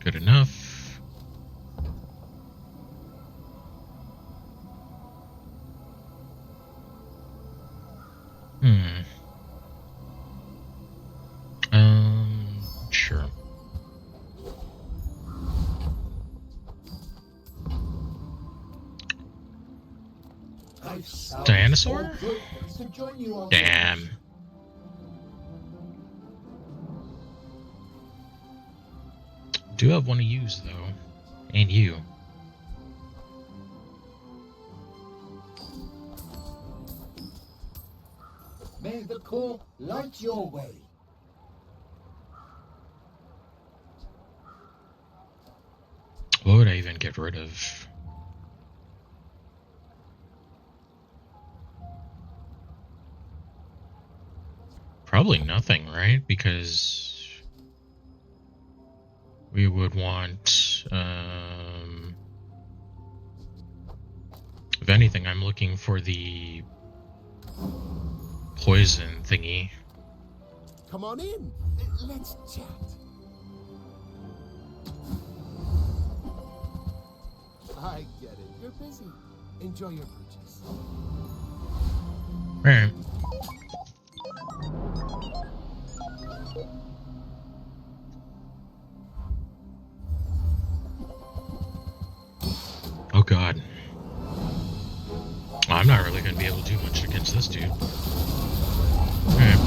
S1: Good enough. Dinosaur?
S9: To join you on
S1: Damn. Do have one to use though, and you.
S9: May the core light your way.
S1: What would I even get rid of? Probably nothing, right? Because we would want, if anything, I'm looking for the poison thingy.
S3: Come on in. Let's chat. I get it. You're busy. Enjoy your purchase.
S1: Alright. Oh god. Well, I'm not really going to be able to do much against this dude. Alright.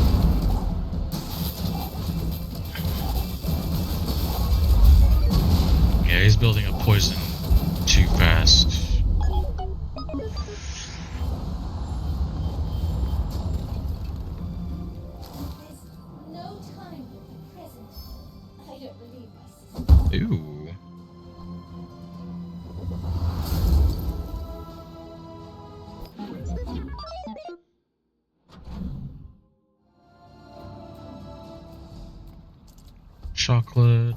S1: Yeah, he's building up poison too fast.
S5: No time will be present. I don't believe my sister.
S1: Ooh. Chocolate.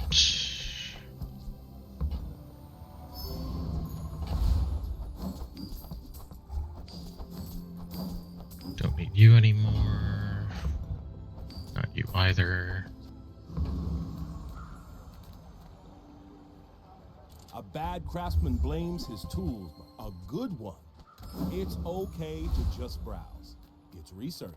S1: Don't need you anymore. Not you either.
S15: A bad craftsman blames his tools, but a good one, it's okay to just browse. It's research.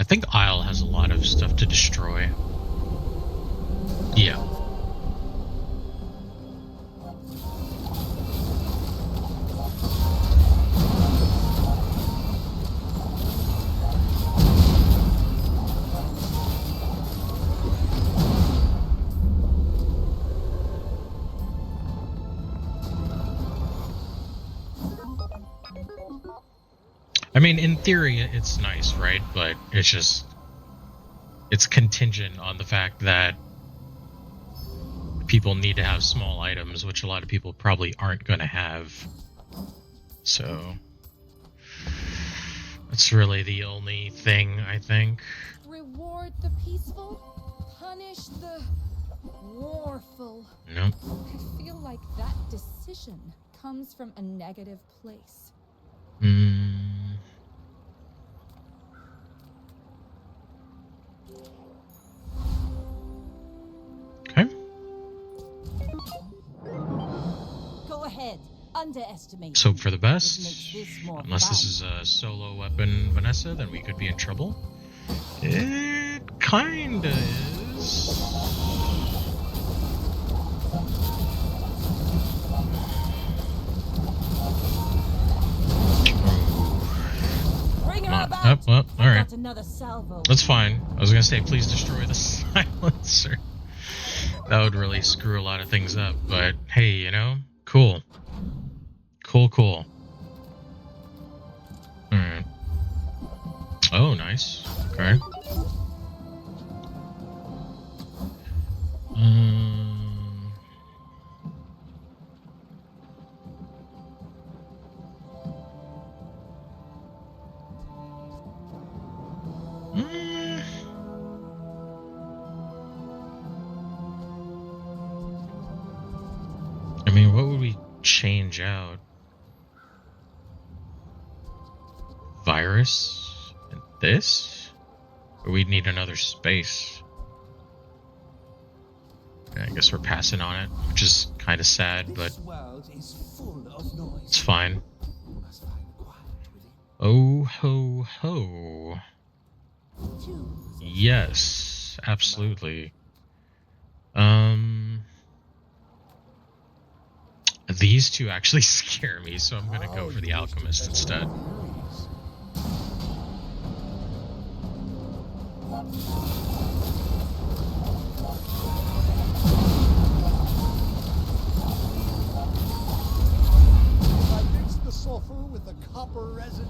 S1: I think Isle has a lot of stuff to destroy. Yeah. I mean, in theory, it's nice, right? But it's just... it's contingent on the fact that people need to have small items, which a lot of people probably aren't going to have. So... that's really the only thing, I think.
S2: Reward the peaceful, punish the warful.
S1: Nope.
S2: I feel like that decision comes from a negative place.
S1: Okay.
S10: Go ahead. Underestimate.
S1: Let's hope for the best.
S10: It makes this more
S1: Unless
S10: fun.
S1: this is a solo weapon, Vanessa, then we could be in trouble. It kinda is.
S10: Bring her
S1: Come on.
S10: about.
S1: Oh, well, alright.
S10: Got another salvo.
S1: That's fine. I was gonna say, please destroy the silencer. That would really screw a lot of things up, but hey, you know? Cool. Cool. Alright. Oh, nice. Okay. I mean, what would we change out? Virus? And this? Or we'd need another space? Yeah, I guess we're passing on it, which is kind of sad, but it's fine. Oh ho ho. Yes, absolutely. These two actually scare me, so I'm gonna go for the alchemist instead.
S4: I mixed the sulfur with the copper resin.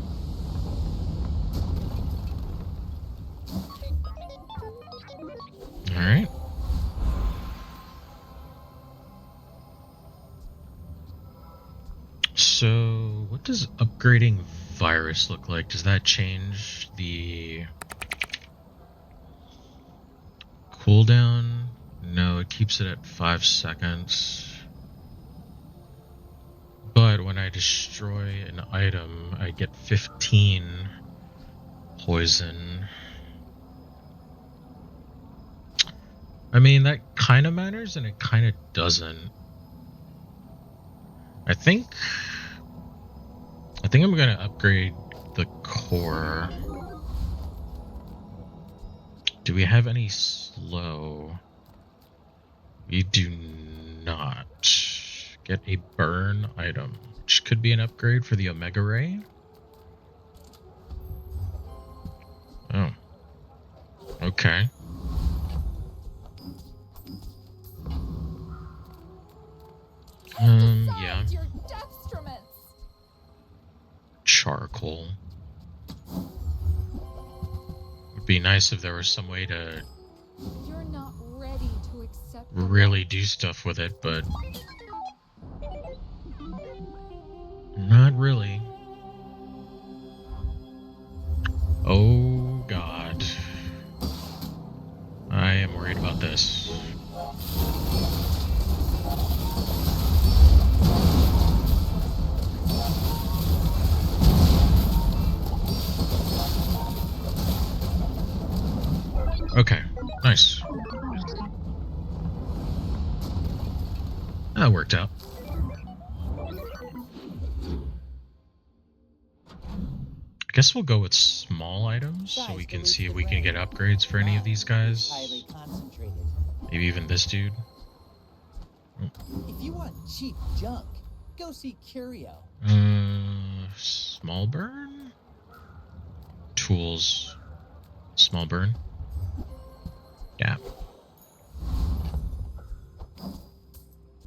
S1: All right. So, what does upgrading virus look like? Does that change the cooldown? No, it keeps it at 5 seconds. But when I destroy an item, I get 15 poison. I mean, that kind of matters and it kind of doesn't. I think I'm gonna upgrade the core. Do we have any slow? We do not. Get a burn item, which could be an upgrade for the Omega Ray. Oh. Okay. Yeah.
S2: Your deathstruments.
S1: Charcoal. Would be nice if there was some way to
S2: You're not ready to accept
S1: really do stuff with it, but not really. Oh God. I am worried about this. Okay, nice. That worked out. I guess we'll go with small items so we can see if we can get upgrades for any of these guys.
S6: Highly concentrated.
S1: Maybe even this dude.
S6: If you want cheap junk, go see Curio.
S1: Small burn? Tools. Small burn. Yeah.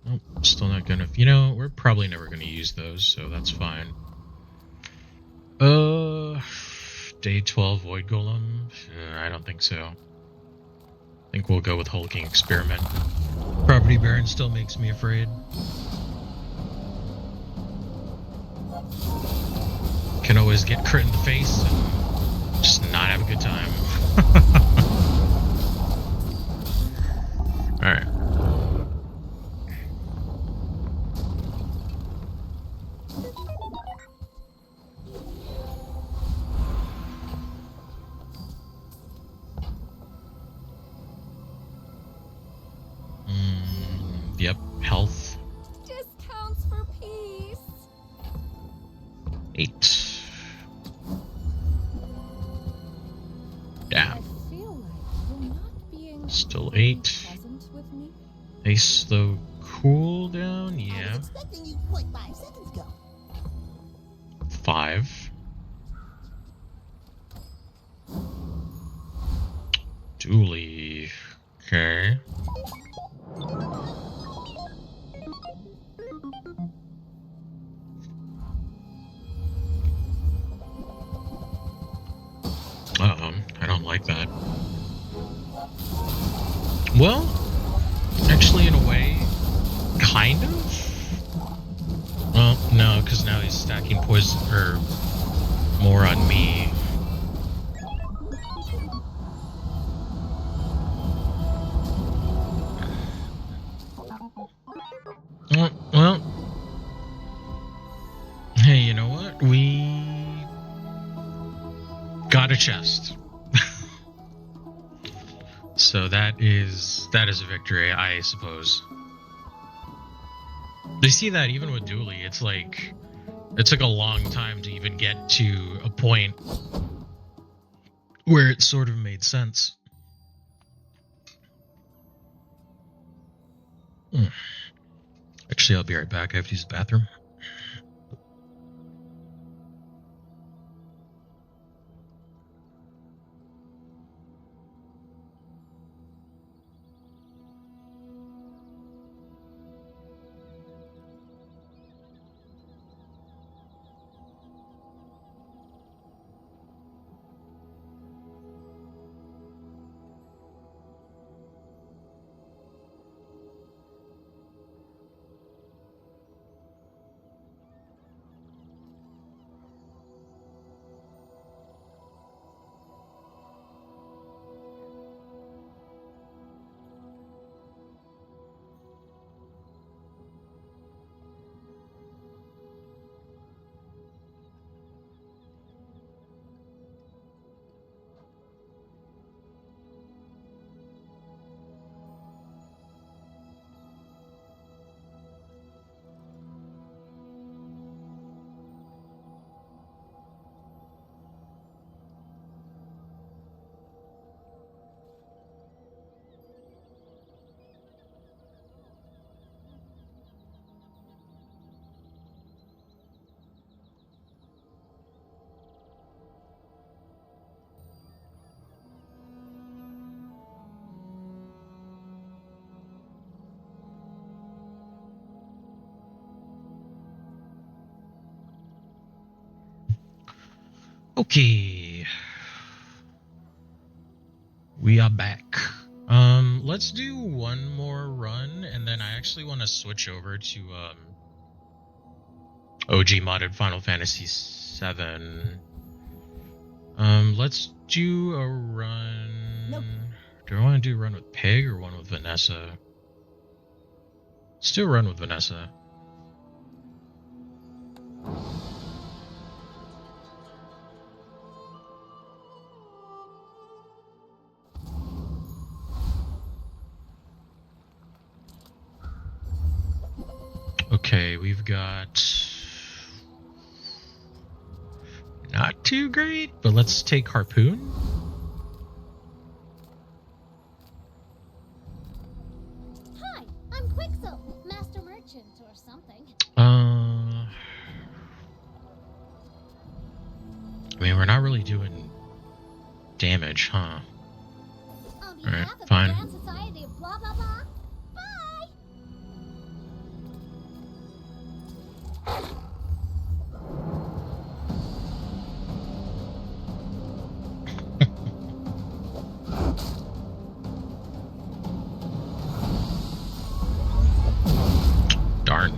S1: Nope, still not gonna. You know, we're probably never gonna use those, so that's fine. Day 12 Void Golem? I don't think so. I think we'll go with Hulking Experiment. Property Baron still makes me afraid. Can always get crit in the face and just not have a good time. Alright. Yep, health.
S2: Discounts for peace.
S1: 8. Damn.
S2: I feel like you're not being
S1: Still 8.
S2: present with me.
S1: A slow cooldown, yeah.
S12: I was expecting you 0.5 seconds ago.
S1: 5. Dooley. Okay. I don't like that. Well, actually, in a way, kind of. Well, no, because now he's stacking poison or more on me. Well, hey, you know what? We got a chest. So that is a victory, I suppose. You see that even with Dooley, it's like it took a long time to even get to a point where it sort of made sense. Actually, I'll be right back. I have to use the bathroom. Okay. We are back. Let's do one more run, and then I actually want to switch over to OG modded Final Fantasy VII. Let's do a run. Nope. Do I want to do a run with Pig or one with Vanessa? Let's do a run with Vanessa. Okay, we've got not too great, but let's take Harpoon.
S5: Hi, I'm Quixel, Master Merchant or something.
S1: I mean, we're not really doing damage, huh?
S5: On
S1: Alright,
S5: behalf of
S1: fine.
S5: the Grand Society of blah blah blah. Bye.
S1: Darn.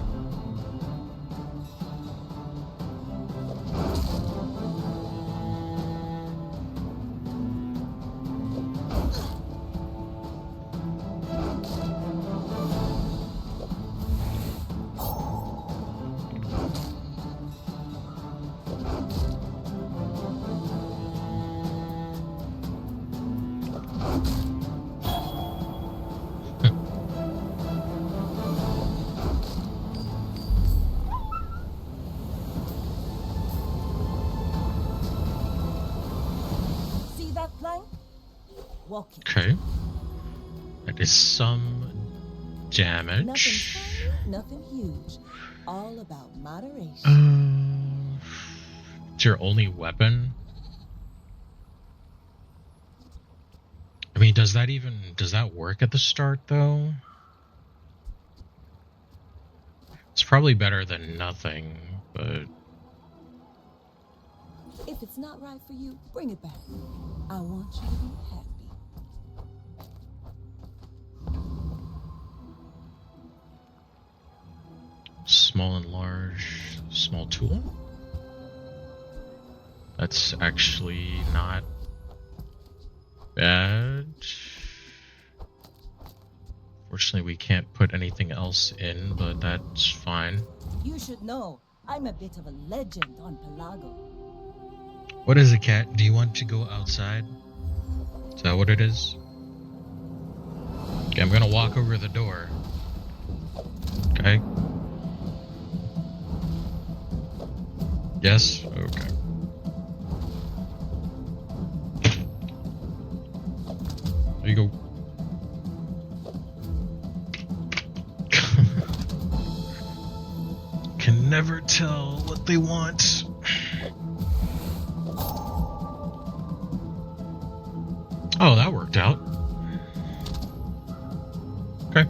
S10: See that plank? Walk it.
S1: Okay. That is some damage.
S14: Nothing tiny, nothing huge. All about moderation.
S1: It's your only weapon? I mean, does that work at the start, though? It's probably better than nothing, but...
S14: If it's not right for you, bring it back. I want you to be happy.
S1: Small and large, small tool? That's actually not bad. Fortunately, we can't put anything else in, but that's fine.
S10: You should know, I'm a bit of a legend on Pelago.
S1: What is it, Cat? Do you want to go outside? Is that what it is? Okay, I'm gonna walk over the door. Okay. Yes? Okay. There you go. never tell what they want. Oh, that worked out. Okay.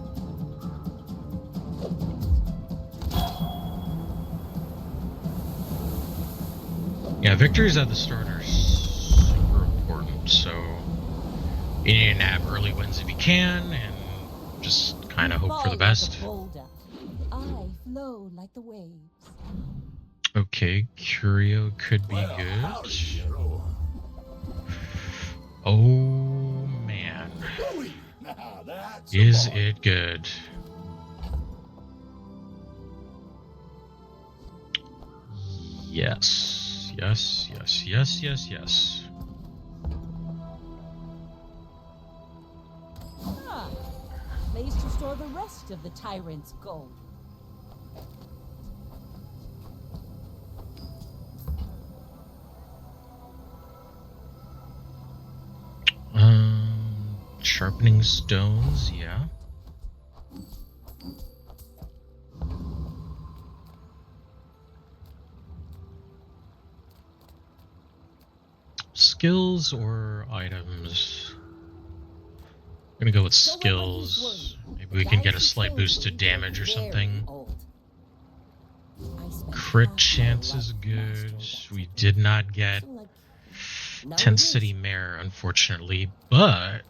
S1: Yeah, victories at the start are super important, so you need to nab early wins if you can, and just kind of hope for the best.
S10: I flow like the waves.
S1: Okay, Curio could be good.
S3: Howdy, hero.
S1: Oh man.
S3: Now that's
S1: Is it good? Yes. Yes, yes, yes, yes, yes.
S10: Ah, place to store the rest of the tyrant's gold.
S1: Sharpening stones, yeah. Skills or items? I'm gonna go with skills. Maybe we can get a slight boost to damage or something. Crit chance is good. We did not get Tent City Mare, unfortunately, but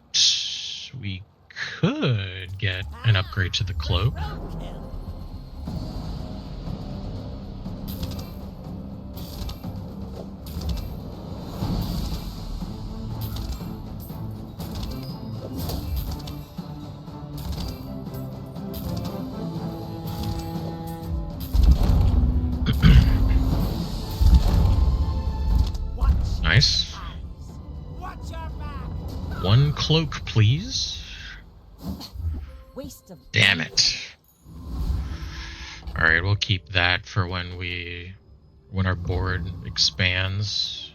S1: we could get an upgrade to the cloak. Nice. One cloak, please.
S10: Waste of
S1: Damn it. Alright, we'll keep that for when our board expands.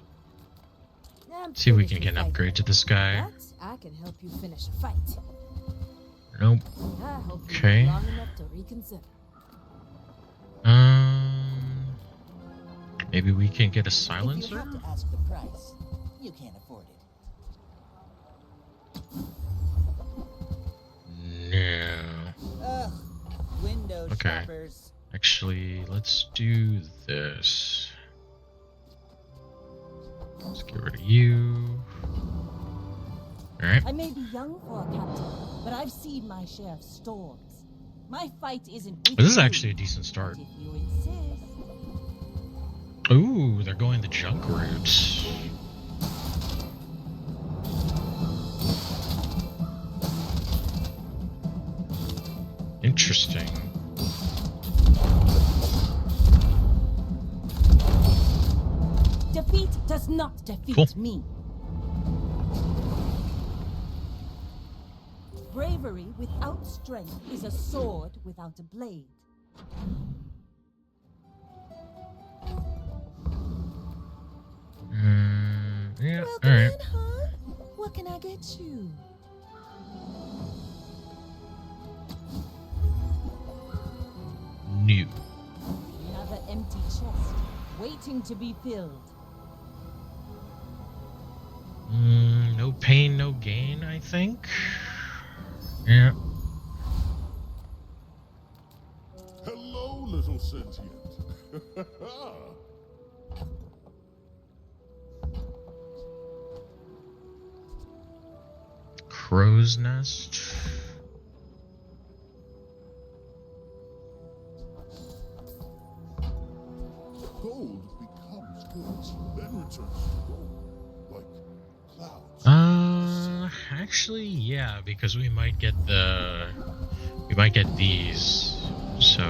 S1: See if we can get an upgrade to this guy.
S7: I can help you finish a fight.
S1: Nope.
S7: I hope you
S1: Okay.
S7: live long enough to reconsider.
S1: Maybe we can get a
S6: If
S1: silencer?
S6: you have to ask the price, you can't afford it.
S1: No.
S6: Ugh, window
S1: Okay.
S6: shoppers.
S1: Actually, let's do this. Let's get rid of you. Alright.
S10: I may be young for a captain, but I've seen my share of storms. My fight isn't with
S1: This is
S10: you,
S1: actually a decent start.
S10: but if you insist.
S1: Ooh, they're going the junk route. Interesting.
S10: Defeat does not defeat
S1: Cool.
S10: me. Bravery without strength is a sword without a blade.
S1: Yeah,
S10: Welcome
S1: alright.
S10: in, huh? What can I get you?
S1: New.
S10: Another empty chest, waiting to be filled.
S1: No pain, no gain, I think. Yeah.
S4: Hello, little sentient.
S1: Crow's nest.
S3: Gold becomes goods, then returns to gold, like clouds.
S1: Actually, yeah, because we might get these. So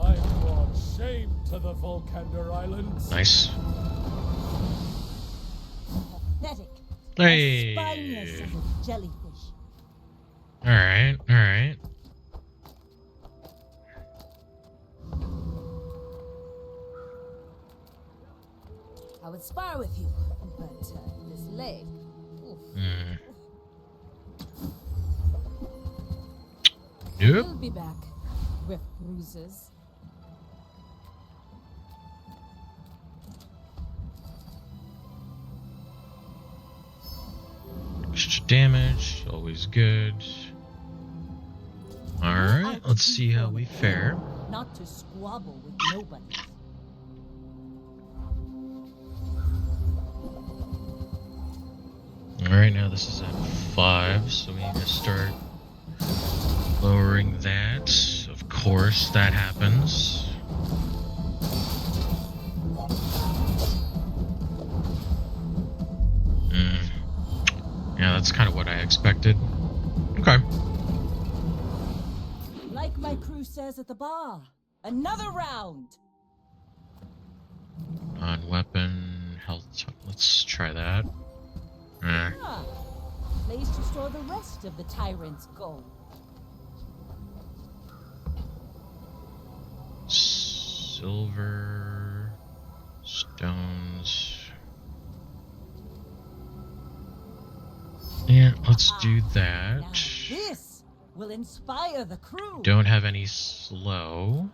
S13: I brought shame to the Volcander Islands.
S1: nice.
S10: Pathetic.
S1: Hey.
S10: As spineless as a jellyfish.
S1: Alright, alright.
S7: I would spar with you, but this leg,
S1: Hmm.
S7: We'll
S1: Nope.
S7: be back with bruises.
S1: Extra damage, always good. Alright, let's see how we fare.
S10: Not to squabble with nobody.
S1: Alright, now this is at 5, so we need to start lowering that. Of course, that happens. Yeah, that's kind of what I expected. Okay.
S10: Like my crew says at the bar, another round.
S1: Non-weapon, health. Let's try that.
S10: Ah, place to store the rest of the tyrant's gold.
S1: Silver, stones. Yeah, let's do that.
S10: Now this will inspire the crew.
S1: Don't have any slow.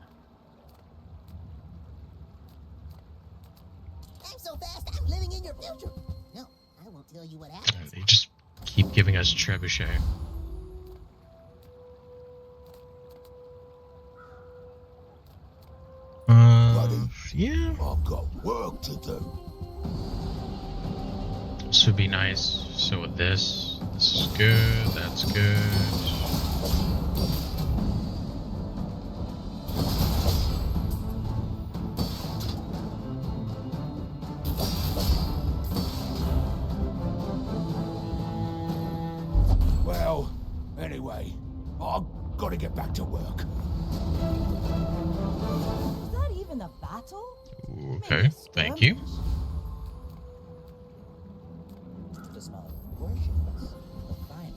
S12: I'm so fast, I'm living in your future. No, I won't tell you what happened.
S1: They just keep giving us trebuchet. Yeah.
S3: I've got work to do.
S1: This would be nice. So with this is good, that's good.
S3: Well, anyway, I've got to get back to work.
S10: Is that even a battle?
S1: Okay, thank you.
S6: Just not worships. Fine.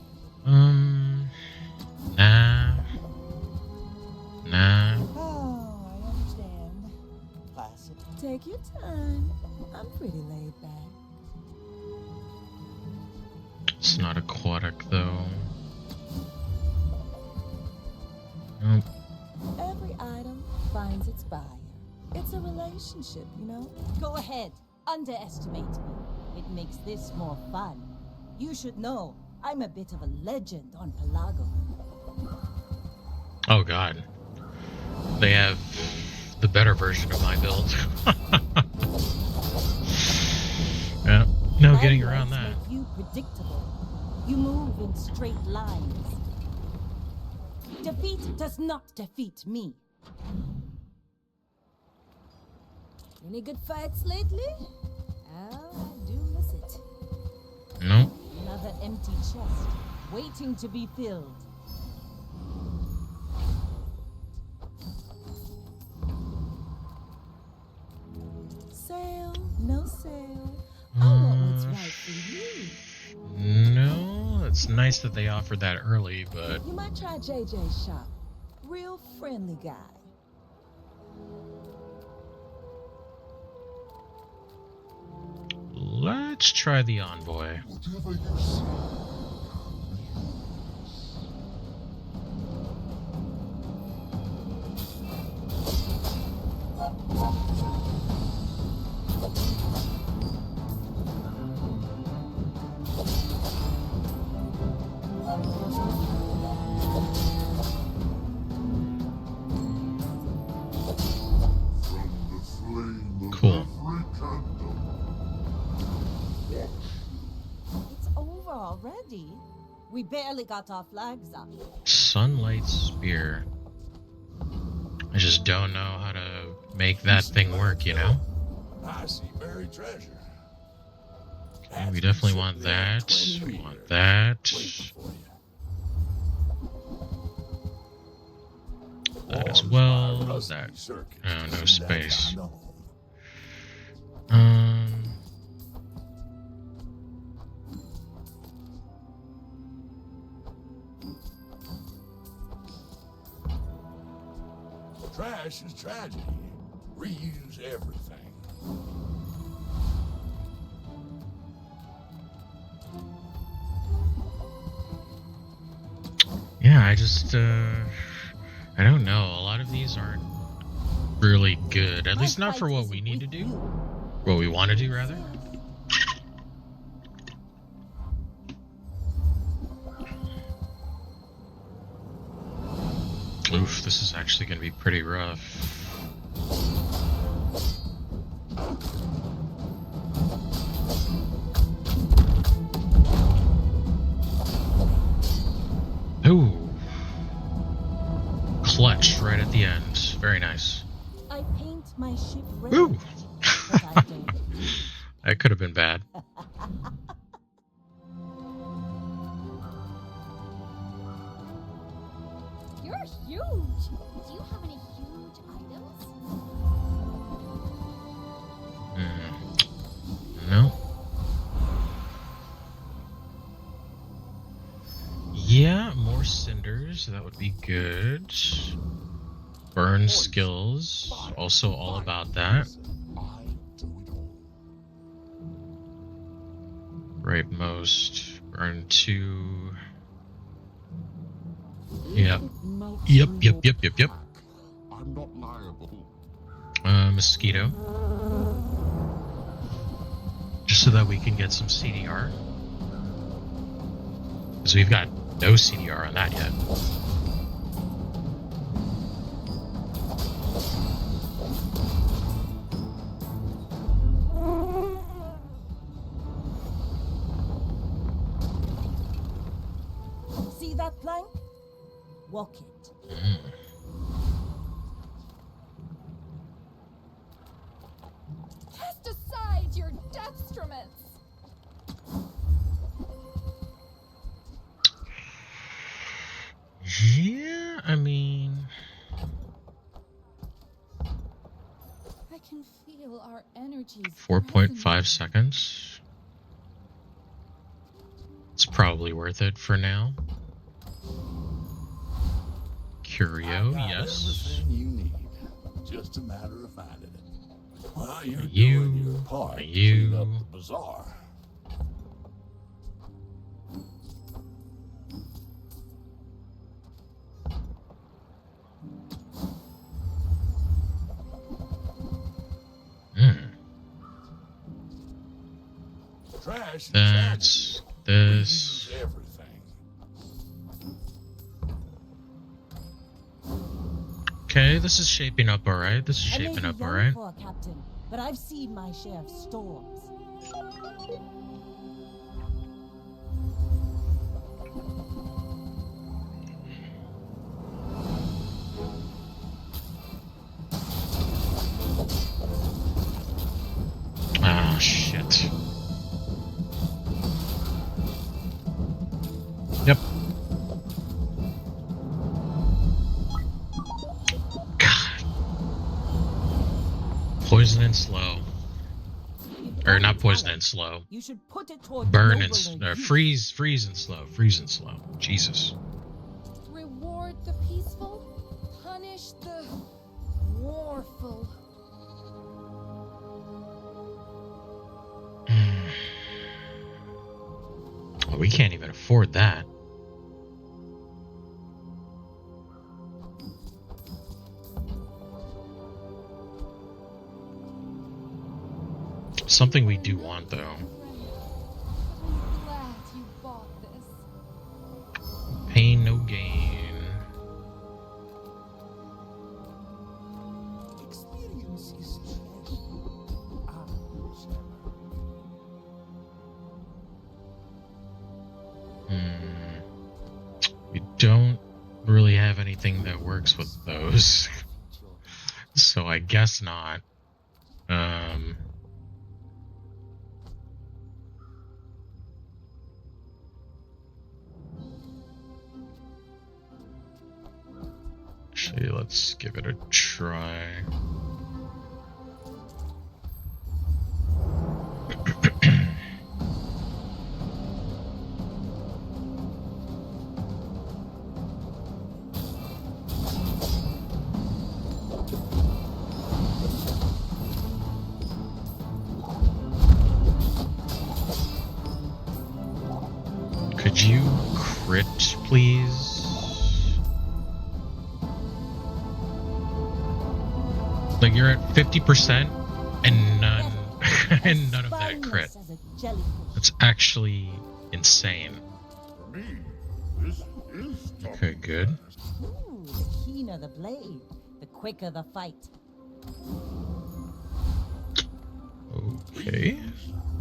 S1: Nah. Nah.
S6: Oh, I understand. Classic.
S7: Take your time. I'm pretty laid back.
S1: It's not aquatic though. Nope.
S7: Every item finds its buyer. It's a relationship, you know?
S10: Go ahead, underestimate me. It makes this more fun. You should know, I'm a bit of a legend on Pelago.
S1: Oh god. They have the better version of my build. Yeah, no getting around that.
S10: Make you predictable. You move in straight lines. Defeat does not defeat me.
S7: Any good fights lately? Oh, I do miss it.
S1: Nope.
S10: Another empty chest, waiting to be filled.
S7: Sale, no sale. I want what's right for you.
S1: No, it's nice that they offered that early, but
S7: You might try JJ's shop. Real friendly guy.
S1: let's try the envoy.
S3: Whatever you say.
S1: Cool.
S10: It's over already. We barely got our flags up.
S1: Sunlight spear. I just don't know how to make that thing work, you know?
S3: I see buried treasure.
S1: Okay, we definitely want that. We want that. That as well. That. Oh, no space.
S3: Trash is tragedy. Reuse everything.
S1: I just, I don't know. A lot of these aren't really good. At least not for what we need to do. What we want to do, rather. Oof, this is actually going to be pretty rough. Ooh. Clutch right at the end. Very nice.
S10: I paint my ship red.
S1: Ooh.
S10: But I don't.
S1: That could have been bad.
S5: You're huge. Do you have any huge items?
S1: No. Yeah, more cinders. That would be good. Burn skills. Also all about that. Right most. Burn 2. Yep. Yep.
S3: I'm not liable.
S1: Mosquito. Just so that we can get some CDR. Because we've got no CDR on that yet.
S10: See that plank? Walk it.
S2: Cast aside your deathstruments.
S1: Yeah, I mean...
S2: I can feel our energies.
S1: 4.5 seconds. It's probably worth it for now. Curio, yes.
S3: Everything you need. Just a matter of finding it. Well, you're doing your part to clean up the bazaar. Trash.
S1: That's this.
S3: Everything.
S1: Okay, this is shaping up alright. This is
S10: I may
S1: shaping
S10: be
S1: up
S10: young
S1: alright.
S10: for a captain, but I've seen my share of storms.
S1: Ah, shit. Yep. God. Poison and slow. Or not poison and slow.
S10: You should put it toward
S1: Burn and
S10: nobler
S1: freeze and slow. Freeze and slow. Jesus.
S2: Reward the peaceful, punish the warful.
S1: Well, we can't even afford that. Something we do want, though.
S2: I'm glad you bought this.
S1: Pain, no gain.
S3: Experience is
S1: We don't really have anything that works with those. So I guess not. Actually, let's give it a try. Could you crit, please? Like you're at 50% and none and none of that crit.
S10: Spineless as a jellyfish.
S1: That's actually insane.
S3: For me, this is
S1: Okay, good.
S10: Ooh, the keener the blade, the quicker the fight.
S1: Okay.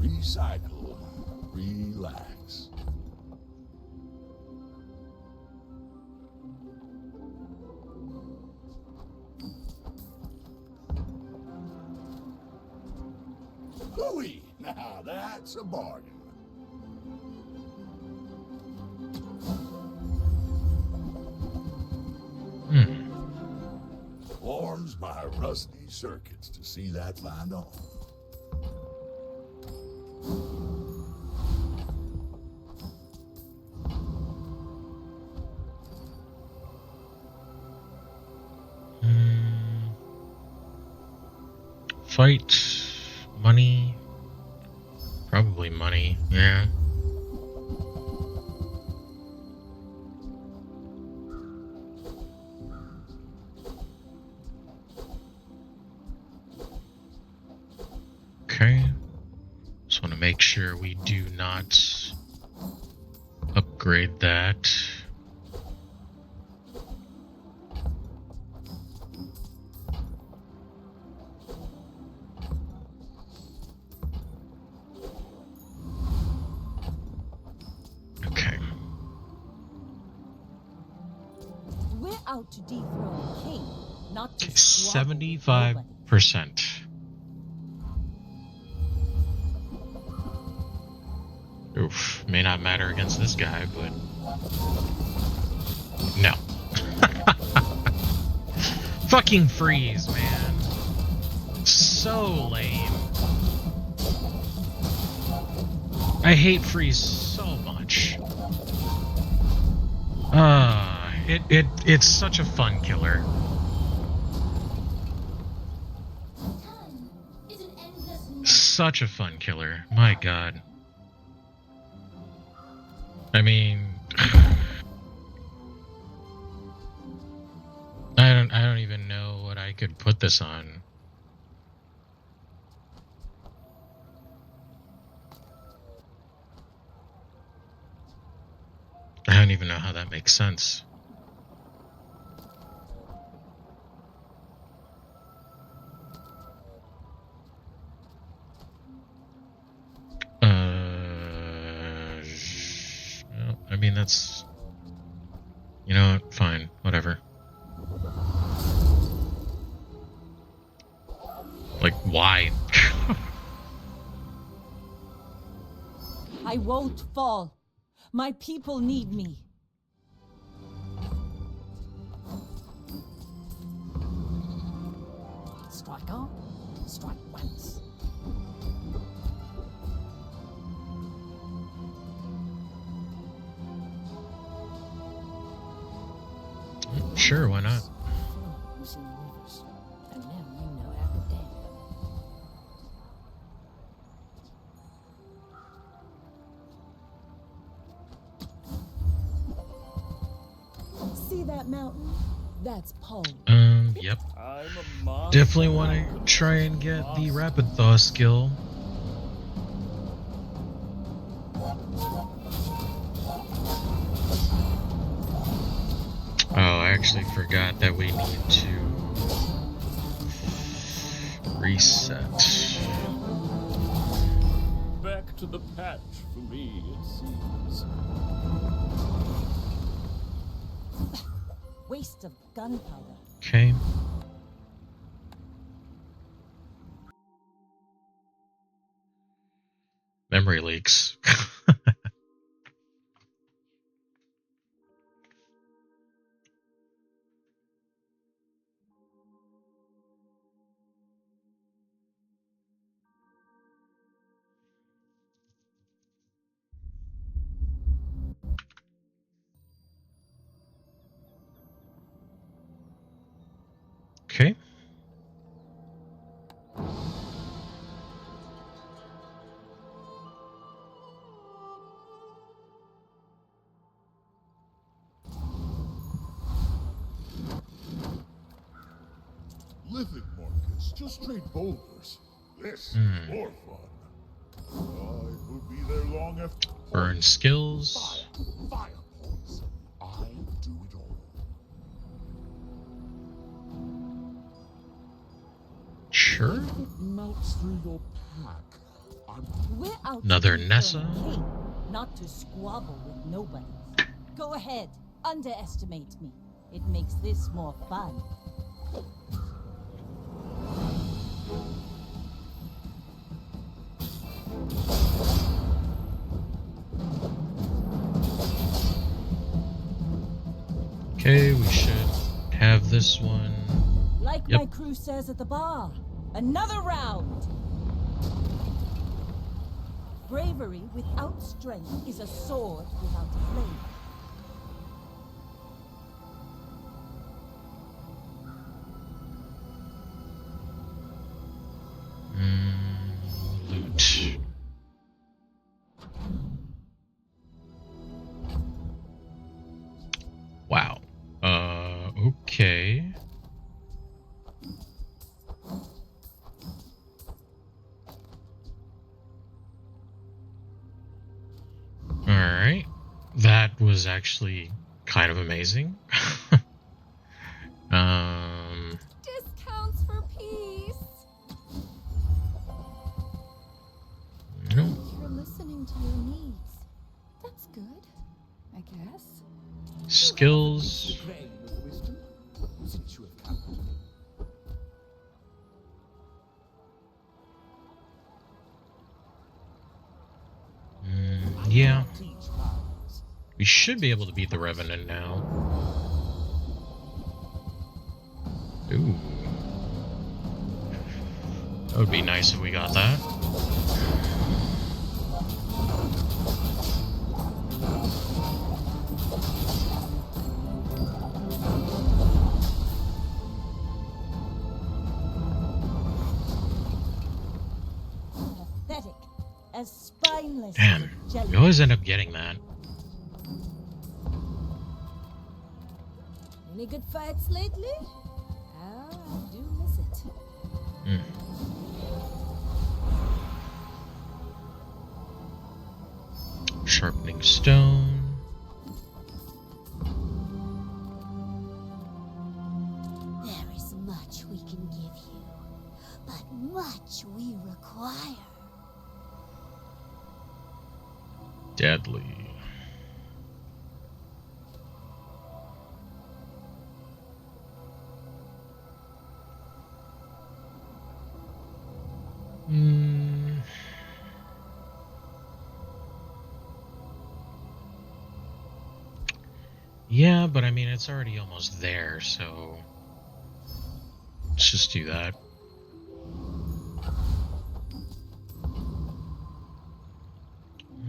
S3: Recycle. Relax. Hooey! Now that's a bargain. Warms my rusty circuits to see that find on.
S1: Fight, money, probably money, yeah. Okay, just want to make sure we do not upgrade that. Okay.
S10: We're out to dethrone a king, not to
S1: 75%. Oof, may not matter against this guy, but no. Fucking freeze, man. So lame. I hate freeze so much. It's such a fun killer. Such a fun killer. My god. I mean, I don't even know what I could put this on. I don't even know how that makes sense. Well, I mean, that's, you know what, fine, whatever. Like, why?
S10: I won't fall. My people need me.
S7: Strike hard, strike once.
S1: Sure, why not?
S7: You seen rivers, and now you know how to dam
S14: them. See that mountain? That's Pole.
S1: Yep. Definitely want to try and get the rapid thaw skill. Oh, I actually forgot that we need to reset.
S13: Back to the patch for me, it seems.
S10: Waste of gunpowder.
S1: Okay. Memory leaks. Okay.
S3: Lithic markets That's just straight boulders. This
S1: Hmm.
S3: is more fun. I will be there long after.
S1: Burn skills.
S3: Fire poison. I do it all.
S1: Sure.
S3: If it melts through your pack,
S10: We're out
S1: Another
S10: to
S1: Nessa.
S10: defend King, not to squabble with nobody. Go ahead, underestimate me. It makes this more fun.
S1: Okay, we should have this one.
S10: Like
S1: Yep.
S10: my crew says at the bar, another round. Bravery without strength is a sword without a blade.
S1: Loot. Wow. Okay. Alright. That was actually kind of amazing.
S2: Discounts for peace.
S1: No.
S2: You're listening to your needs. That's good, I guess.
S1: Skills.
S15: Grain of wisdom, since you have come to me.
S1: Yeah. We should be able to beat the Revenant now. Ooh. That would be nice if we got that.
S10: Pathetic. As spineless
S1: Damn.
S10: as a jelly.
S1: We always end up getting that.
S7: Any good fights lately? Ah, I do miss it.
S1: Sharpening stone.
S5: There is much we can give you, but much we require.
S1: Deadly. Yeah, but I mean, it's already almost there, so let's just do that.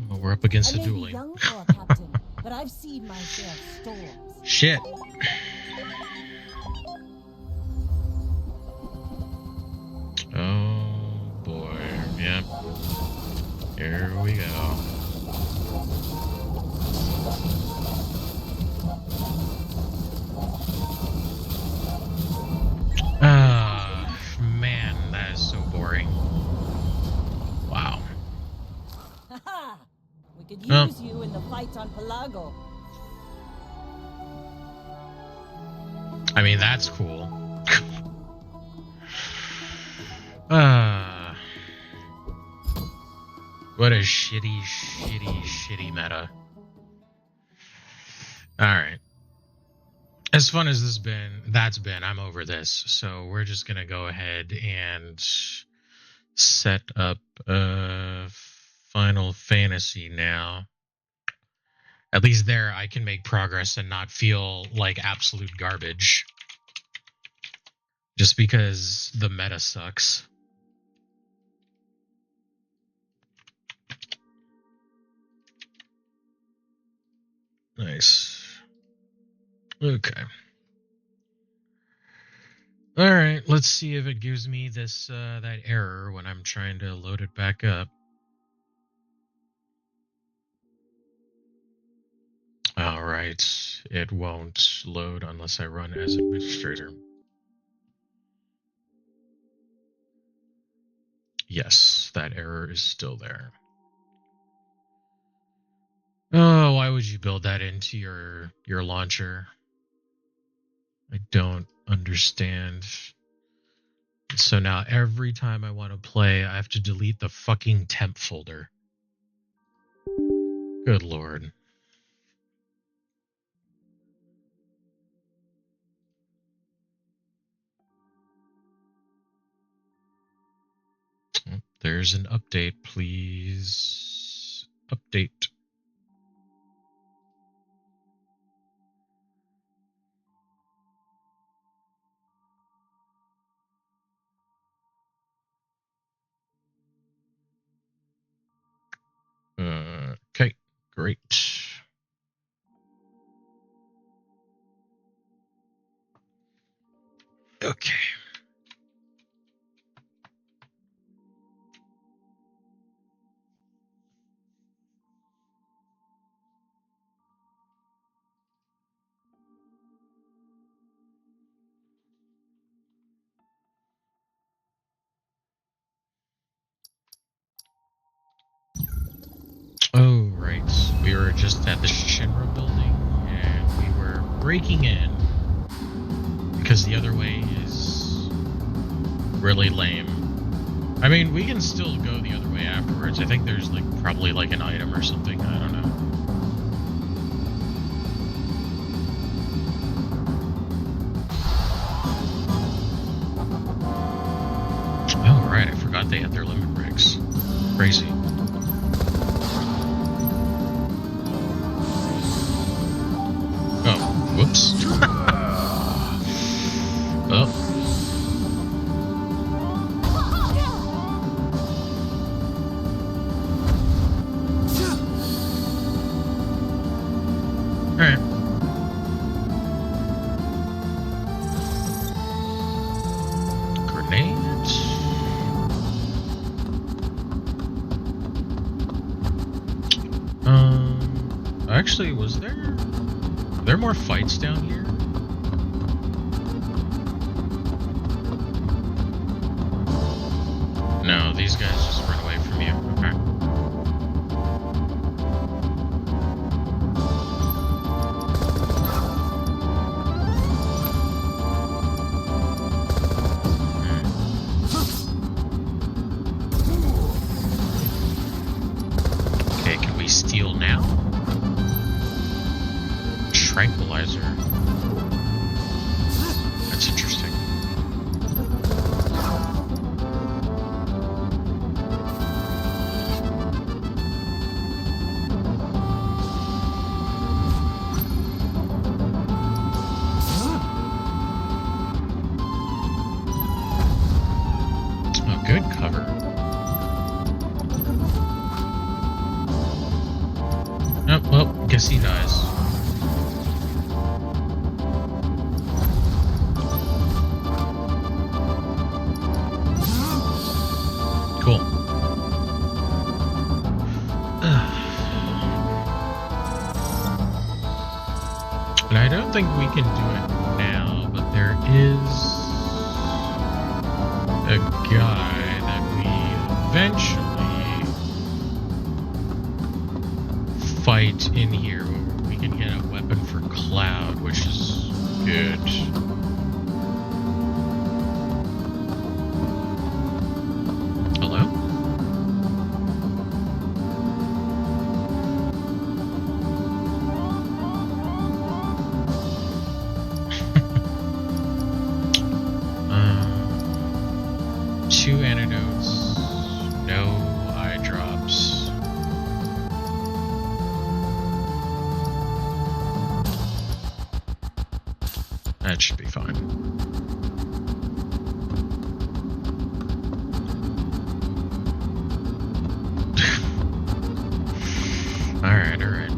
S1: Well, we're up against
S10: I
S1: a
S10: may be
S1: dueling.
S10: young for a captain, but I've seen my share of storms.
S1: Shit. Oh boy. Yep. Here we go. Man, that is so boring. Wow.
S10: Haha! We could
S1: Oh.
S10: use you in the fight on Pelago.
S1: I mean, that's cool. What a shitty meta. Alright. As fun as that's been, I'm over this. So we're just gonna go ahead and set up Final Fantasy now. At least there I can make progress and not feel like absolute garbage. Just because the meta sucks. Nice. Okay. Alright, let's see if it gives me this that error when I'm trying to load it back up. Alright, it won't load unless I run as administrator. Yes, that error is still there. Oh, why would you build that into your launcher? I don't understand. So now every time I want to play, I have to delete the fucking temp folder. Good lord. Oh, there's an update, please. Update. Okay, great. Okay. Oh, right. We were just at the Shinra building, and we were breaking in because the other way is really lame. I mean, we can still go the other way afterwards. I think there's like probably like an item or something. I don't know. Oh, right. I forgot they had their limit breaks. Crazy. Oh, whoops. Oh. Alright. Grenades. Actually, was there more fights down here? No, these guys just run away from you. Okay. Okay, can we steal now? Tranquilizer. That's interesting. Oh, good cover. Oh, well, guess he dies. Cool. And I don't think we can do it now, but there is a guy that we eventually fight in here where we can get a weapon for Cloud, which is good. Hello? Two antidotes, no eye drops. That should be fine. Alright, alright.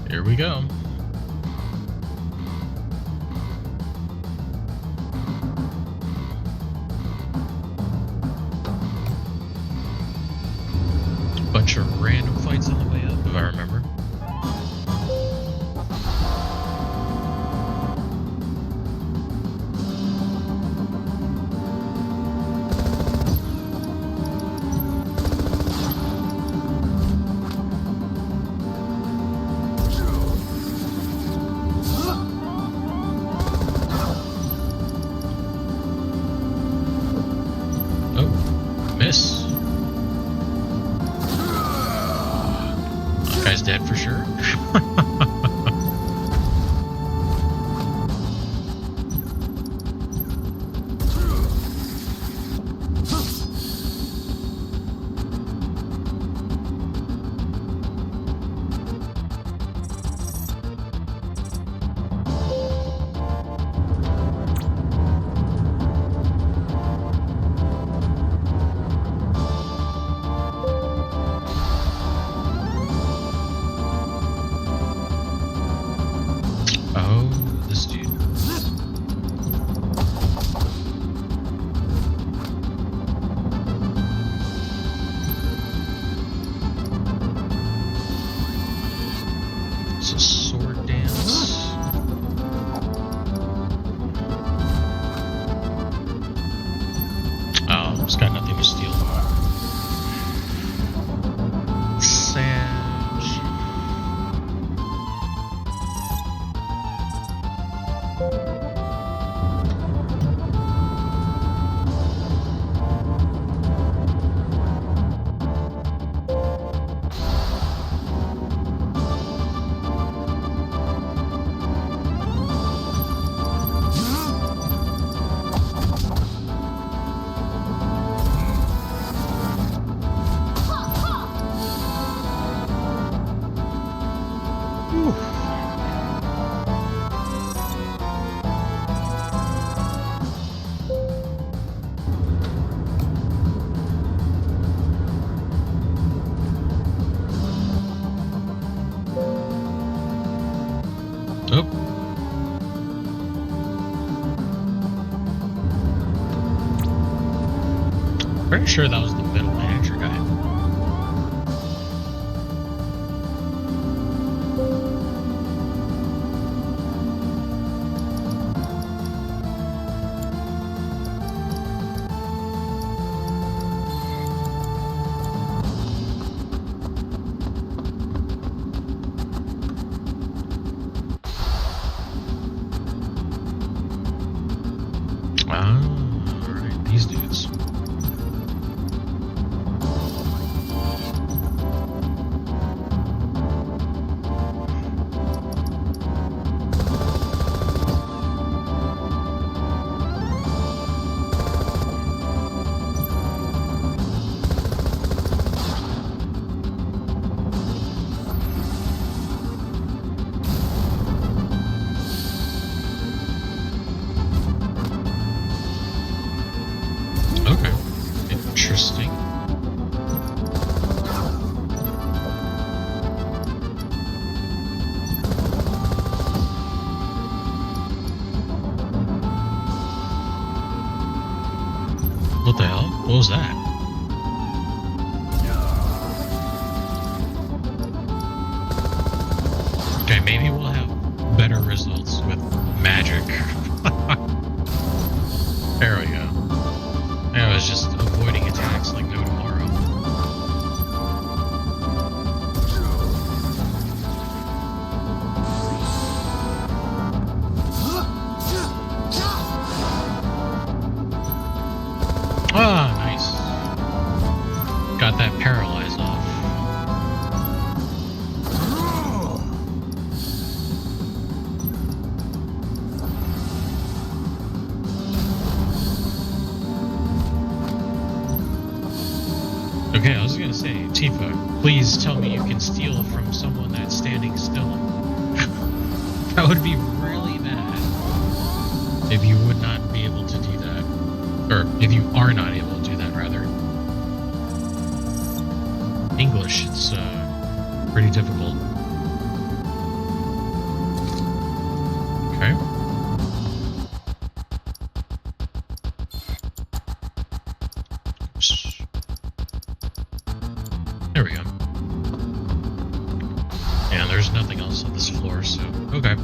S1: Here we go. Bunch of random fights on the way up, if I remember. Oh, miss. Guy's dead for sure. Oh, this dude. It's a sword dance. Oh, it's got nothing to steal. Sage. Oh. Pretty sure that was the middle manager guy. Alright, these dudes. Okay, interesting. What the hell? What was that? Okay, maybe we'll have better results with magic. There we go. I was just avoiding attacks like no tomorrow. Ah, nice. Got that paralyzed off. Okay, I was gonna say, Tifa, please tell me you can steal from someone that's standing still. That would be really bad if you would not be able to do that. Or if you are not able to do that, rather. English, it's pretty difficult. or so. Okay.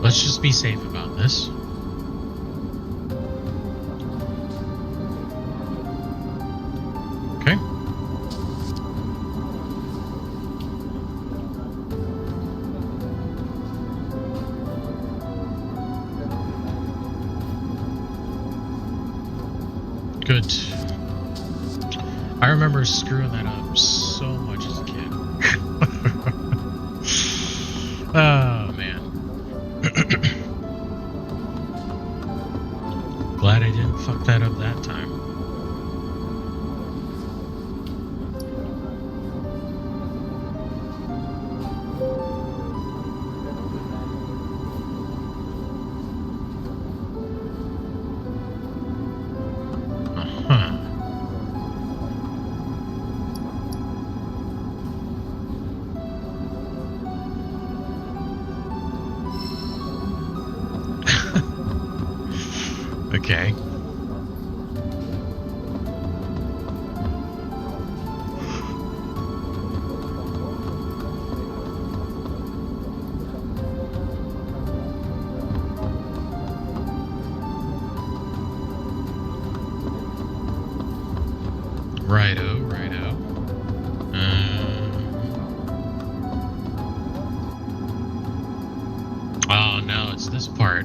S1: Let's just be safe about this. Okay. Good. I remember screwing that up so much as a kid. Oh, man. Glad I didn't fuck that up that time. Okay. Righto, righto. Oh no, it's this part.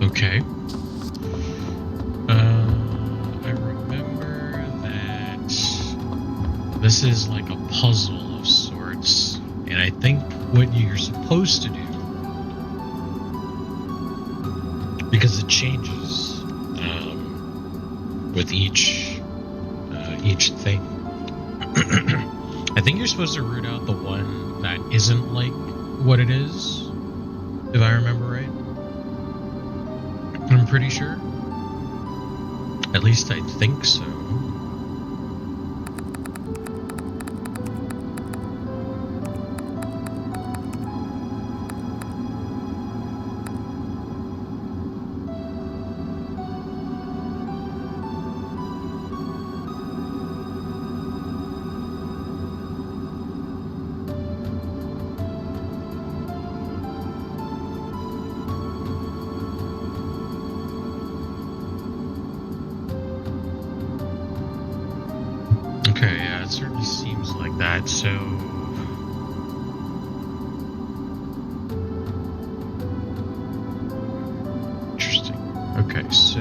S1: Okay. I remember that this is like a puzzle of sorts, and I think what you're supposed to do, because it changes with each thing. I think you're supposed to root out the one that isn't like what it is, if I remember right. I'm pretty sure. At least I think so. certainly seems like that. So interesting. Okay, so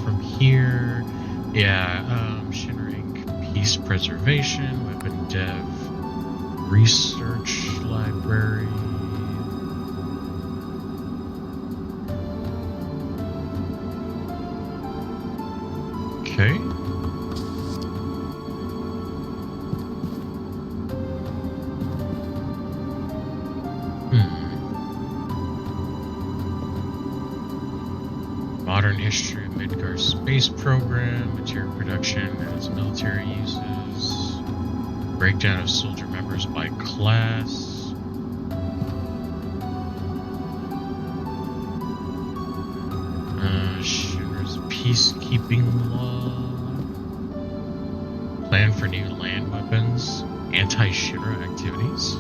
S1: from here, yeah, Shinra Inc. Peace Preservation, Weapon Dev, Research Library. Okay. Modern history of Midgar space program, material production and its military uses, breakdown of soldier members by class. Shinra's peacekeeping law, plan for new land weapons, anti-Shinra activities.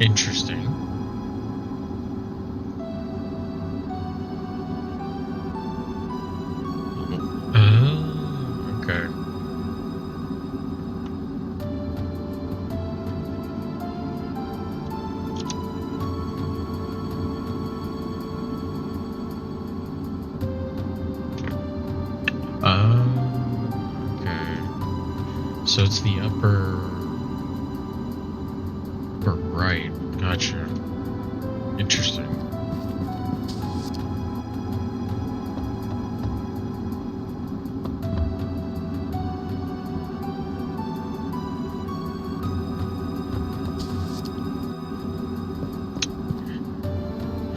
S1: Interesting. Okay. Okay. So it's the upper right. Gotcha. Interesting.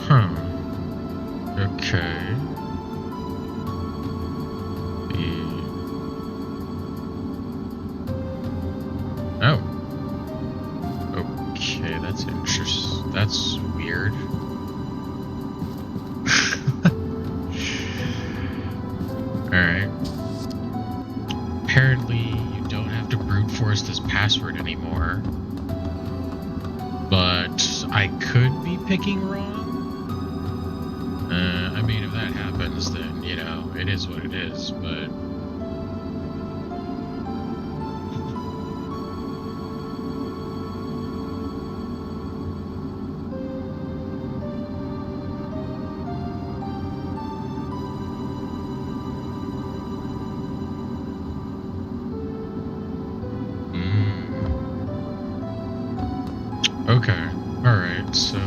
S1: Huh. Okay. Oh. Okay, that's interesting. That's weird. Alright. Apparently, you don't have to brute force this password anymore. But I could be picking wrong. I mean, if that happens, then, you know, it is what it is, but... Okay, alright, so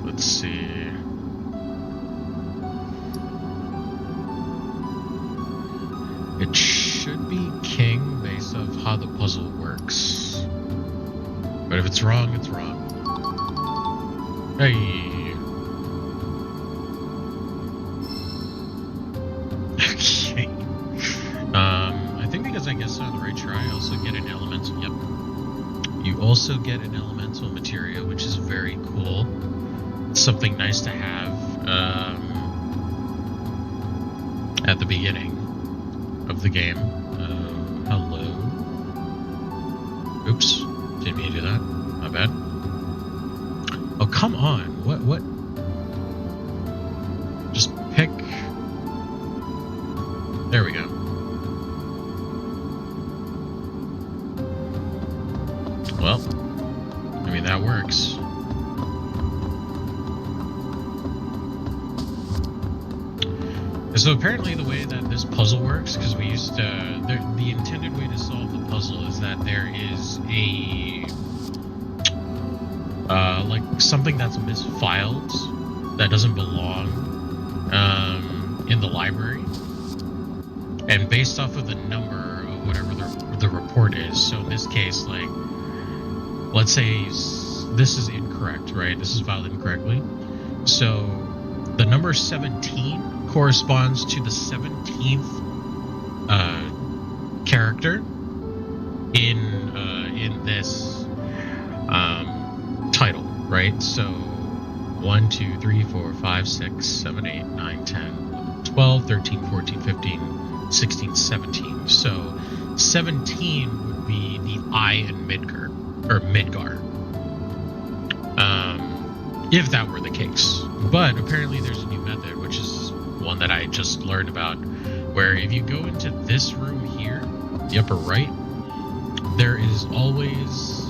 S1: let's see. It should be king based off how the puzzle works. But if it's wrong, it's wrong. Hey! Okay. I think because I guessed on the right try, I also get an elemental. Yep. You also get an elemental materia, which is very cool. It's something nice to have at the beginning of the game. Hello. Oops. Didn't mean to do that. My bad. Oh, come on. What? Just pick. There we go. Well, I mean, that works. So apparently the way that this puzzle works, because we used to, the intended way to solve the puzzle is that there is a, like something that's misfiled, that doesn't belong, in the library. And based off of the number of whatever the report is, so in this case, like, let's say this is incorrect, right? This is filed incorrectly. So the number 17 corresponds to the 17th character in this title, right? So 1, 2, 3, 4, 5, 6, 7, 8, 9, 10, 11, 12, 13, 14, 15, 16, 17. So 17 would be the eye in Midgar, or Midgar. If that were the case. But apparently there's a new method, which is one that I just learned about, where if you go into this room here, the upper right, there is always,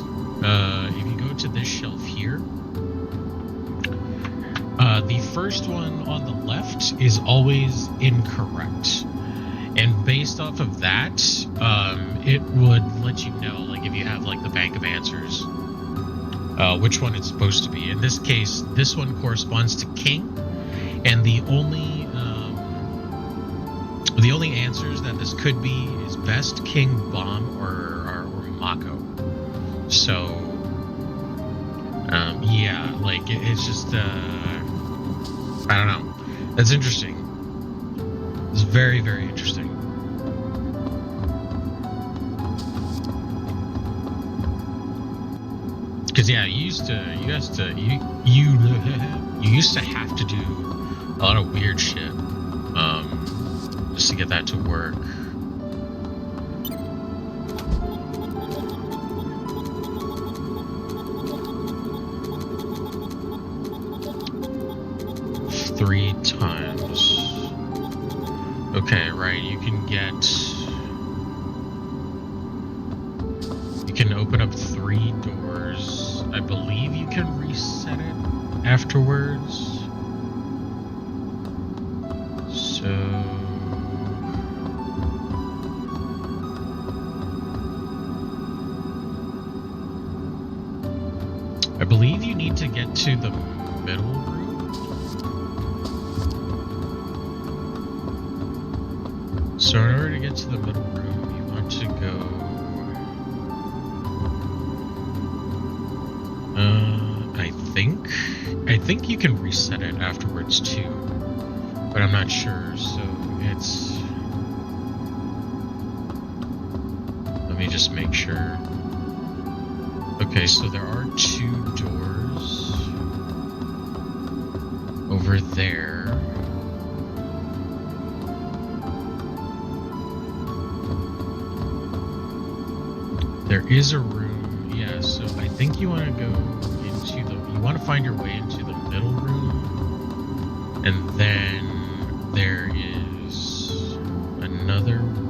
S1: if you go to this shelf here, the first one on the left is always incorrect. And based off of that, it would let you know, like, if you have, like, the bank of answers, which one it's supposed to be. In this case, this one corresponds to King, and the only answers that this could be is Best, King, Bomb, or Mako. So, yeah, like, it's just, I don't know. That's interesting. It's very, very interesting. Because yeah, you used to have to do a lot of weird shit, just to get that to work. Three times. Okay, right, you can open up 3 doors. I believe you can reset it afterwards. So I believe you need to get to the middle room. So in order to get to the middle room, you want to go... I think you can reset it afterwards too, but I'm not sure, so it's... Let me just make sure. Okay, so there are 2 doors over there. There is a room, yeah, so I think you want to go into the... You want to find your way into the middle room, and then there is another one.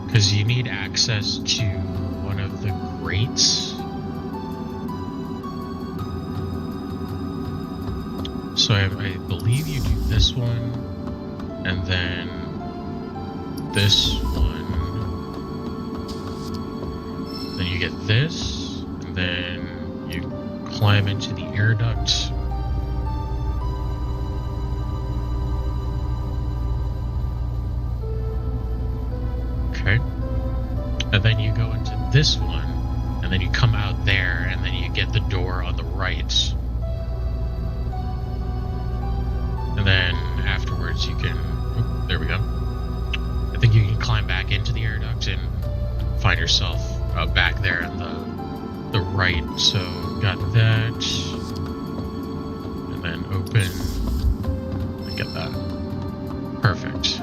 S1: Because you need access to one of the grates. So I believe you do this one, and then this one, then you get this, and then you climb into the air duct. Okay, and then you go into this one, and then you come out there, and then you get the door on the right, and then afterwards you can, oh, there we go. I think you can climb back into the air duct and find yourself back there on the right. So got that, and then open, and get that. Perfect.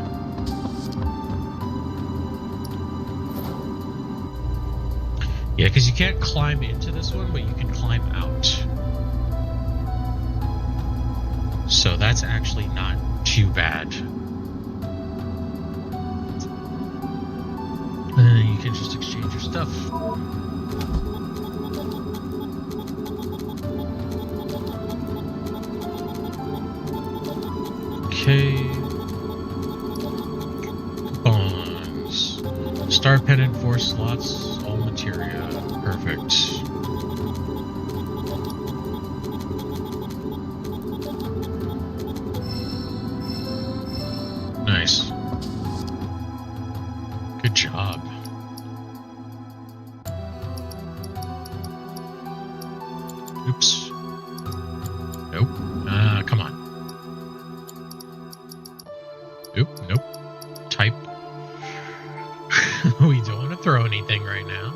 S1: Yeah, because you can't climb into this one, but you can climb out. So that's actually not too bad. And then you can just exchange your stuff. Okay. Bonds. Star pendant, 4 slots, all materia. Perfect. Nice. Good job. Oops. Nope. Come on. Oop, nope. Type. We don't want to throw anything right now.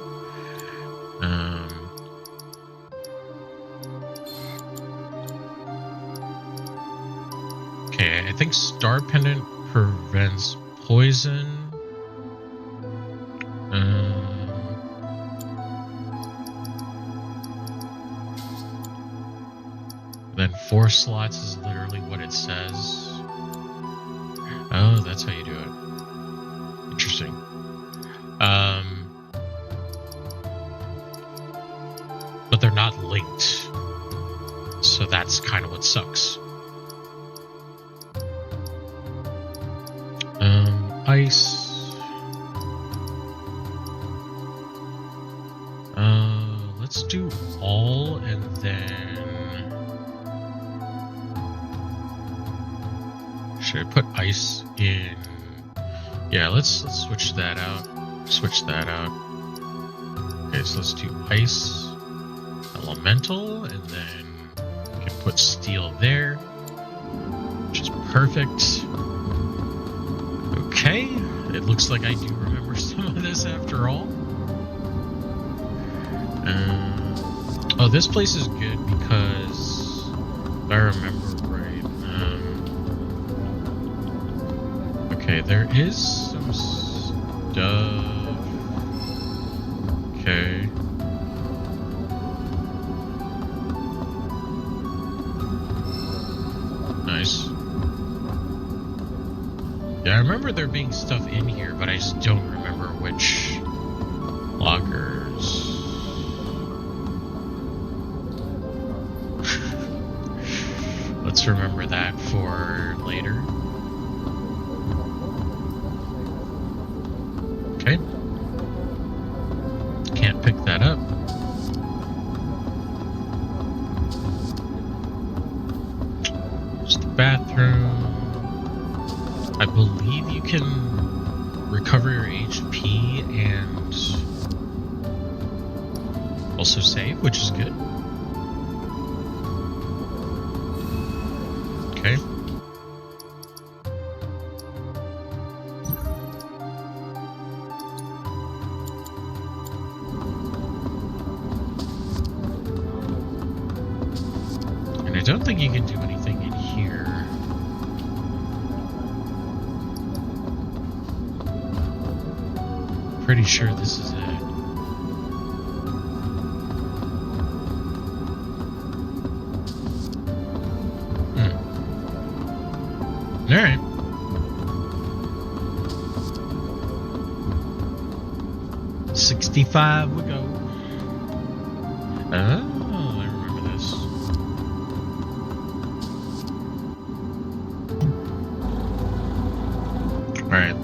S1: star pendant prevents poison. Then 4 slots is literally what it says. Oh, that's how you do it. Interesting. But they're not linked. So that's kind of what sucks. Ice. Let's do all and then... Should I put ice in? Yeah, let's switch that out. Switch that out. Okay, so let's do ice, elemental, and then we can put steel there, which is perfect. Okay, it looks like I do remember some of this after all. Oh, this place is good because if I remember right. Okay, there is some stuff. Okay. Nice. Yeah, I remember there being stuff in here, but I just don't remember which lockers. Let's remember that for later. Okay. Can't pick that up. There's the bathroom. I believe you can recover your HP and also save, which is good. Okay. And I don't think you can do anything in here. Pretty sure this is it. Alright. $65 we go. Oh, I remember this. Alright.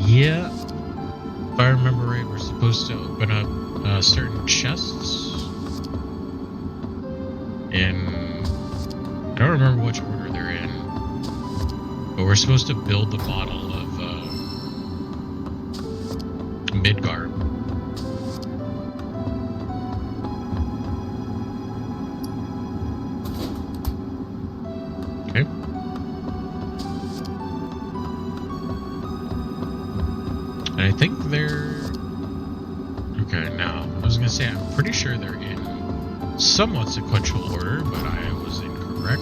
S1: Yeah, if I remember right, we're supposed to open up certain chests. In, I don't remember which order they're in, but we're supposed to build the bottle of Midgard. Okay. And I think they're... Okay, now, I was gonna say, I'm pretty sure they're in somewhat sequential order, but I was incorrect.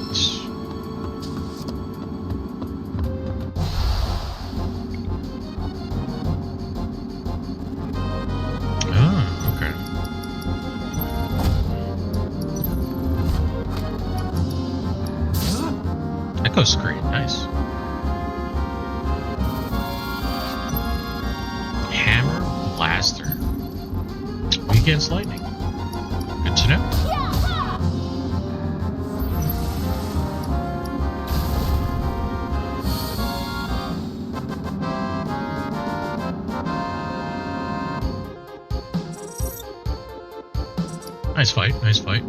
S1: Oh, okay. Echo screen, nice. Hammer blaster. Weak against lightning. Good to know. Nice fight, nice fight.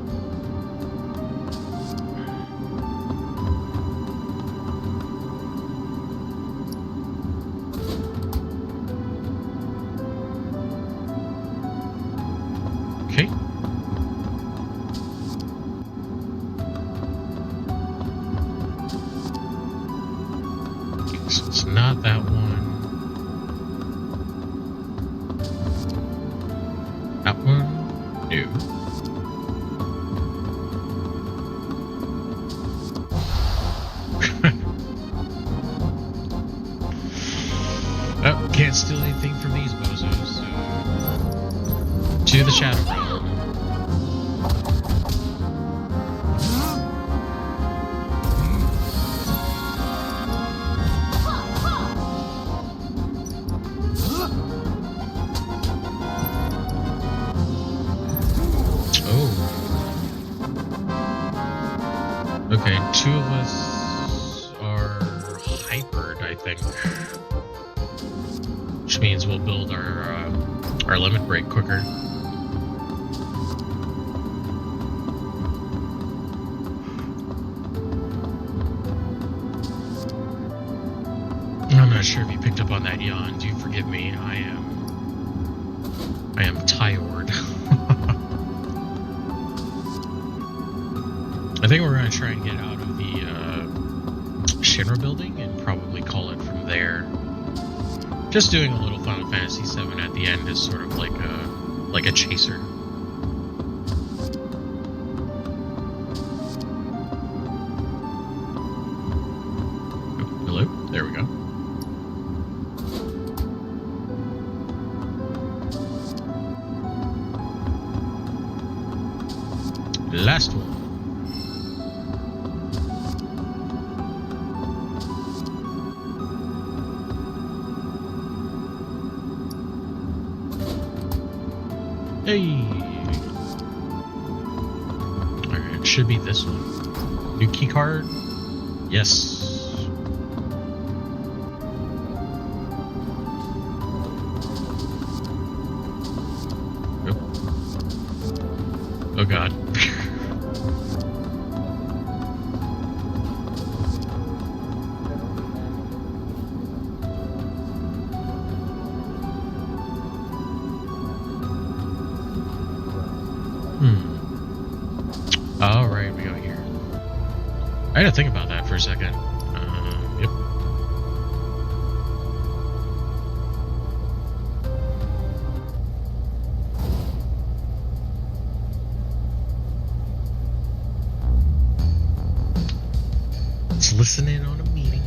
S1: Okay. Can't steal anything from these bozos, so... To the Shadow Realm. Oh. Okay, 2 of us are hypered, I think. Which means we'll build our limit break quicker. I'm not sure if you picked up on that yawn. Do forgive me. I am tired. I think we're gonna try and get out of the Shinra building and probably call it from there. Just doing a little Final Fantasy VII at the end is sort of like a chaser. Oh, hello? There we go. Last one. Hey! Alright, should be this one. New key card? Yes. Oh, oh god. Alright, we go here. I had to think about that for a second. Yep. Let's listen in on a meeting.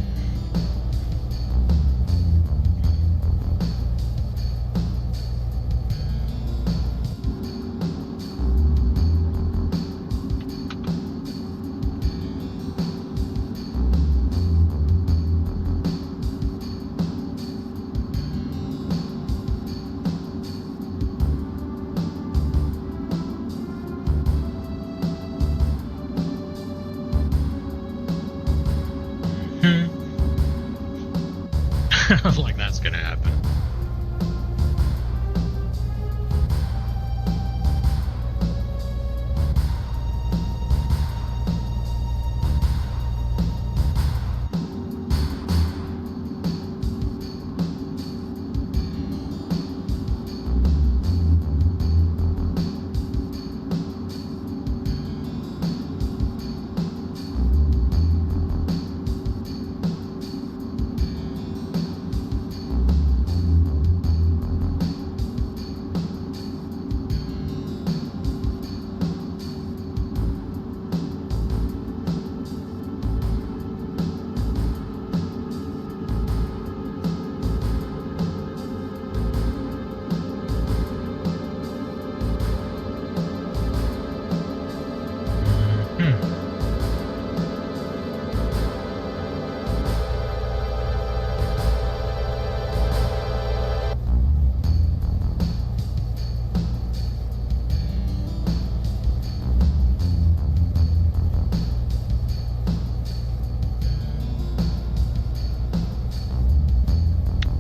S1: Like that's gonna happen.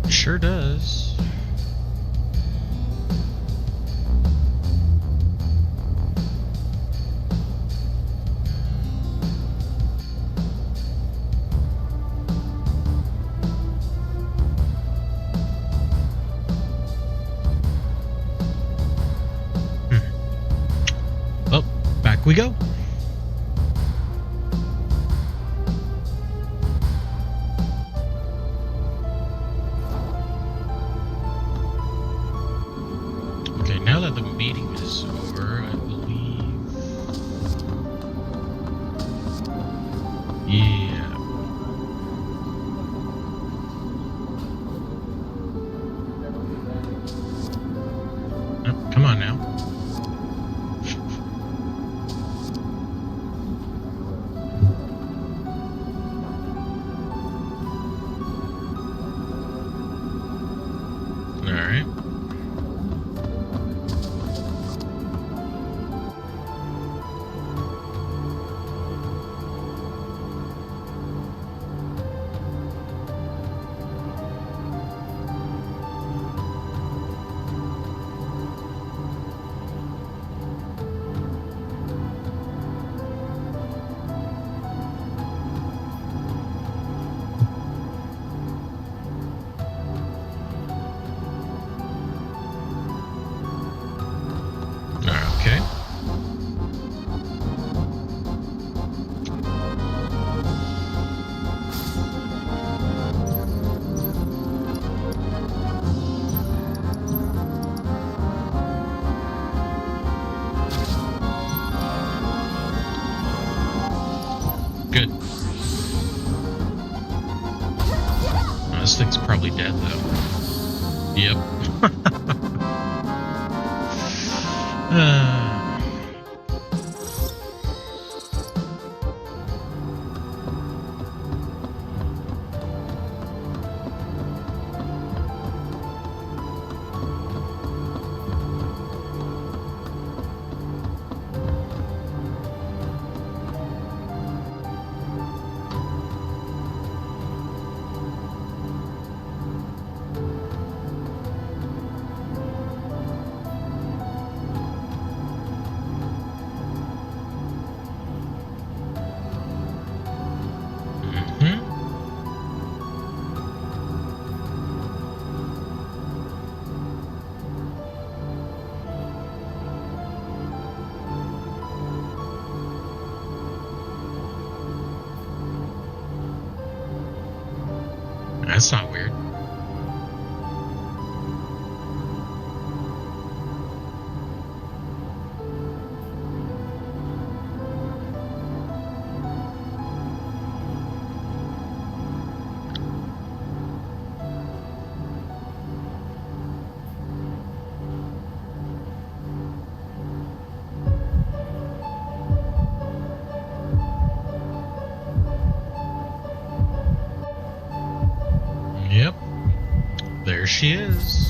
S1: Sure does. Oh, back we go. Now that the meeting is over, I believe... Yeah. All right. Okay. Good. Oh, this thing's probably dead, though. Yep. That's not weird. Yep. There she is.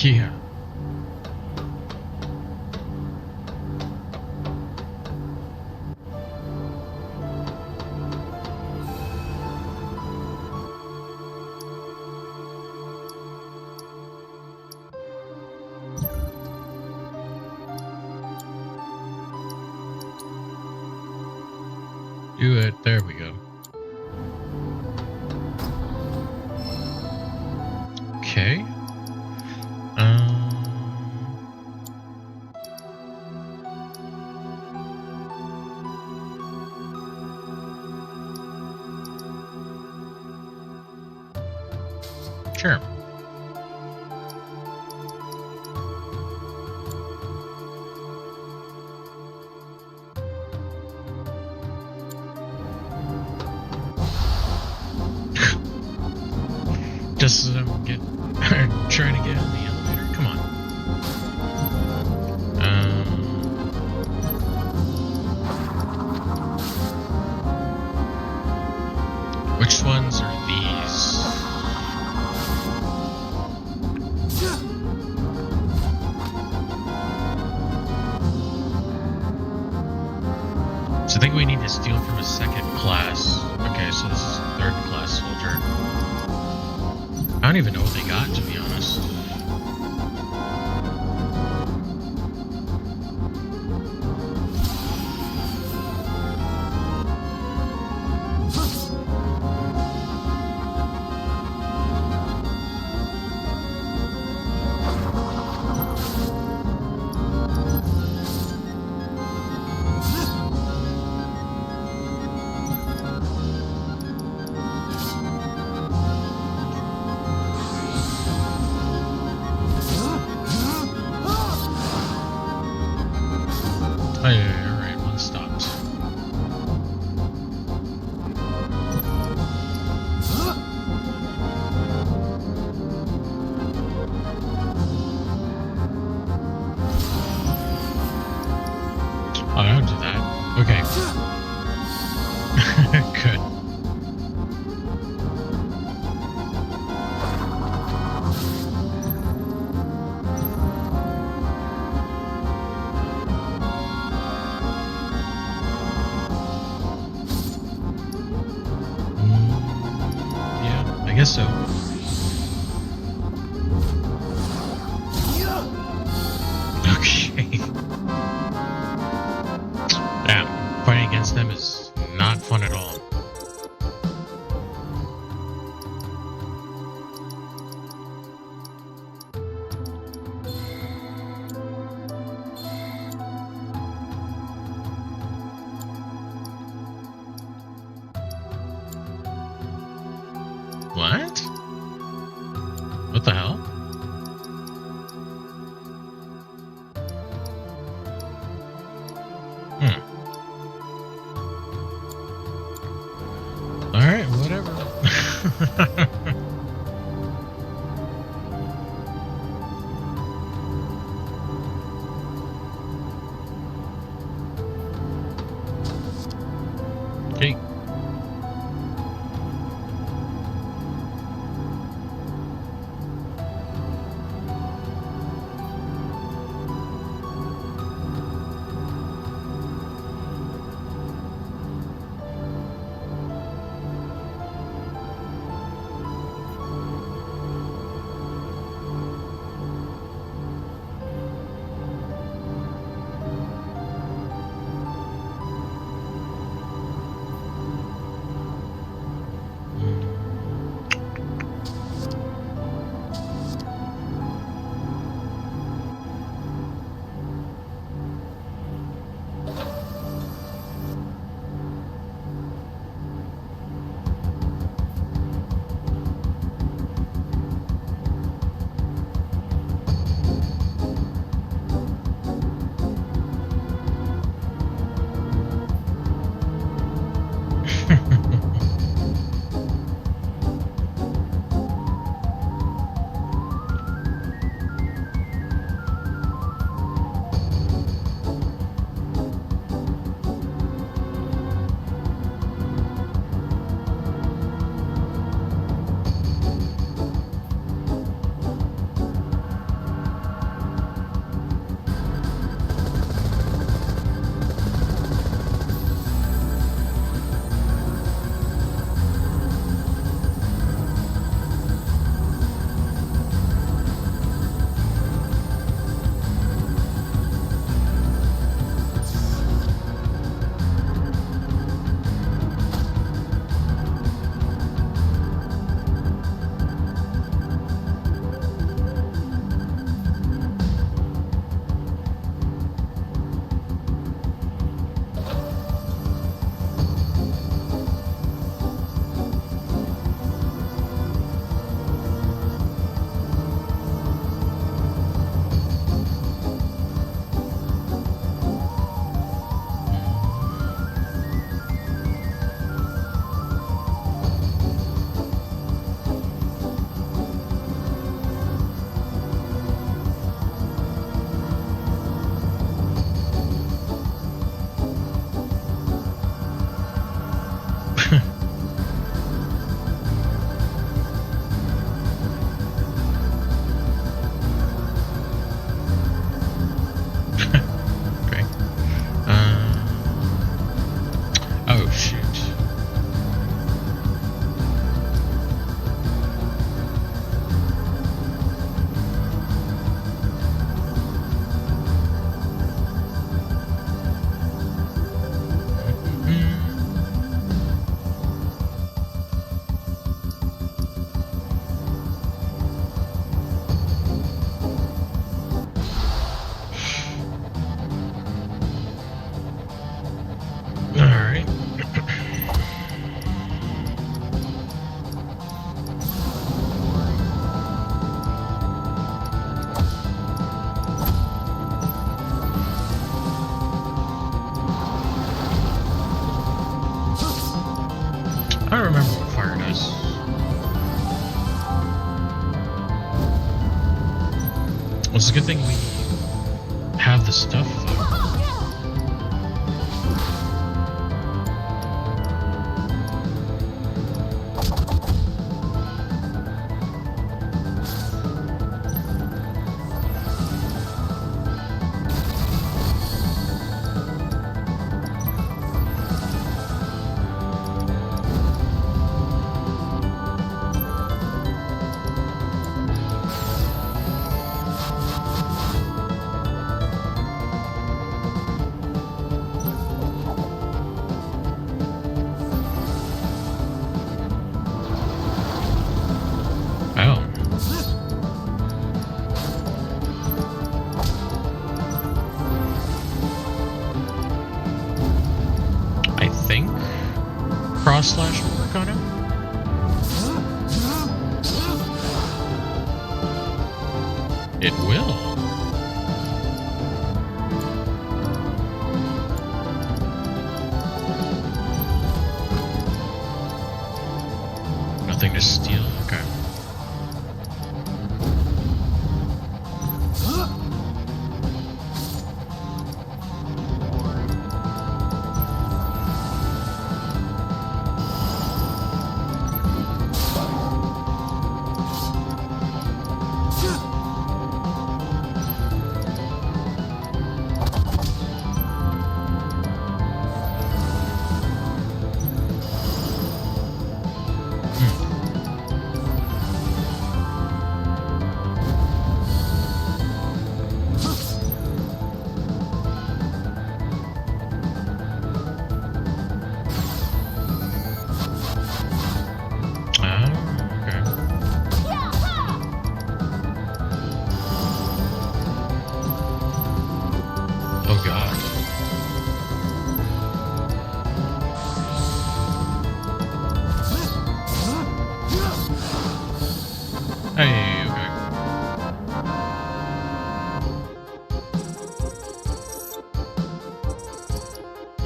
S1: Yeah. Do it. There we go. Okay. Sure. Just as I'm trying to get in the elevator? Come on. Which ones are these? So I think we need to steal from a second class. Okay, so this is a third class soldier. I don't even know what they got, to be honest. Okay. Oh, shoot. Alright. I don't remember what fire does. Well, it's a good thing we have the stuff, though. Slash will work on him? It will. Nothing to steal.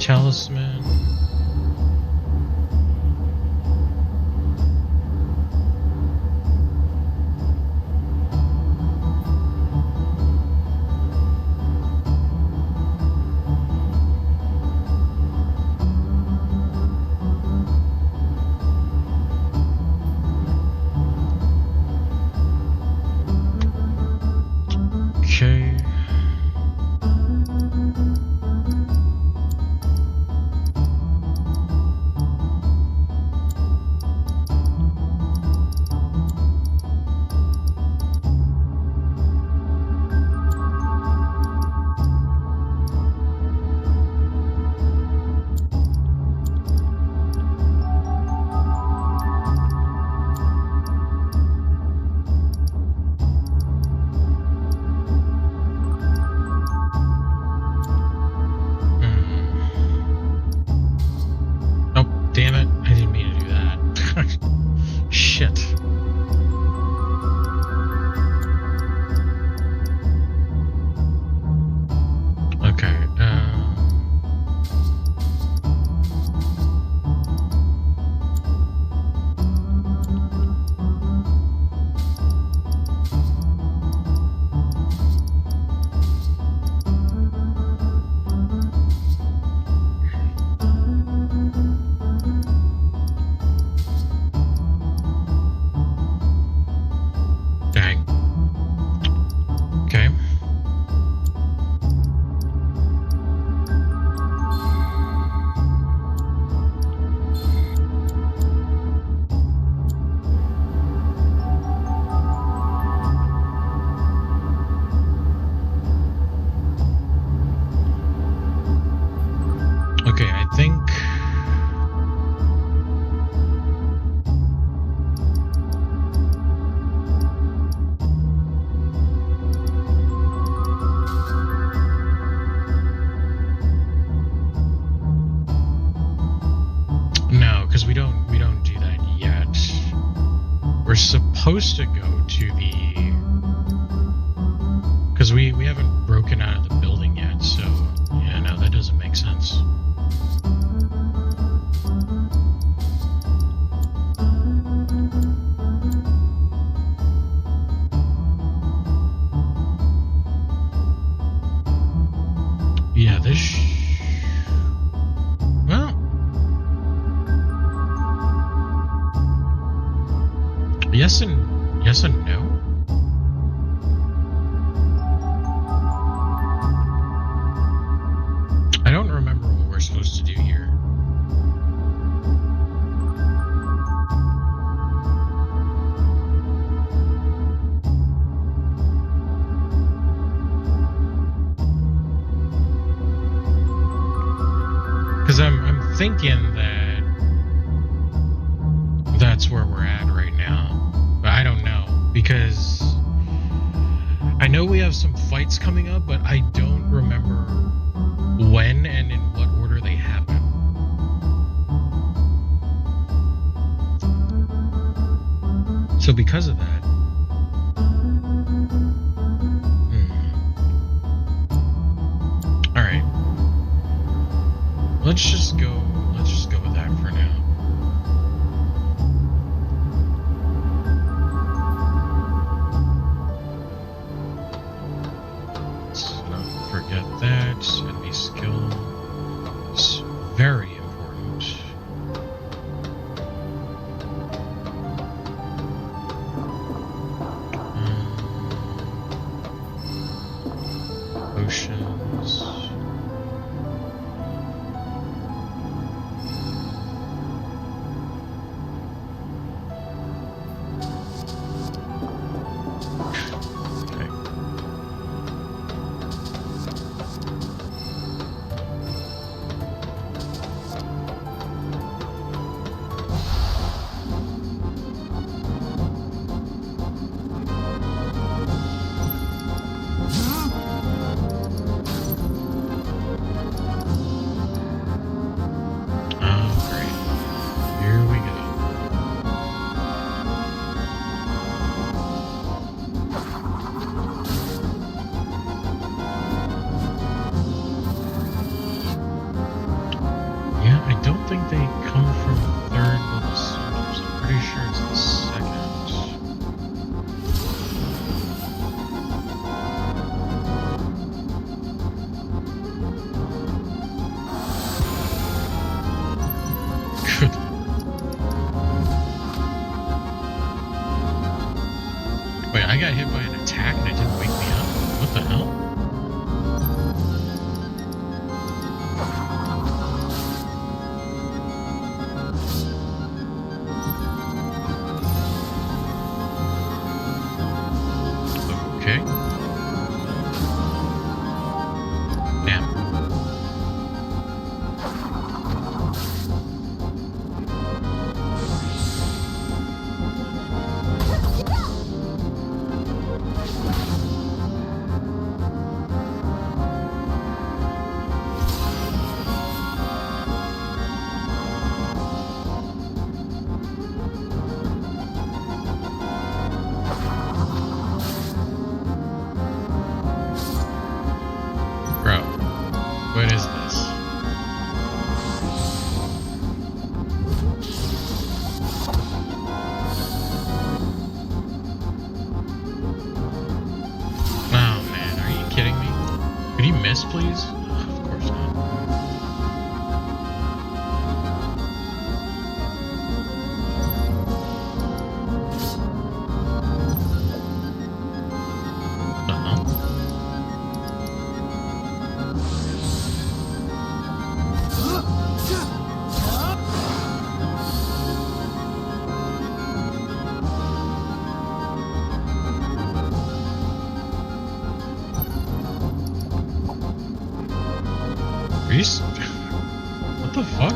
S1: Talisman. Okay. Oh, damn it. I didn't mean to do that. Shit. Okay, dang. Okay. Okay, I think no, because we don't do that yet. We're supposed to go to the, because we haven't broken out of the building yet, so yeah, no, that doesn't make sense. Yeah, well, yes and no. I don't remember what we're supposed to do here. Because I'm thinking that that's where we're at right now, but I don't know, because I know we have some fights coming up, but I don't remember when and in what order they happen. So because of that, all right, let's just go with that for now. Let's not forget that. Enemy skill is very important. Potions. please? Of course not. What the fuck?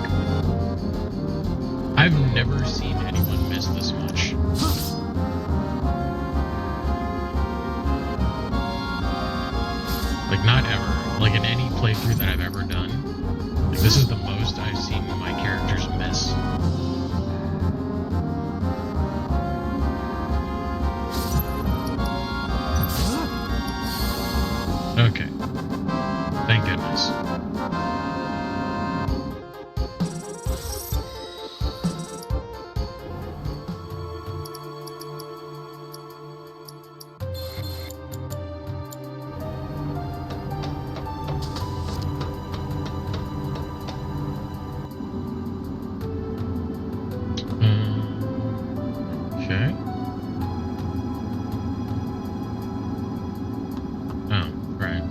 S1: I've never seen anyone miss this much. Like, not ever. Like, in any playthrough that I've ever done, like, this is the most I've seen my characters miss. Okay. Thank goodness. Okay. Oh, right.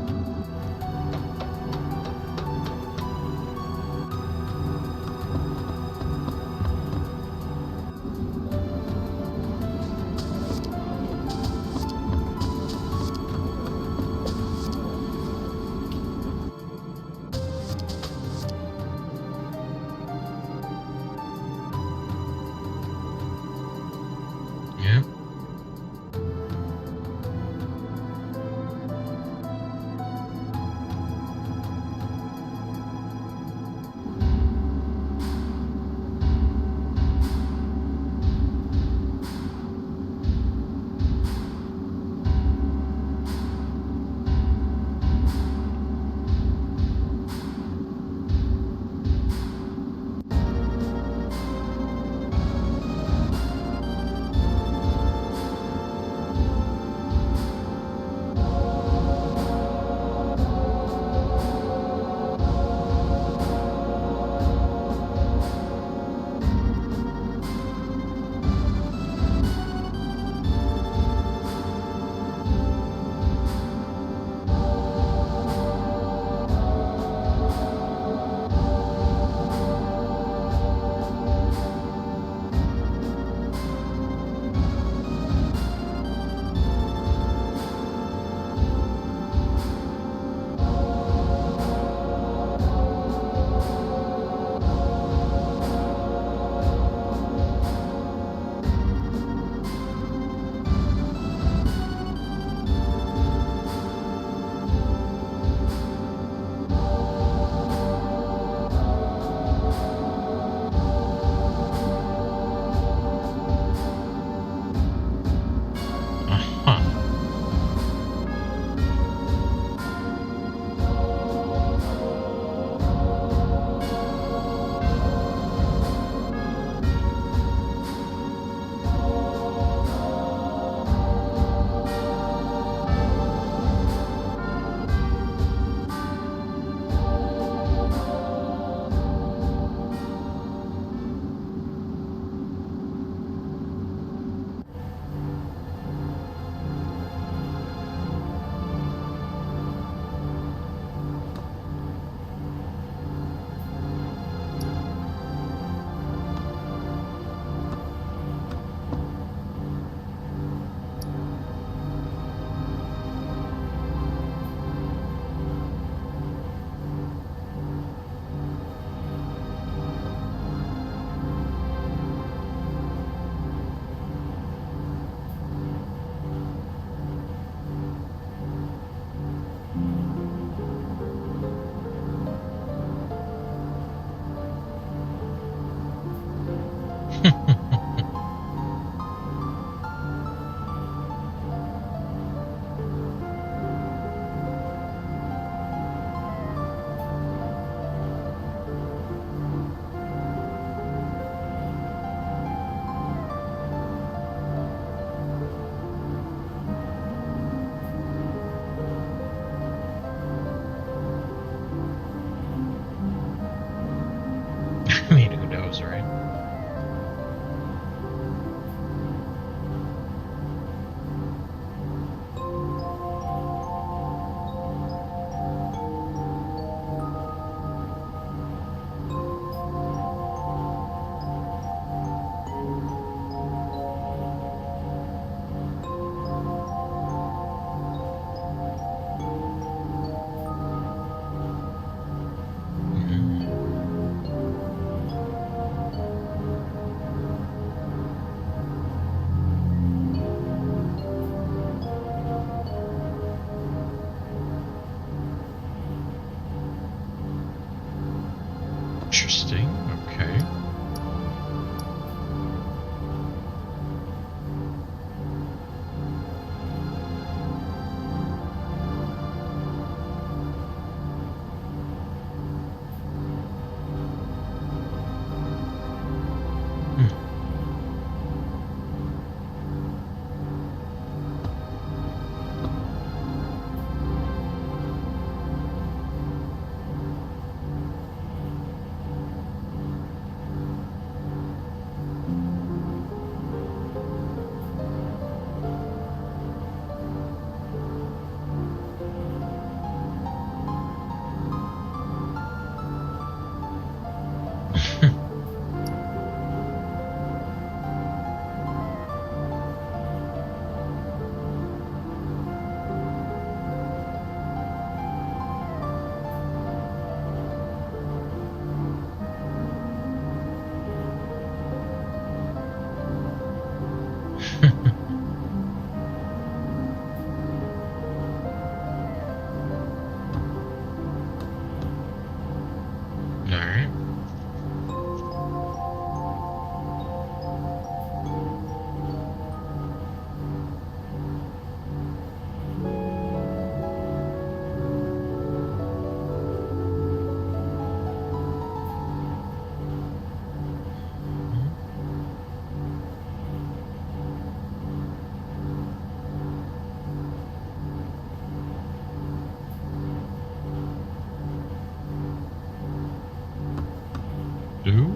S1: Ooh.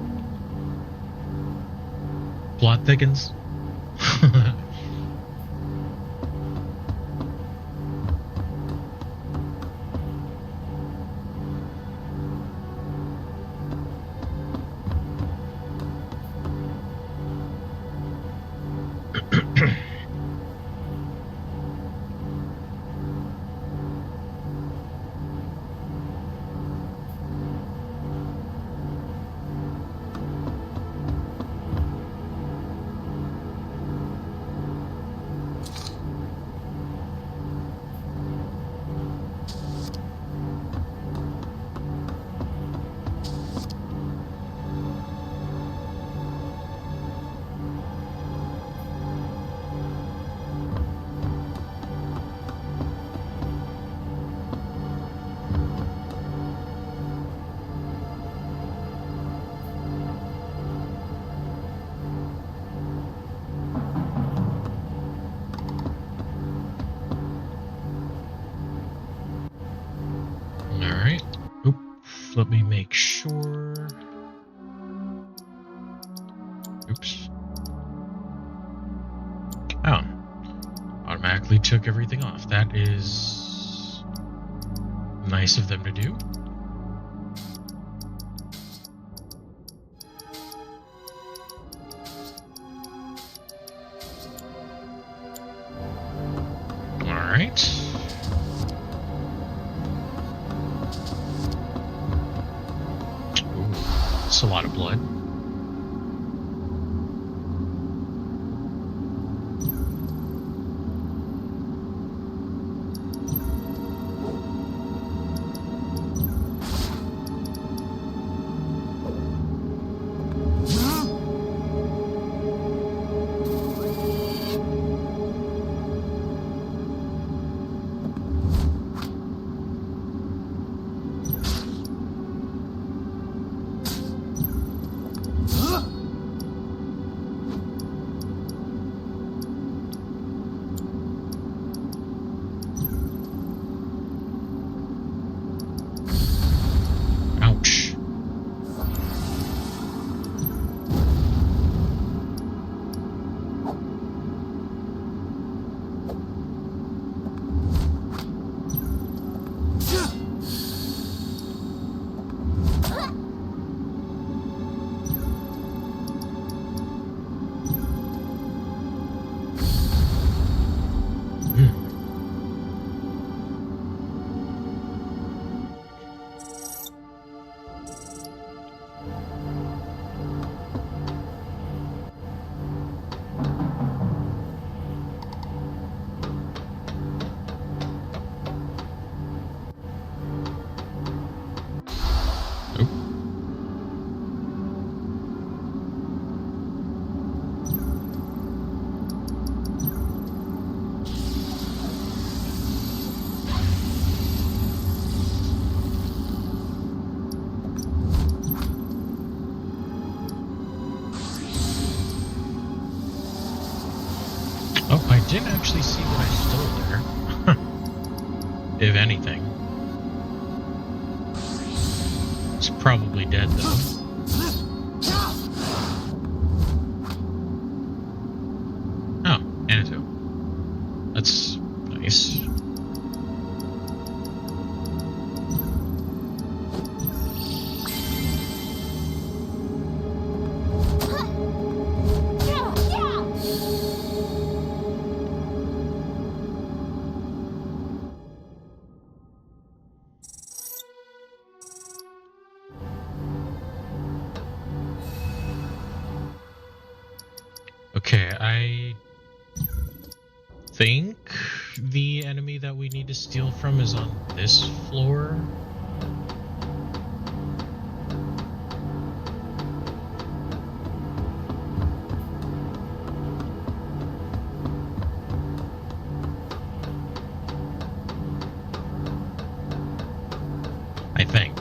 S1: Plot thickens. Alright. Oop. Let me make sure. Oops. Oh. Automatically took everything off. That is nice of them to do. Alright. Ooh, that's a lot of blood. Ouch. Oh, I didn't actually see what I stole there. If anything. It's probably dead, though. Oh, antidote. That's nice. Okay, I think the enemy that we need to steal from is on this floor. I think.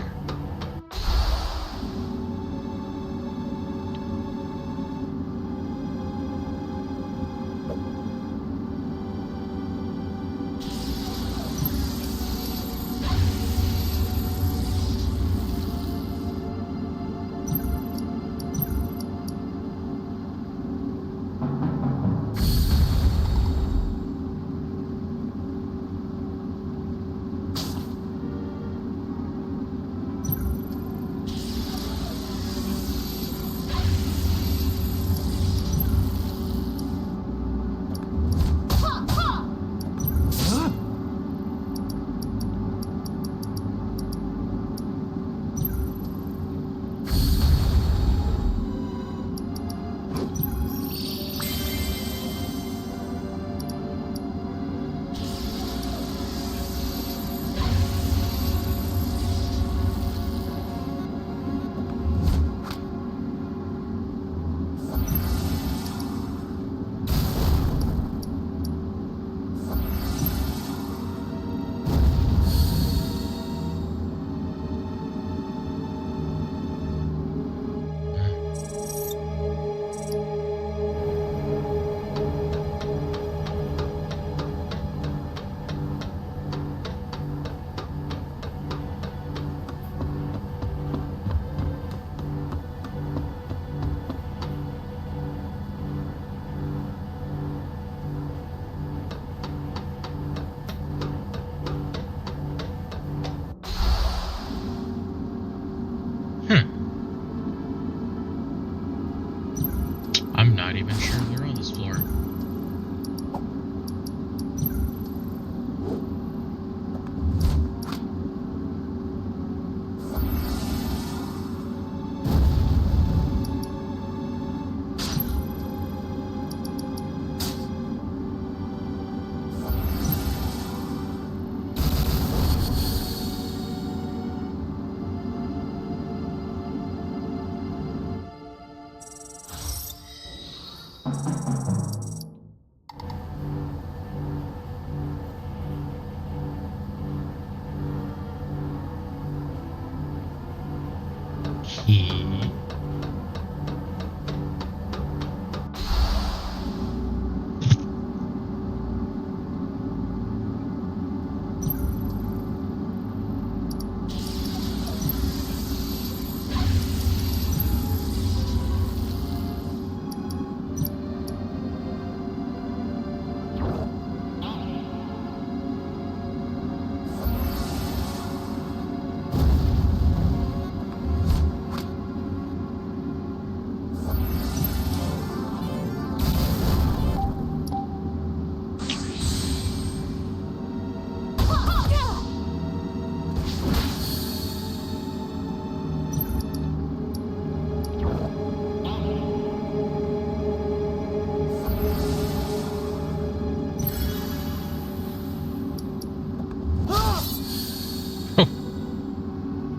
S1: key.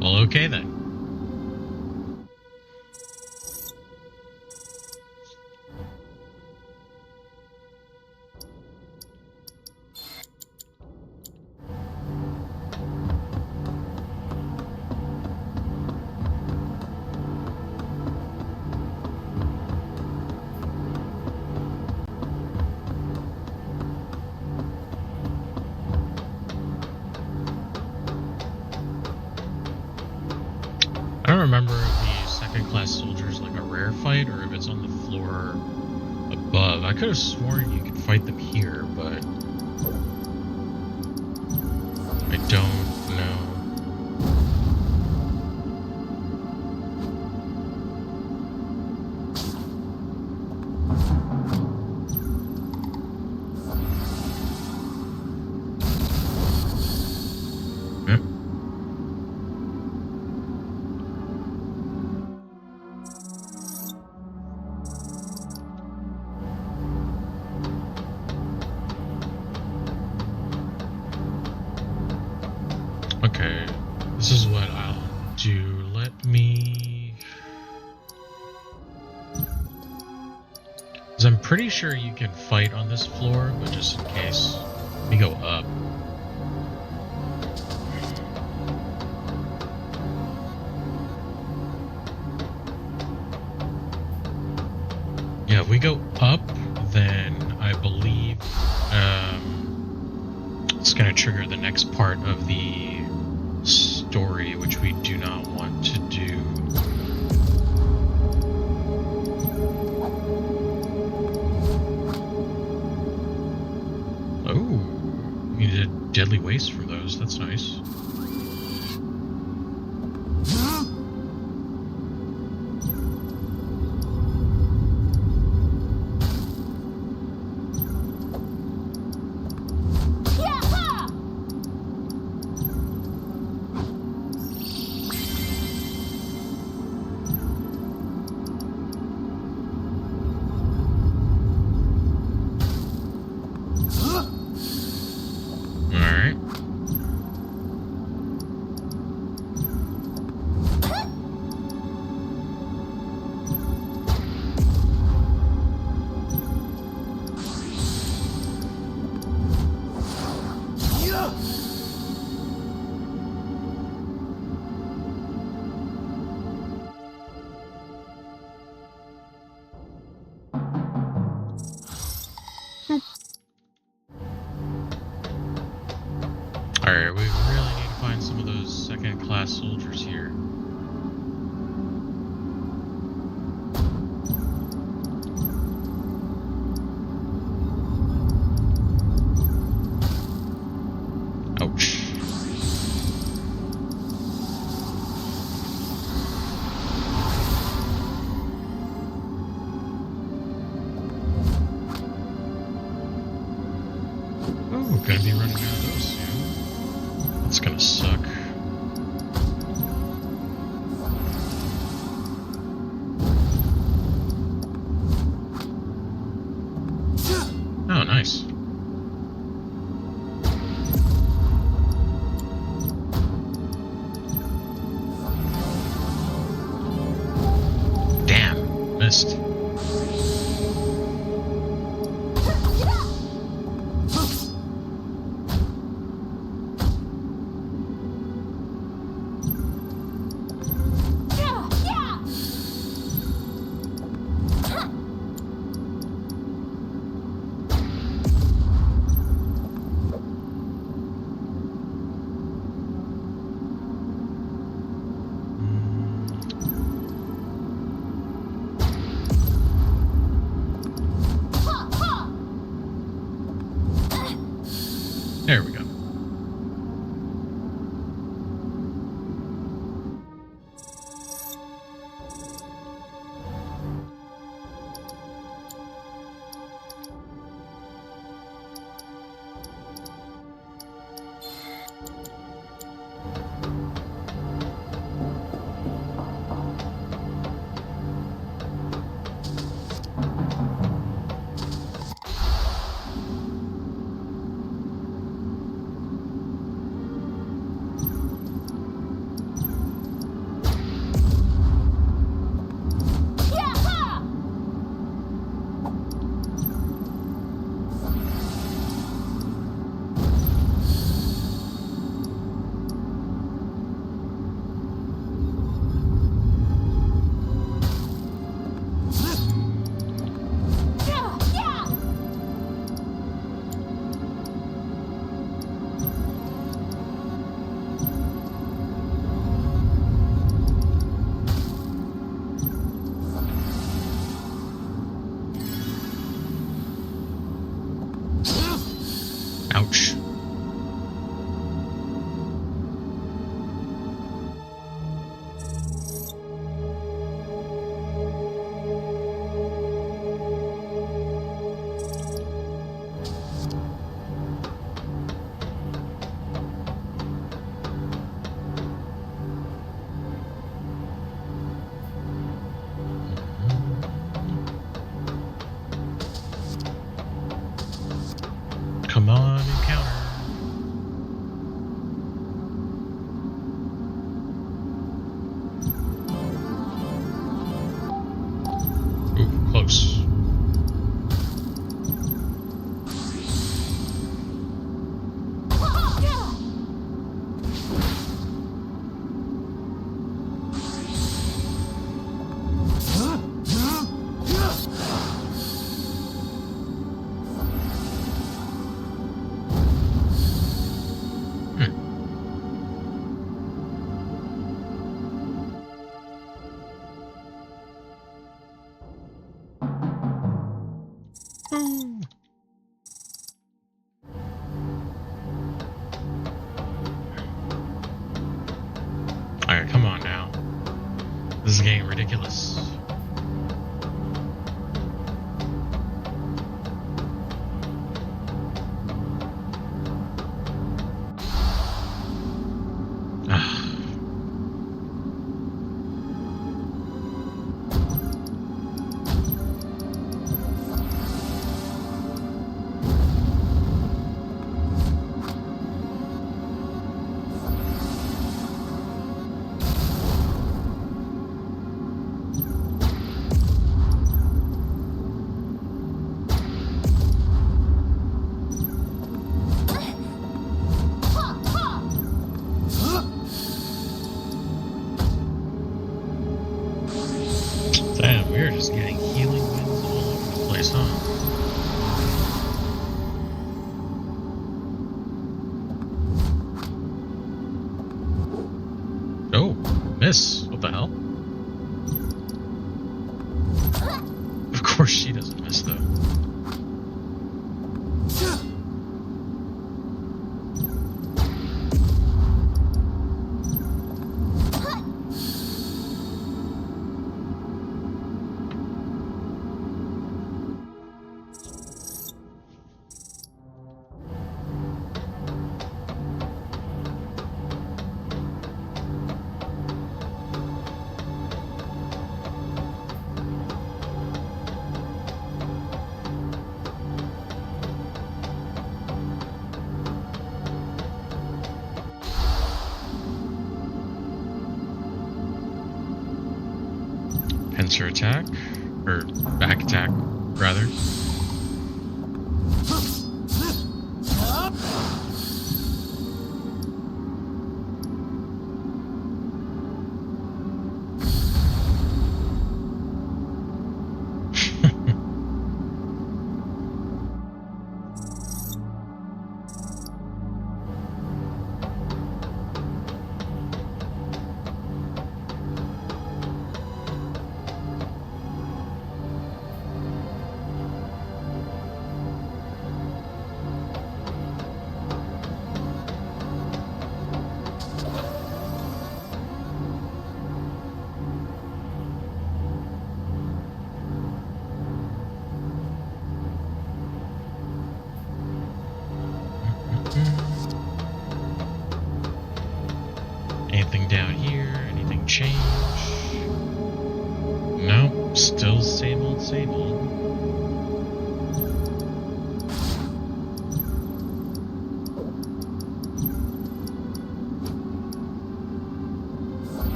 S1: Well, okay then. I don't remember if the second class soldier is like a rare fight or if it's on the floor above. I could have sworn you could fight them here, but I don't know. Okay, this is what I'll do. Let me... Because I'm pretty sure you can fight on this floor, but just in case, let me go up. Yeah, if we go up, then I believe it's going to trigger the next part of the story, which we do not want to do. Oh, you did deadly waste from those. That's nice. Alright, we really need to find some of those second-class soldiers here. Ouch. Oh, gonna be running out of those soon. That's gonna suck. Oh, nice. Damn, missed. This is getting ridiculous. Damn, we're just getting healing winds all over the place, huh? Oh, miss. What the hell? Of course she doesn't miss, though. Pincer attack, or back attack, rather. Anything down here? Anything change? Nope, still same old, same old.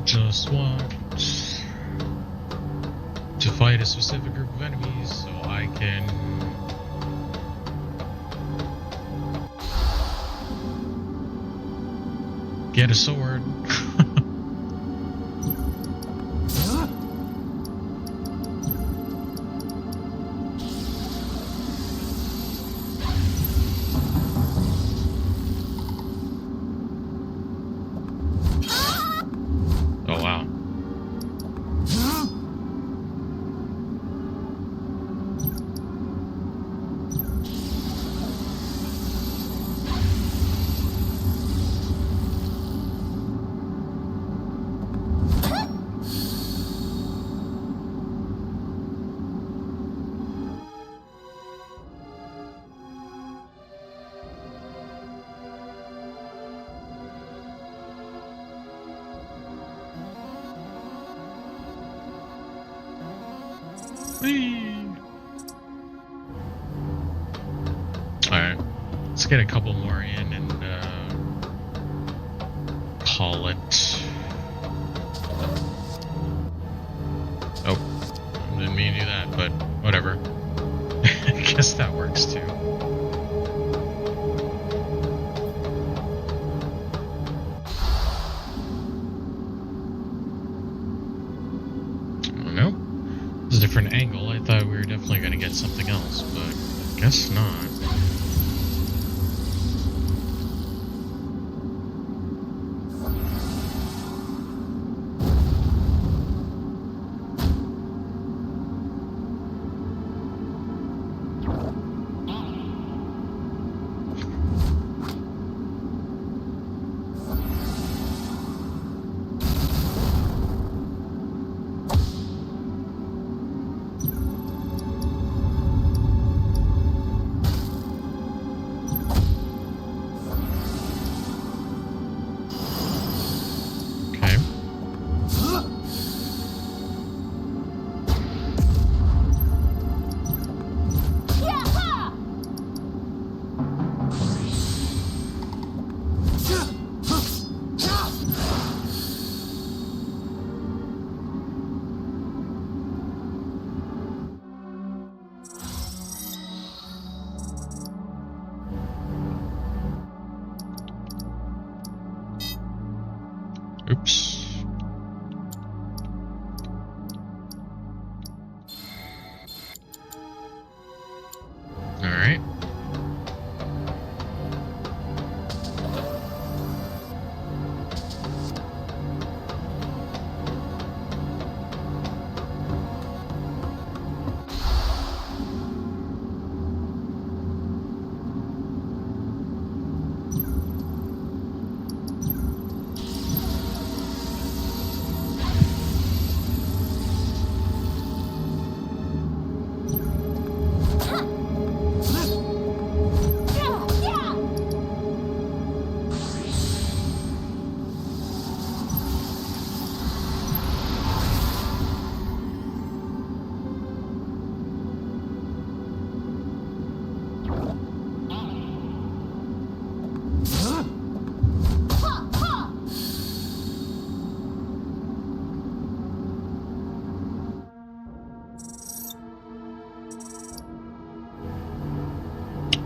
S1: Just want to fight a specific group of enemies so I can get a sword. Oh wow. Alright, let's get a couple more in and call it. Oh, didn't mean to do that, but whatever. I guess that works too. Nope. It's a different angle. I thought we were definitely going to get something else, but guess not. Oops. All right.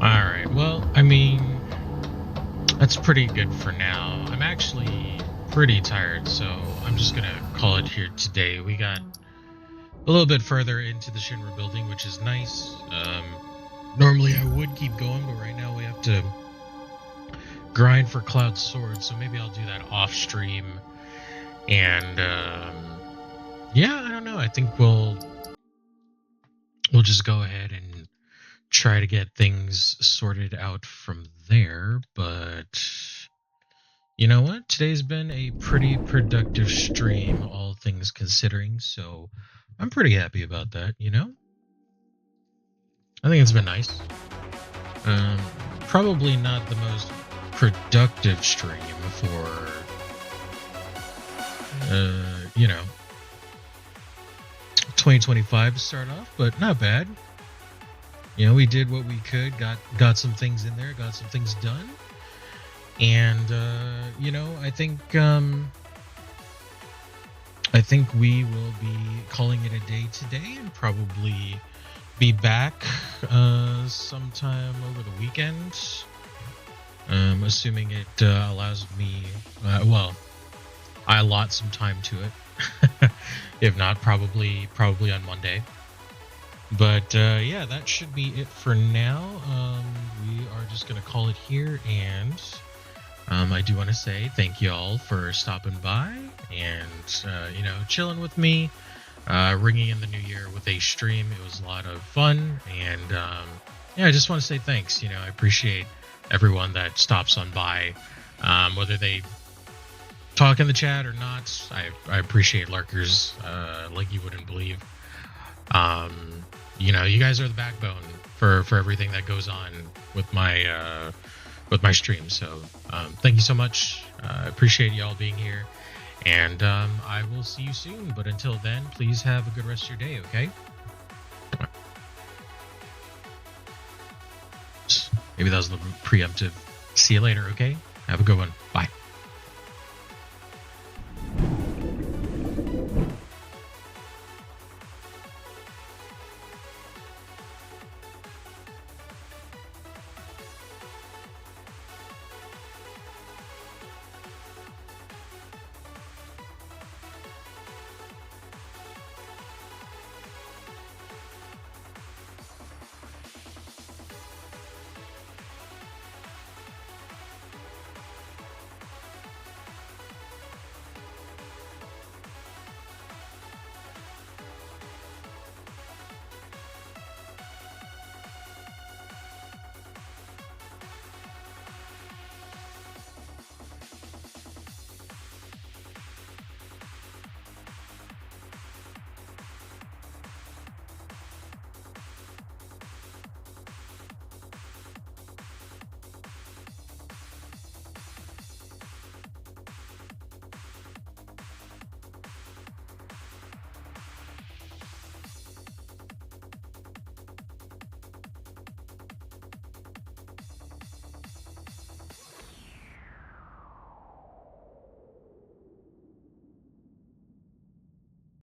S1: Alright, well, I mean, that's pretty good for now. I'm actually pretty tired, so I'm just gonna call it here today. We got a little bit further into the Shinra building, which is nice. Normally I would keep going, but right now we have to grind for Cloud Sword, so maybe I'll do that off stream. And, yeah, I don't know. I think we'll just go ahead and try to get things sorted out from there, but you know what? Today's been a pretty productive stream, all things considering, so I'm pretty happy about that, you know? I think it's been nice. Probably not the most productive stream for, you know, 2025 to start off, but not bad. You know, we did what we could, got some things in there, got some things done. And, you know, I think we will be calling it a day today and probably be back sometime over the weekend. Assuming it allows me, well, I allot some time to it. If not, probably on Monday. But yeah, that should be it for now. We are just going to call it here, and I do want to say thank you all for stopping by and, you know, chilling with me, ringing in the new year with a stream. It was a lot of fun, and yeah, I just want to say thanks. You know, I appreciate everyone that stops on by, whether they talk in the chat or not. I appreciate lurkers like you wouldn't believe. You know, you guys are the backbone for everything that goes on with my stream. So thank you so much. I appreciate y'all being here, and I will see you soon. But until then, please have a good rest of your day, okay? Maybe that was a little preemptive. See you later, okay? Have a good one. Bye.